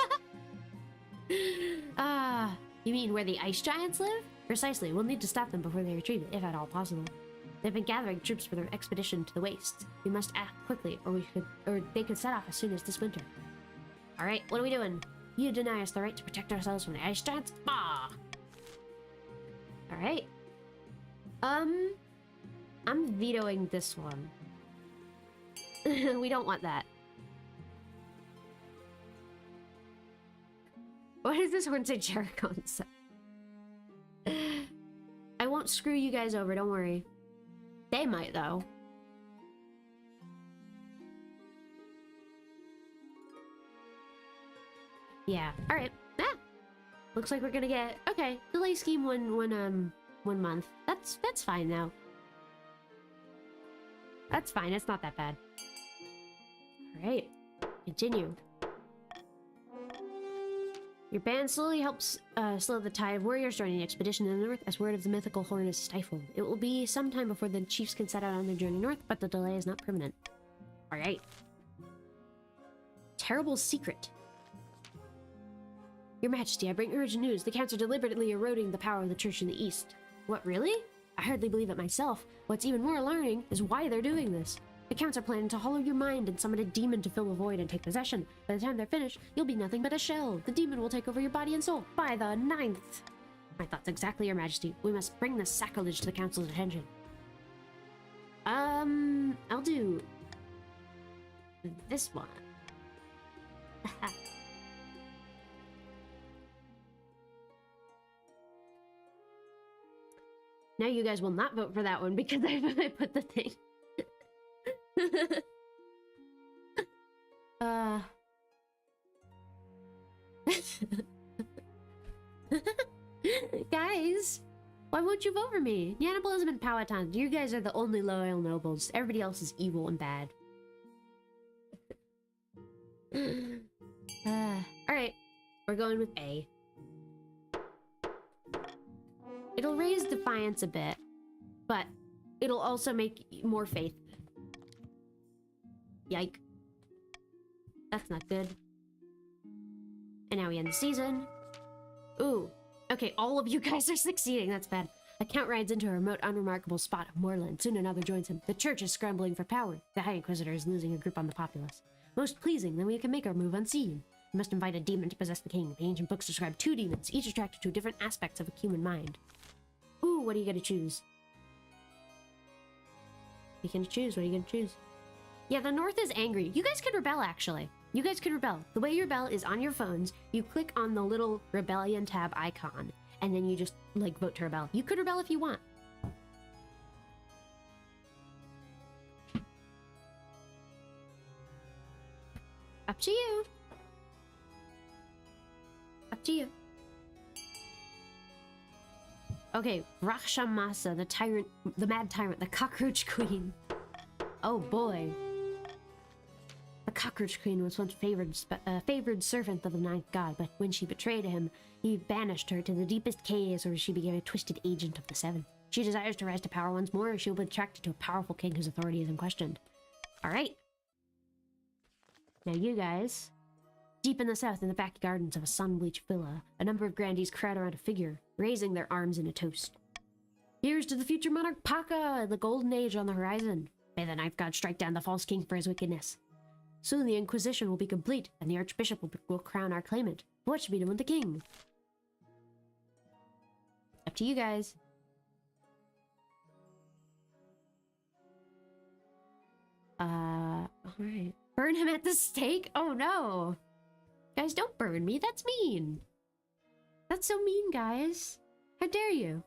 You mean where the ice giants live? Precisely. We'll need to stop them before they retreat, if at all possible. They've been gathering troops for their expedition to the wastes. We must act quickly, or they could set off as soon as this winter. All right, what are we doing? You deny us the right to protect ourselves from the ice giants? Bah! All right. I'm vetoing this one. We don't want that. What does this horn say Jericho inside? I won't screw you guys over, don't worry. They might, though. Yeah. All right. Looks like we're gonna get delay scheme one month. That's fine now. That's fine. It's not that bad. All right. Continue. Your band slowly helps slow the tide of warriors joining the expedition in the north as word of the mythical horn is stifled. It will be some time before the chiefs can set out on their journey north, but the delay is not permanent. Alright. Terrible secret. Your Majesty, I bring urgent news. The counts are deliberately eroding the power of the church in the east. What, really? I hardly believe it myself. What's even more alarming is why they're doing this. The counts are planning to hollow your mind and summon a demon to fill the void and take possession. By the time they're finished, you'll be nothing but a shell. The demon will take over your body and soul by the 9th. My thoughts exactly, Your Majesty. We must bring this sacrilege to the council's attention. I'll do this one. Now you guys will not vote for that one because I put the thing. Guys, why won't you vote for me? Yannibalism and Powhatan, you guys are the only loyal nobles. Everybody else is evil and bad. Alright, we're going with A. It'll raise defiance a bit, but it'll also make more faith. Yike. That's not good. And now we end the season. Ooh. Okay, all of you guys are succeeding. That's bad. A count rides into a remote, unremarkable spot of moorland. Soon another joins him. The church is scrambling for power. The High Inquisitor is losing a grip on the populace. Most pleasing, then we can make our move unseen. We must invite a demon to possess the king. The ancient books describe 2 demons, each attracted to different aspects of a human mind. Ooh, what are you gonna choose? What are you gonna choose? What are you gonna choose? Yeah, the North is angry. You guys could rebel, actually. You guys could rebel. The way you rebel is on your phones. You click on the little rebellion tab icon, and then you just, like, vote to rebel. You could rebel if you want. Up to you. Up to you. Okay, Rakshamasa, the tyrant, the mad tyrant, the cockroach queen. Oh boy. The cockroach queen was once favored servant of the 9th god, but when she betrayed him, he banished her to the deepest caves where she became a twisted agent of the 7. She desires to rise to power once more, or she will be attracted to a powerful king whose authority is unquestioned. Alright. Now you guys. Deep in the south, in the back gardens of a sun-bleached villa, a number of grandees crowd around a figure, raising their arms in a toast. Here's to the future monarch Paka, the golden age on the horizon. May the 9th god strike down the false king for his wickedness. Soon the Inquisition will be complete, and the Archbishop will crown our claimant. What should be done with the king? Up to you guys. Alright. Burn him at the stake? Oh no! Guys, don't burn me, that's mean! That's so mean, guys! How dare you?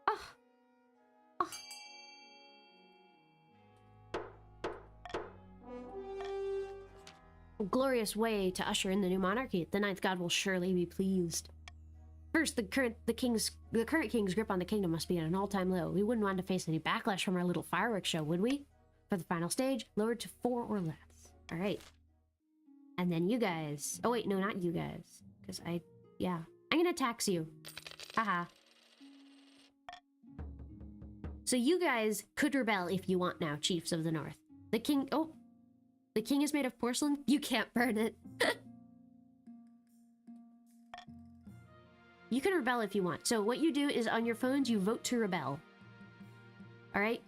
Oh! Oh! A glorious way to usher in the new monarchy. The 9th god will surely be pleased. First, the current king's grip on the kingdom must be at an all-time low. We wouldn't want to face any backlash from our little fireworks show, would we? For the final stage, lowered to 4 or less. All right. And then you guys. Oh, wait, no, not you guys. Because yeah. I'm gonna tax you. Haha. So you guys could rebel if you want now, chiefs of the north. The king, oh. The king is made of porcelain? You can't burn it. You can rebel if you want. So what you do is on your phones, you vote to rebel. All right?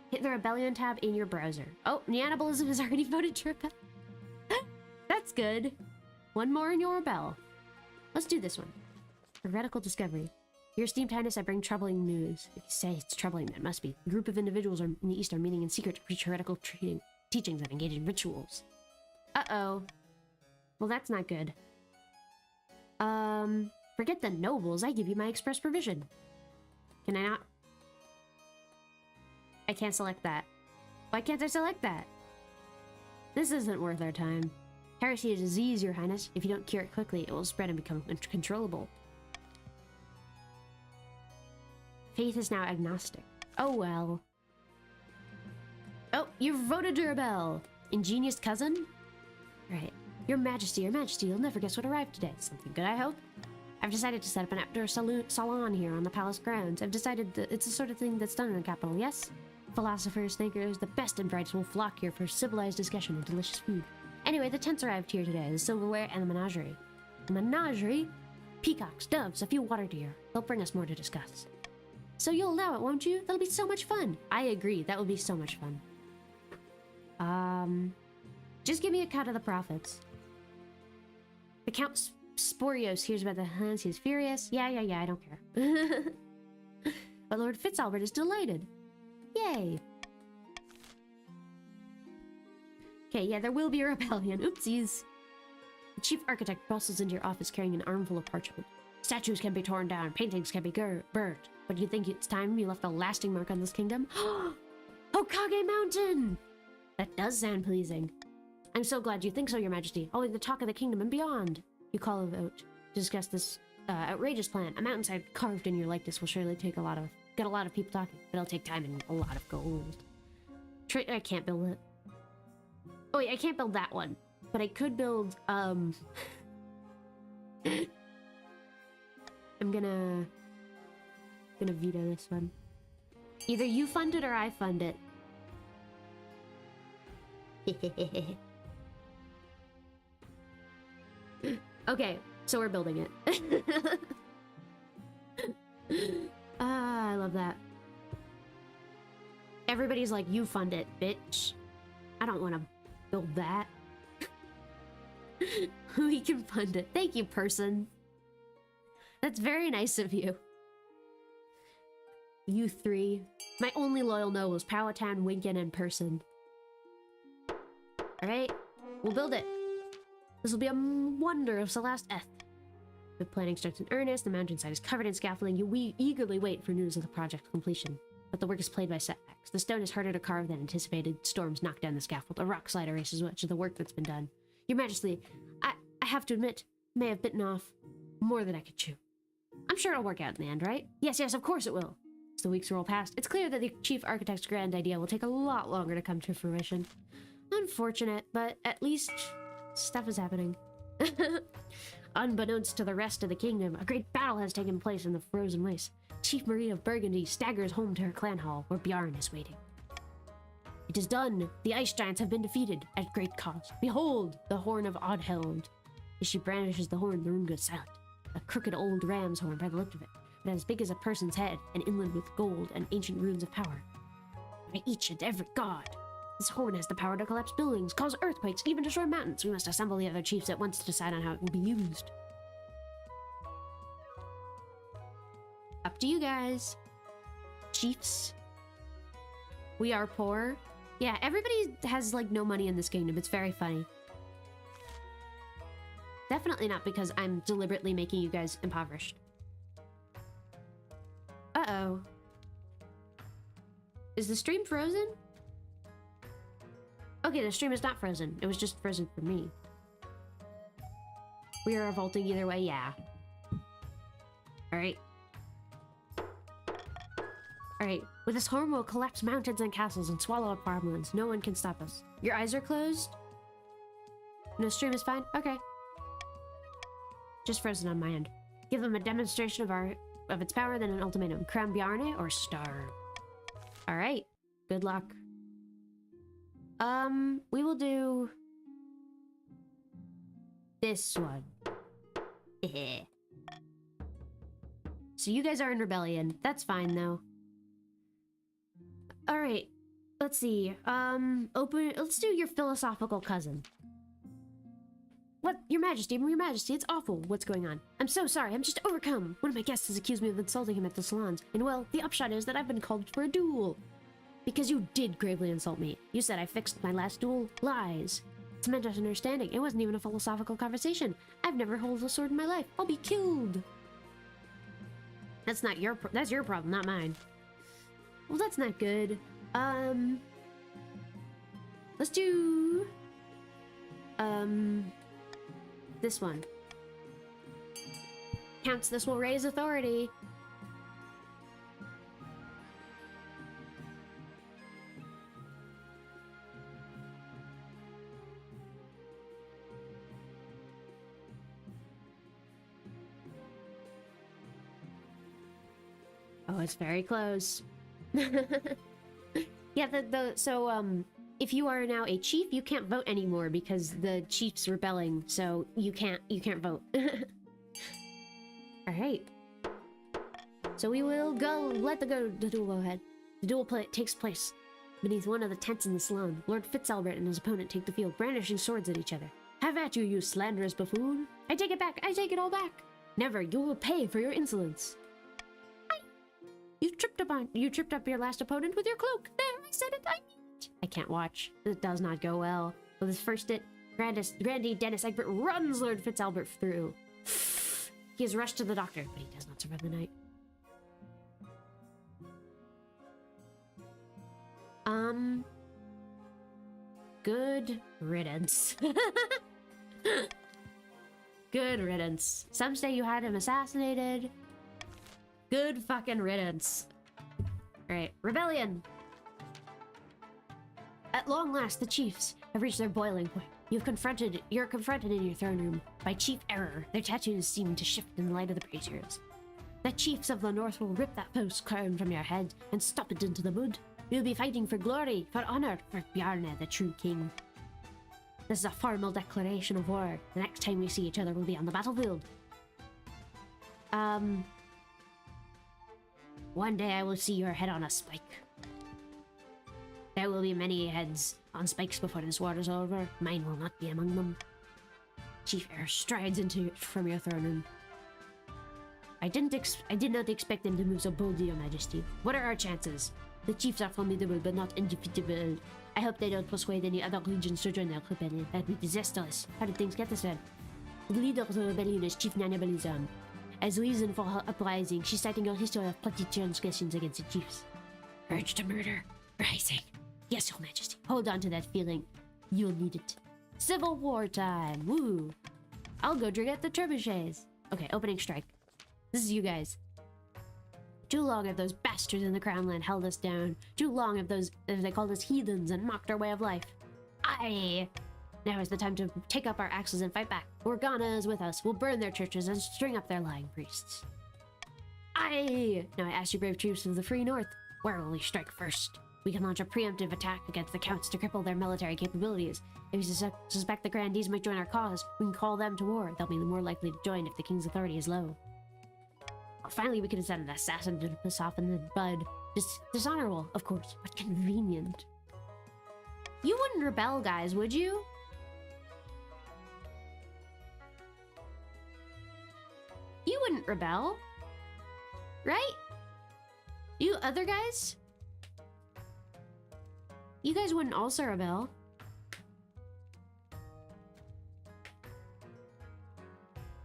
Hit the rebellion tab in your browser. Oh, Neannibalism has already voted to rebel. That's good. One more and you'll rebel. Let's do this one. Heretical discovery. Your esteemed highness, I bring troubling news. If you say it's troubling, that must be. A group of individuals in the east are meeting in secret to preach heretical teachings and engage in rituals. Uh-oh. Well, that's not good. Forget the nobles. I give you my express permission. Can I not? I can't select that. Why can't I select that? This isn't worth our time. Heresy is a disease, your highness. If you don't cure it quickly, it will spread and become uncontrollable. Faith is now agnostic. Oh well. Oh, you've voted to rebel. Ingenious cousin? Right. Your majesty, you'll never guess what arrived today. Something good, I hope? I've decided to set up an outdoor salon here on the palace grounds. I've decided that it's the sort of thing that's done in the capital, yes? Philosophers, thinkers, the best and brightest will flock here for civilized discussion and delicious food. Anyway, the tents arrived here today, the silverware and the menagerie. The menagerie? Peacocks, doves, a few water deer. They'll bring us more to discuss. So you'll allow it, won't you? That'll be so much fun. I agree, that will be so much fun. Just give me a cut of the profits. The Count Sporios hears about the Huns, he's furious. Yeah, I don't care. But Lord Fitzalbert is delighted. Yay. Okay, yeah, there will be a rebellion. Oopsies. The chief architect bustles into your office carrying an armful of parchment. Statues can be torn down, paintings can be burnt. But you think it's time you left a lasting mark on this kingdom? Hokage Mountain! That does sound pleasing. I'm so glad you think so, your majesty. I'll be the talk of the kingdom and beyond. You call a vote to discuss this outrageous plan. A mountainside carved in your likeness will surely get a lot of people talking, but it'll take time and a lot of gold. I can't build it. Oh wait, I can't build that one, but I could build I'm gonna veto this one. Either you fund it or I fund it. Okay, so we're building it. I love that. Everybody's like, you fund it, bitch. I don't want to build that. We can fund it. Thank you, person. That's very nice of you. You three. My only loyal nobles, Powhatan, Winkin, and Person. Alright, we'll build it. This will be a wonder of Celeste Eth. The planning starts in earnest, the mountainside is covered in scaffolding. We eagerly wait for news of the project's completion. But the work is plagued by setbacks. The stone is harder to carve than anticipated. Storms knock down the scaffold. A rock slide erases much of the work that's been done. Your Majesty, I have to admit, may have bitten off more than I could chew. I'm sure it'll work out in the end, right? Yes, of course it will. As the weeks roll past, it's clear that the chief architect's grand idea will take a lot longer to come to fruition. Unfortunate, but at least stuff is happening. Unbeknownst to the rest of the kingdom, a great battle has taken place in the frozen wastes. Chief Marie of Burgundy staggers home to her clan hall, where Bjarn is waiting. It is done! The ice giants have been defeated, at great cost. Behold, the horn of Oddhelm. As she brandishes the horn, the room goes silent. A crooked old ram's horn by the look of it, but as big as a person's head, and inlaid with gold and ancient runes of power. By each and every god! This horn has the power to collapse buildings, cause earthquakes, even destroy mountains. We must assemble the other chiefs at once to decide on how it will be used. Up to you guys. Chiefs. We are poor. Yeah, everybody has, like, no money in this kingdom. It's very funny. Definitely not because I'm deliberately making you guys impoverished. Uh-oh. Is the stream frozen? Okay, the stream is not frozen. It was just frozen for me. We are revolting either way, yeah. Alright. Alright, with this storm we'll collapse mountains and castles and swallow up farmlands. No one can stop us. Your eyes are closed? No stream is fine? Okay. Just frozen on my end. Give them a demonstration of its power, then an ultimatum. Crown Bjarne or starve. Alright. Good luck. We will do this one. So you guys are in rebellion. That's fine though. Alright. Let's see. Let's do your philosophical cousin. What? Your Majesty, it's awful. What's going on? I'm so sorry, I'm just overcome. One of my guests has accused me of insulting him at the salons. And well, the upshot is that I've been called for a duel. Because you did gravely insult me. You said I fixed my last duel. Lies. It's a misunderstanding. It wasn't even a philosophical conversation. I've never held a sword in my life. I'll be killed. That's your problem, not mine. Well, that's not good. Let's do... this one. Counts, this will raise authority. Oh, it's very close. Yeah, if you are now a chief, you can't vote anymore because the chief's rebelling, so you can't vote. Alright. So we will let the duel go ahead. The duel takes place beneath one of the tents in the salon. Lord Fitzalbert and his opponent take the field, brandishing swords at each other. Have at you, you slanderous buffoon! I take it back! I take it all back! Never! You will pay for your insolence! You tripped up your last opponent with your cloak! There! I said it! I mean it! I can't watch. It does not go well. With his first hit, Grandee Dennis Egbert runs Lord Fitzalbert through. He is rushed to the doctor, but he does not survive the night. Good riddance. Good riddance. Some say you had him assassinated. Good fucking riddance. Alright, rebellion! At long last, the chiefs have reached their boiling point. You're confronted in your throne room by chief error. Their tattoos seem to shift in the light of the braziers. The chiefs of the north will rip that post crown from your head and stop it into the mud. You'll be fighting for glory, for honor, for Bjarne, the true king. This is a formal declaration of war. The next time we see each other will be on the battlefield. One day I will see your head on a spike. There will be many heads on spikes before this war is over. Mine will not be among them. Chief Heir strides from your throne room. I did not expect them to move so boldly, Your Majesty. What are our chances? The chiefs are formidable but not undefeatable. I hope they don't persuade any other regions to join their rebellion. That'd be disastrous. How did things get this way? The leader of the rebellion is Chief Nannibalism. As reason for her uprising, she's citing a history of petty transgressions against the chiefs. Urge to murder. Rising. Yes, Your Majesty. Hold on to that feeling. You'll need it. Civil War time. Woo. I'll go drink at the trebuchets. Okay, opening strike. This is you guys. Too long have those bastards in the Crown Land held us down. Too long have they called us heathens and mocked our way of life. Aye! Now is the time to take up our axes and fight back. Organa is with us. We'll burn their churches and string up their lying priests. Aye! Now I ask you brave troops of the Free North, where will we strike first? We can launch a preemptive attack against the Counts to cripple their military capabilities. If you suspect the Grandees might join our cause, we can call them to war. They'll be more likely to join if the King's authority is low. Finally, we could have sent an assassin to piss off in the bud. Dishonorable, of course, but convenient. You wouldn't rebel, guys, would you? You wouldn't rebel. Right? You other guys? You guys wouldn't also rebel.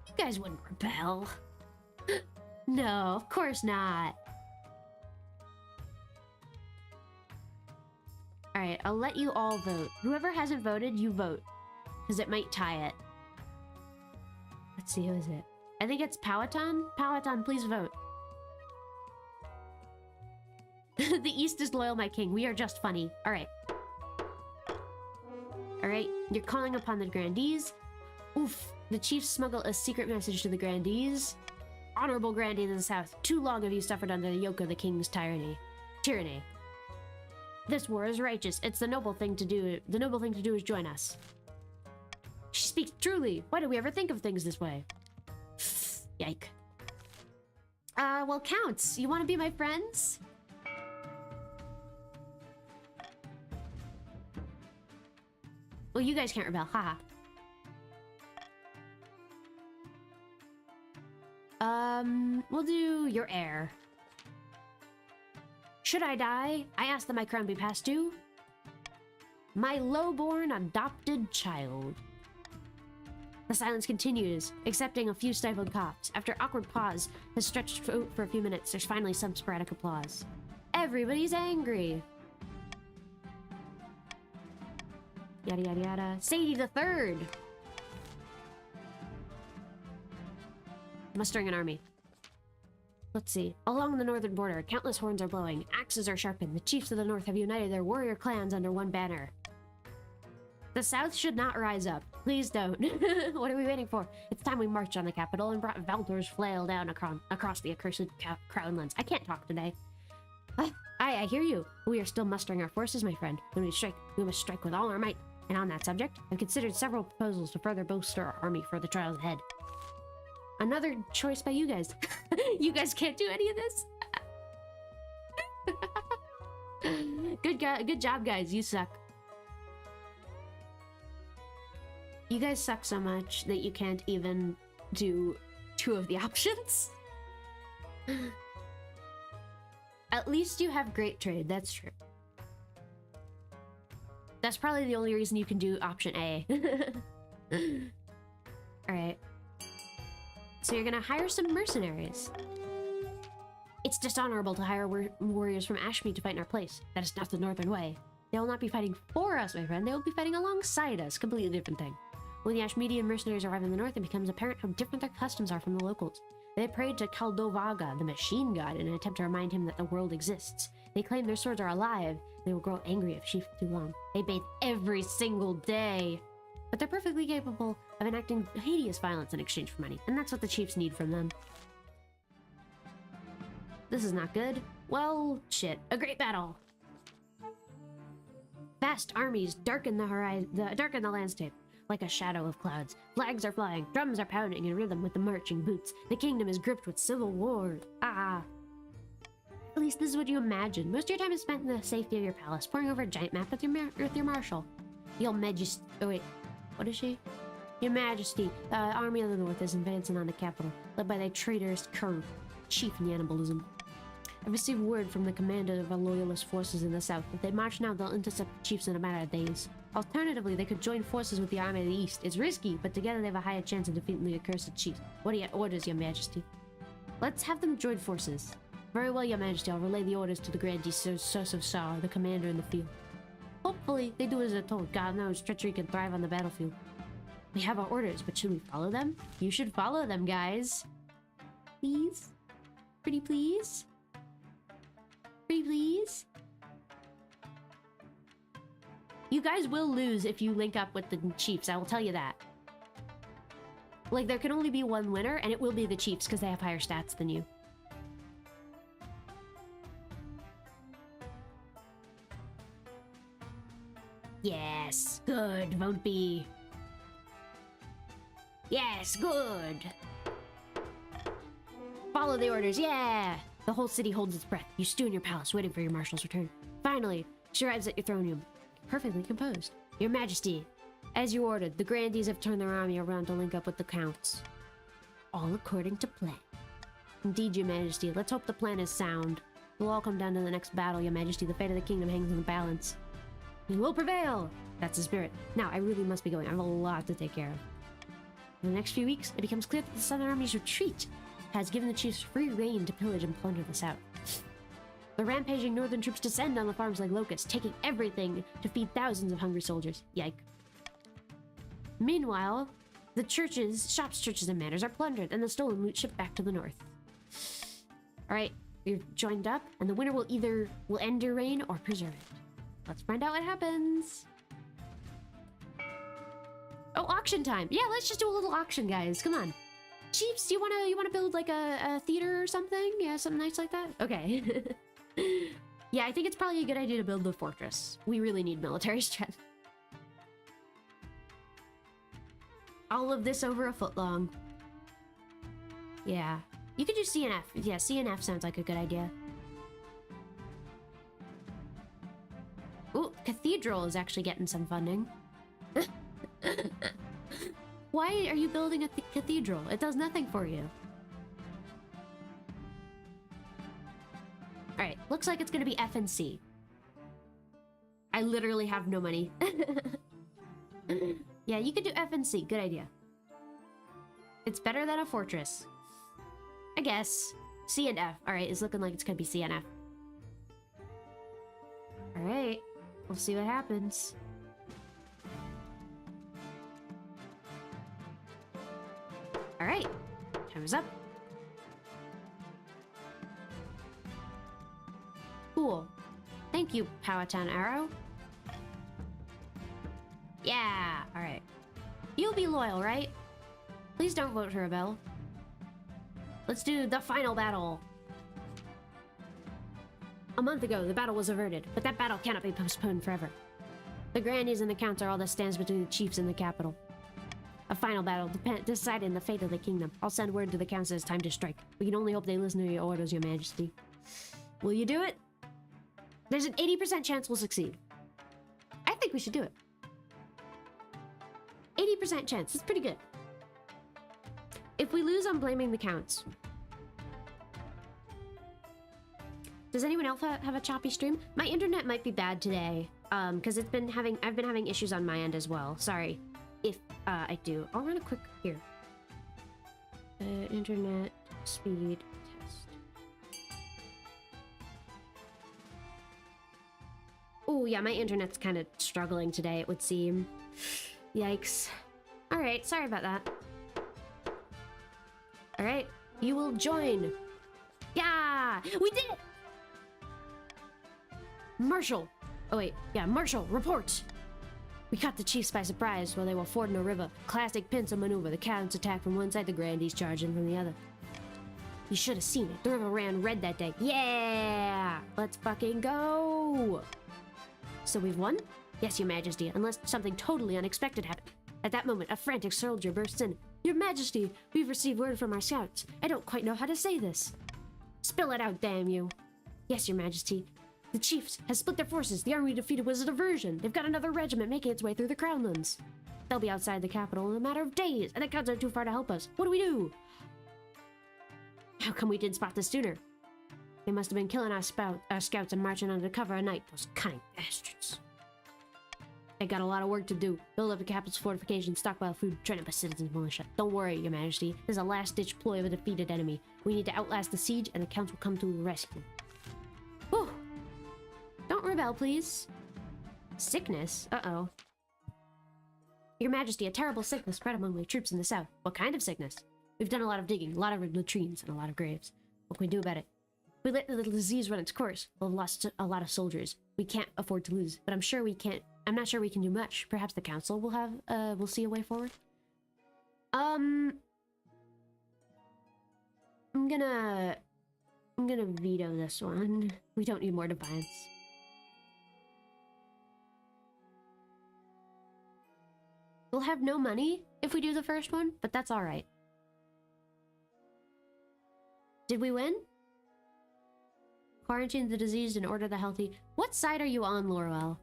You guys wouldn't rebel. No, of course not. Alright, I'll let you all vote. Whoever hasn't voted, you vote. Because it might tie it. Let's see, who is it? I think it's Powhatan. Powhatan, please vote. The East is loyal, my king. We are just funny. All right. All right. You're calling upon the grandees. Oof. The chiefs smuggle a secret message to the grandees. Honorable grandees of the south, too long have you suffered under the yoke of the king's tyranny. This war is righteous. It's the noble thing to do. The noble thing to do is join us. She speaks truly. Why do we ever think of things this way? Yike. Well, counts. You want to be my friends? Well, you guys can't rebel. Haha. We'll do your heir. Should I die? I ask that my crown be passed to my lowborn adopted child. The silence continues, excepting a few stifled coughs. After awkward pause has stretched for a few minutes, there's finally some sporadic applause. Everybody's angry. Yada yada yada. Sadie the Third. Mustering an army. Let's see. Along the northern border, countless horns are blowing. Axes are sharpened. The chiefs of the north have united their warrior clans under one banner. The south should not rise up. Please don't. What are we waiting for? It's time we marched on the capital and brought Valtor's flail down across the accursed crownlands. I can't talk today. I hear you. We are still mustering our forces, my friend. When we strike, we must strike with all our might. And on that subject, I've considered several proposals to further bolster our army for the trials ahead. Another choice by you guys. You guys can't do any of this. Good job, guys. You suck. You guys suck so much that you can't even do 2 of the options. At least you have great trade. That's true. That's probably the only reason you can do option A. Alright. So you're gonna hire some mercenaries. It's dishonorable to hire warriors from Ashmead to fight in our place. That is not the northern way. They will not be fighting for us, my friend. They will be fighting alongside us. Completely different thing. When the Ashmeadian mercenaries arrive in the north, it becomes apparent how different their customs are from the locals. They prayed to Kaldovaga, the machine god, in an attempt to remind him that the world exists. They claim their swords are alive. They will grow angry if sheathed too long. They bathe every single day. But they're perfectly capable of enacting hideous violence in exchange for money, and that's what the chiefs need from them. This is not good. Well, shit. A great battle. Vast armies darken the horizon, darken the landscape like a shadow of clouds. Flags are flying, drums are pounding in rhythm with the marching boots. The kingdom is gripped with civil war. Ah. At least this is what you imagine. Most of your time is spent in the safety of your palace, poring over a giant map with your marshal. Your Majesty. Oh wait. What is she? Your Majesty, the army of the north is advancing on the capital, led by the traitorous Kern, chief in cannibalism. I've received word from the commander of our loyalist forces in the south. If they march now, they'll intercept the chiefs in a matter of days. Alternatively, they could join forces with the army of the east. It's risky, but together they have a higher chance of defeating the accursed chiefs. What are your orders, your Majesty? Let's have them join forces. Very well, your Majesty. I'll relay the orders to the Grandee Sar, the commander in the field. Hopefully, they do as they're told. God knows, treachery can thrive on the battlefield. We have our orders, but should we follow them? You should follow them, guys. Please? Pretty please? Pretty please? You guys will lose if you link up with the chiefs, I will tell you that. Like, there can only be one winner, and it will be the chiefs, because they have higher stats than you. Yes, good, won't be. Yes, good. Follow the orders, yeah! The whole city holds its breath. You stew in your palace, waiting for your marshal's return. Finally, she arrives at your throne room, perfectly composed. Your Majesty, as you ordered, the grandees have turned their army around to link up with the counts. All according to plan. Indeed, your Majesty. Let's hope the plan is sound. We'll all come down to the next battle, your Majesty. The fate of the kingdom hangs in the balance. We will prevail! That's the spirit. Now, I really must be going. I have a lot to take care of. In the next few weeks, it becomes clear that the Southern Army's retreat has given the chiefs free rein to pillage and plunder the South. The rampaging northern troops descend on the farms like locusts, taking everything to feed thousands of hungry soldiers. Yike. Meanwhile, the churches, shops, churches, and manors are plundered, and the stolen loot shipped back to the north. Alright, You're joined up, and the winner will end your reign or preserve it. Let's find out what happens. Oh, auction time. Yeah, let's just do a little auction, guys. Come on. Chiefs, you wanna build like a theater or something? Yeah, something nice like that? Okay. Yeah, I think it's probably a good idea to build the fortress. We really need military strength. All of this over a foot long. Yeah. You could do CNF. Yeah, CNF sounds like a good idea. Ooh, Cathedral is actually getting some funding. Why are you building a cathedral? It does nothing for you. Alright, looks like it's gonna be F and C. I literally have no money. Yeah, you could do F and C. Good idea. It's better than a fortress. I guess. C and F. Alright, it's looking like it's gonna be C and F. Alright, we'll see what happens. Alright, time is up. Cool. Thank you, Powhatan Arrow. Yeah, alright. You'll be loyal, right? Please don't vote to rebel. Let's do the final battle. A month ago, the battle was averted, but that battle cannot be postponed forever. The grandees and the counts are all that stands between the chiefs and the capital. A final battle deciding the fate of the kingdom. I'll send word to the counts that it's time to strike. We can only hope they listen to your orders, your majesty. Will you do it? There's an 80% chance we'll succeed. I think we should do it. 80% chance. It's pretty good. If we lose, I'm blaming the counts. Does anyone else have a choppy stream? My internet might be bad today, because I've been having issues on my end as well. Sorry if I do. I'll run a quick here. Internet speed test. Oh yeah, my internet's kind of struggling today, it would seem. Yikes. All right, sorry about that. All right, you will join. Yeah, we did it. Marshal. Oh wait, yeah, Marshal, report. We caught the chiefs by surprise while they were fording a river. Classic pincer maneuver. The counts attacked from one side, the grandees charged in from the other. You should have seen it. The river ran red that day. Yeah! Let's fucking go! So we've won? Yes, your majesty, unless something totally unexpected happened. At that moment, a frantic soldier bursts in. Your majesty, we've received word from our scouts. I don't quite know how to say this. Spill it out, damn you. Yes, your majesty. The chiefs has split their forces. The army defeated was a diversion. They've got another regiment making its way through the Crownlands. They'll be outside the capital in a matter of days, and the counts are too far to help us. What do we do? How come we didn't spot this sooner? They must have been killing our scouts and marching under cover at night. Those cunning bastards. They got a lot of work to do. Build up the capital's fortifications, stockpile food, train up a citizens' militia. Don't worry, your majesty. This is a last-ditch ploy of a defeated enemy. We need to outlast the siege, and the counts will come to the rescue. Whew. Don't rebel, please. Sickness? Uh-oh. Your majesty, a terrible sickness spread among the troops in the south. What kind of sickness? We've done a lot of digging, a lot of latrines, and a lot of graves. What can we do about it? If we let the disease run its course, we'll have lost a lot of soldiers. We can't afford to lose, but I'm not sure we can do much. Perhaps the council will see a way forward. I'm gonna veto this one. We don't need more defiance. We'll have no money if we do the first one, but that's alright. Did we win? Quarantine the diseased and order the healthy. What side are you on, Lorwell?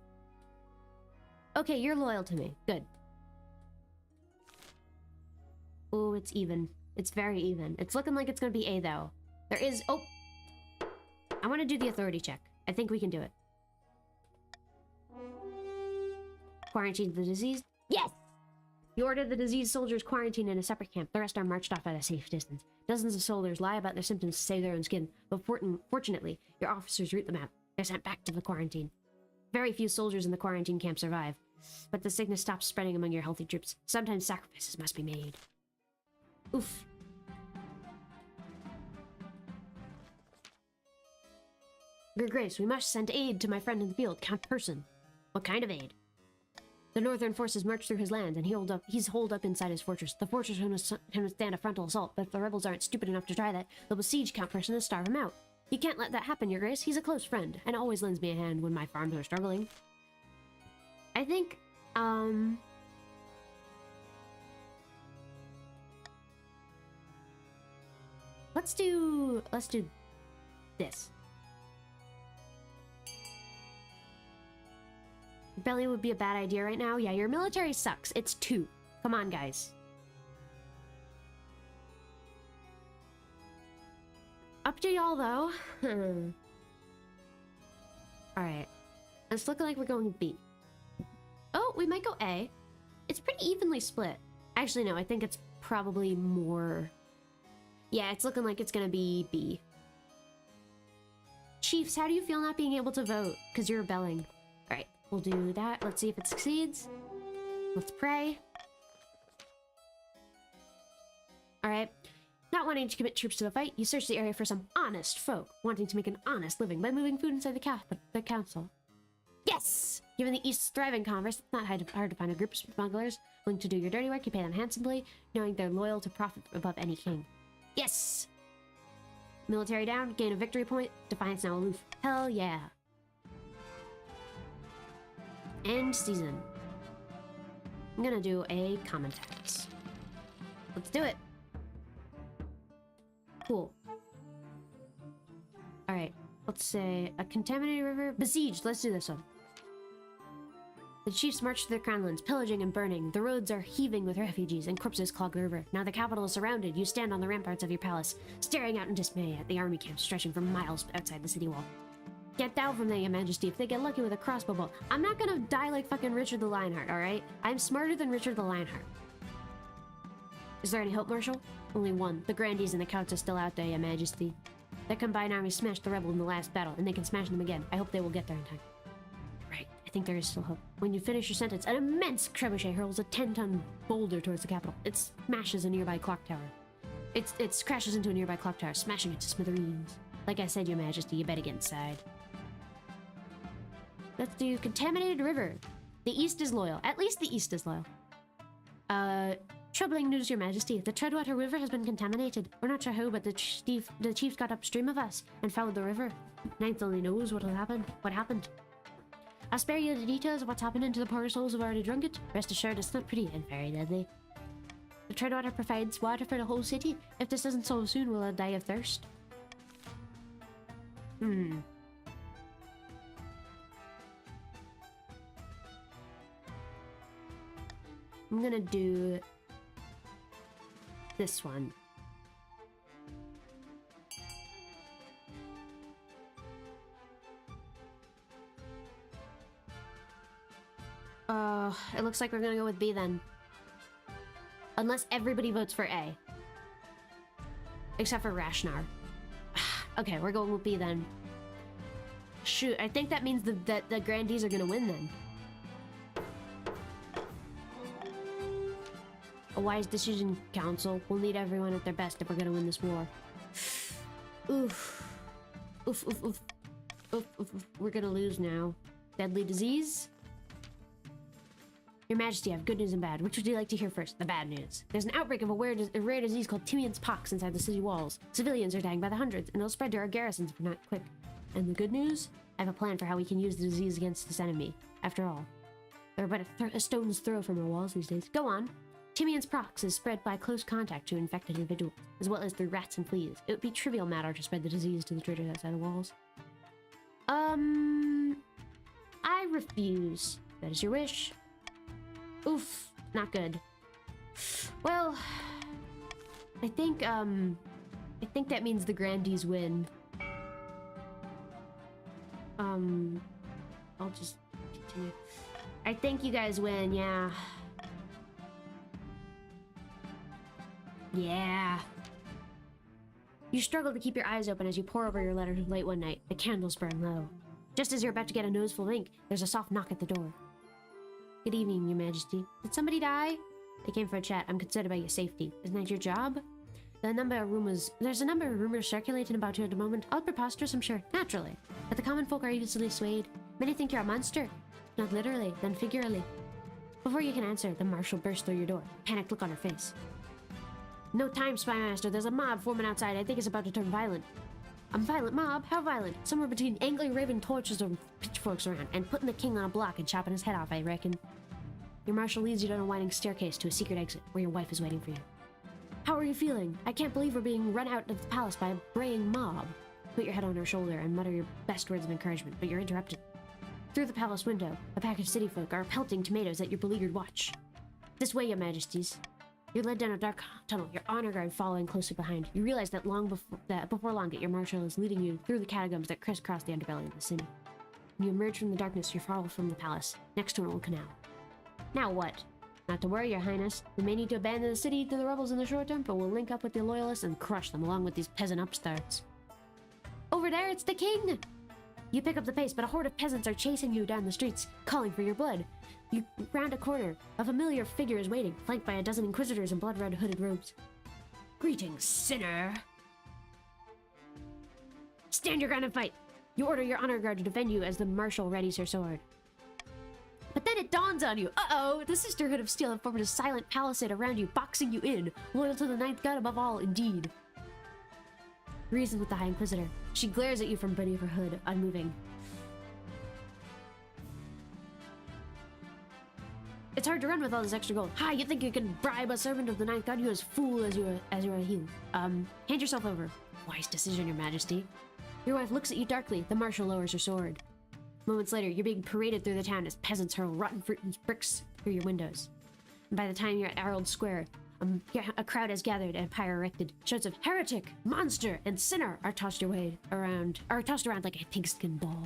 Okay, you're loyal to me. Good. Oh, it's even. It's very even. It's looking like it's gonna be A, though. There is... Oh! I want to do the authority check. I think we can do it. Quarantine the diseased. Yes! You ordered the diseased soldiers quarantined in a separate camp. The rest are marched off at a safe distance. Dozens of soldiers lie about their symptoms to save their own skin, but fortunately, your officers root them out. They're sent back to the quarantine. Very few soldiers in the quarantine camp survive, but the sickness stops spreading among your healthy troops. Sometimes sacrifices must be made. Oof. Your Grace, we must send aid to my friend in the field, Count Person. What kind of aid? The northern forces march through his land, and he's holed up inside his fortress. The fortress can withstand a frontal assault, but if the rebels aren't stupid enough to try that, they'll besiege Count Person and starve him out. You can't let that happen, Your Grace. He's a close friend, and always lends me a hand when my farms are struggling. I think, let's do this. Rebellion would be a bad idea right now. Yeah, your military sucks. It's 2. Come on, guys. Up to y'all, though. Alright. It's looking like we're going B. Oh, we might go A. It's pretty evenly split. Actually, no, I think it's probably more... Yeah, it's looking like it's gonna be B. Chiefs, how do you feel not being able to vote? Because you're rebelling. Alright, we'll do that. Let's see if it succeeds. Let's pray. Alright. Not wanting to commit troops to the fight, you search the area for some honest folk wanting to make an honest living by moving food inside the council. Yes! Given the East's thriving commerce, it's not hard to find a group of smugglers willing to do your dirty work. You pay them handsomely, knowing they're loyal to profit above any king. Yes! Military down, gain a victory point, defiance now aloof. Hell yeah. End season. I'm gonna do a common tax. Let's do it. Cool. Alright, let's say a contaminated river. Besieged, let's do this one. The chiefs march to their crownlands, pillaging and burning. The roads are heaving with refugees, and corpses clog the river. Now the capital is surrounded. You stand on the ramparts of your palace, staring out in dismay at the army camps stretching for miles outside the city wall. Get down from there, Your Majesty. If they get lucky with a crossbow bolt, I'm not gonna die like fucking Richard the Lionheart, alright? I'm smarter than Richard the Lionheart. Is there any hope, Marshal? Only one. The Grandees and the Counts are still out there, Your Majesty. That combined army smashed the rebel in the last battle, and they can smash them again. I hope they will get there in time. Right, I think there is still hope. When you finish your sentence, an immense trebuchet hurls a 10-ton boulder towards the capital. It smashes a nearby clock tower. It crashes into a nearby clock tower, smashing it to smithereens. Like I said, Your Majesty, you better get inside. Let's do Contaminated River. The East is loyal. At least the East is loyal. Troubling news, Your Majesty. The Treadwater River has been contaminated. We're not sure how, but the chiefs got upstream of us and followed the river. Ninth only knows what happened. I'll spare you the details of what's happening to the poor souls who've already drunk it. Rest assured, it's not pretty and very deadly. The Treadwater provides water for the whole city. If this doesn't solve soon, we'll all die of thirst. I'm gonna do this one. It looks like we're gonna go with B then. Unless everybody votes for A. Except for Rashnar. Okay, we're going with B then. Shoot, I think that means that the Grandees are gonna win then. A wise decision, Council. We'll need everyone at their best if we're gonna win this war. Oof. Oof, oof, oof. Oof, oof, oof. We're gonna lose now. Deadly disease? Your Majesty, I have good news and bad. Which would you like to hear first? The bad news. There's an outbreak of a rare disease called Timian's pox inside the city walls. Civilians are dying by the hundreds, and it'll spread to our garrisons if we're not quick. And the good news? I have a plan for how we can use the disease against this enemy. After all, they're but a stone's throw from our walls these days. Go on. Timian's pox is spread by close contact to infected individuals, as well as through rats and fleas. It would be a trivial matter to spread the disease to the traitors outside the walls. I refuse. That is your wish. Oof, not good. Well, I think that means the Grandees win. I'll just continue. I think you guys win, yeah. Yeah. You struggle to keep your eyes open as you pore over your letters late one night. The candles burn low. Just as you're about to get a nose full of ink, there's a soft knock at the door. Good evening, Your Majesty. Did somebody die? I came for a chat. I'm concerned about your safety. Isn't that your job? There's a number of rumors circulating about you at the moment. All preposterous, I'm sure, naturally. But the common folk are easily swayed. Many think you're a monster. Not literally, then figuratively. Before you can answer, the marshal burst through your door. Panicked look on her face. No time, Spy Master. There's a mob forming outside. I think it's about to turn violent. A violent mob? How violent? Somewhere between angling raving torches or pitchforks around, and putting the king on a block and chopping his head off, I reckon. Your marshal leads you down a winding staircase to a secret exit, where your wife is waiting for you. How are you feeling? I can't believe we're being run out of the palace by a braying mob. Put your head on her shoulder and mutter your best words of encouragement, but you're interrupted. Through the palace window, a pack of city folk are pelting tomatoes at your beleaguered watch. This way, your majesties. You're led down a dark tunnel, your honor guard following closely behind. You realize that before long that your marshal is leading you through the catacombs that crisscross the underbelly of the city. When you emerge from the darkness, you're far from the palace, next to an old canal. Now what? Not to worry, your highness. We may need to abandon the city to the rebels in the short term, but we'll link up with the loyalists and crush them along with these peasant upstarts. Over there, it's the king! You pick up the pace, but a horde of peasants are chasing you down the streets, calling for your blood. You round a corner. A familiar figure is waiting, flanked by a dozen inquisitors in blood-red hooded robes. Greetings, sinner! Stand your ground and fight! You order your honor guard to defend you as the marshal readies her sword. But then it dawns on you, uh-oh, the Sisterhood of Steel have formed a silent palisade around you, boxing you in, loyal to the Ninth God above all, indeed. Reason with the High Inquisitor. She glares at you from beneath her hood, unmoving. It's hard to run with all this extra gold. Hi, you think you can bribe a servant of the Ninth God? You as fool as you are a heel. Hand yourself over. Wise decision, your majesty. Your wife looks at you darkly. The marshal lowers her sword. Moments later, you're being paraded through the town as peasants hurl rotten fruit and bricks through your windows. And by the time you're at Herald Square, a crowd has gathered and pyre erected. Shouts of heretic, monster, and sinner are tossed around like a pigskin ball.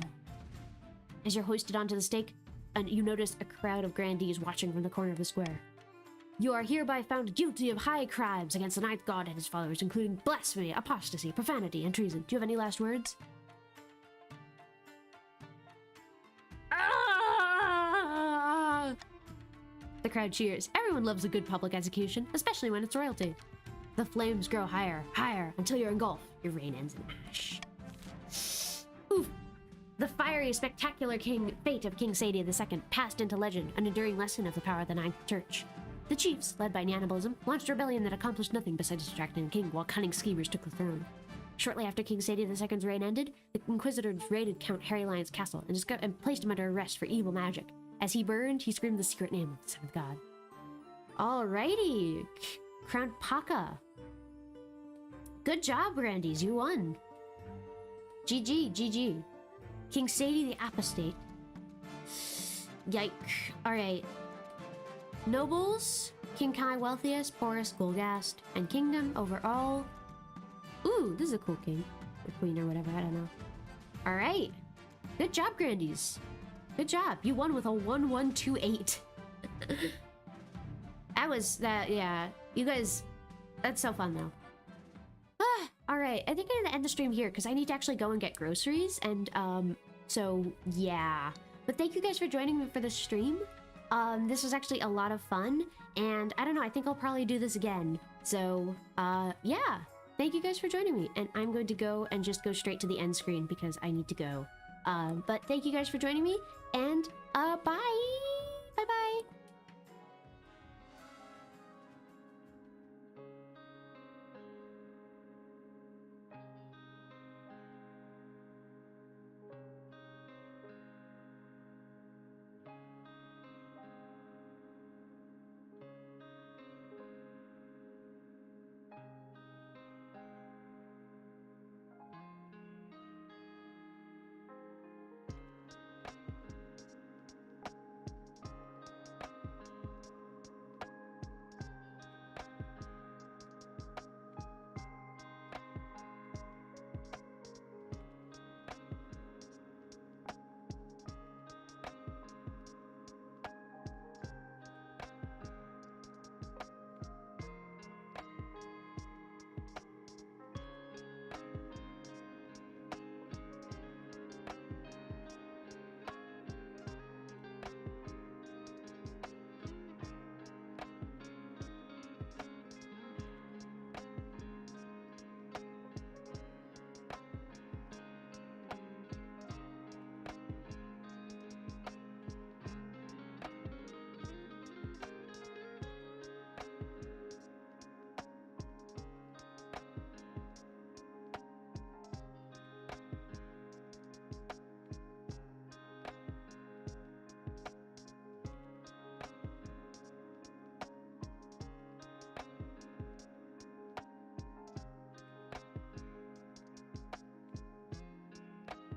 As you're hoisted onto the stake, and you notice a crowd of grandees watching from the corner of the square. You are hereby found guilty of high crimes against the Ninth God and his followers, including blasphemy, apostasy, profanity, and treason. Do you have any last words? The crowd cheers. Everyone loves a good public execution, especially when it's royalty. The flames grow higher, higher, until you're engulfed. Your reign ends in ash. Oof. The fiery, spectacular fate of King Sadie II passed into legend, an enduring lesson of the power of the Ninth Church. The chiefs, led by cannibalism, launched a rebellion that accomplished nothing besides distracting the king, while cunning schemers took the throne. Shortly after King Sadie II's reign ended, the Inquisitors raided Count Harry Lyon's castle and placed him under arrest for evil magic. As he burned, he screamed the secret name of the Seventh God. Alrighty! Crowned Paka. Good job, Grandies, you won. GG, GG. King Sadie the Apostate. Yike. Alright. Nobles, King Kai Wealthiest, Poorest, Golgast, and Kingdom overall. Ooh, this is a cool king. Or queen or whatever, I don't know. Alright. Good job, Grandies. Good job. You won with a 1128. Yeah. You guys, that's so fun though. Alright, I think I'm gonna end the stream here because I need to actually go and get groceries, and so yeah. But thank you guys for joining me for the stream. This was actually a lot of fun, and I don't know, I think I'll probably do this again. So, yeah. Thank you guys for joining me, and I'm going to go and just go straight to the end screen because I need to go. But thank you guys for joining me, and bye!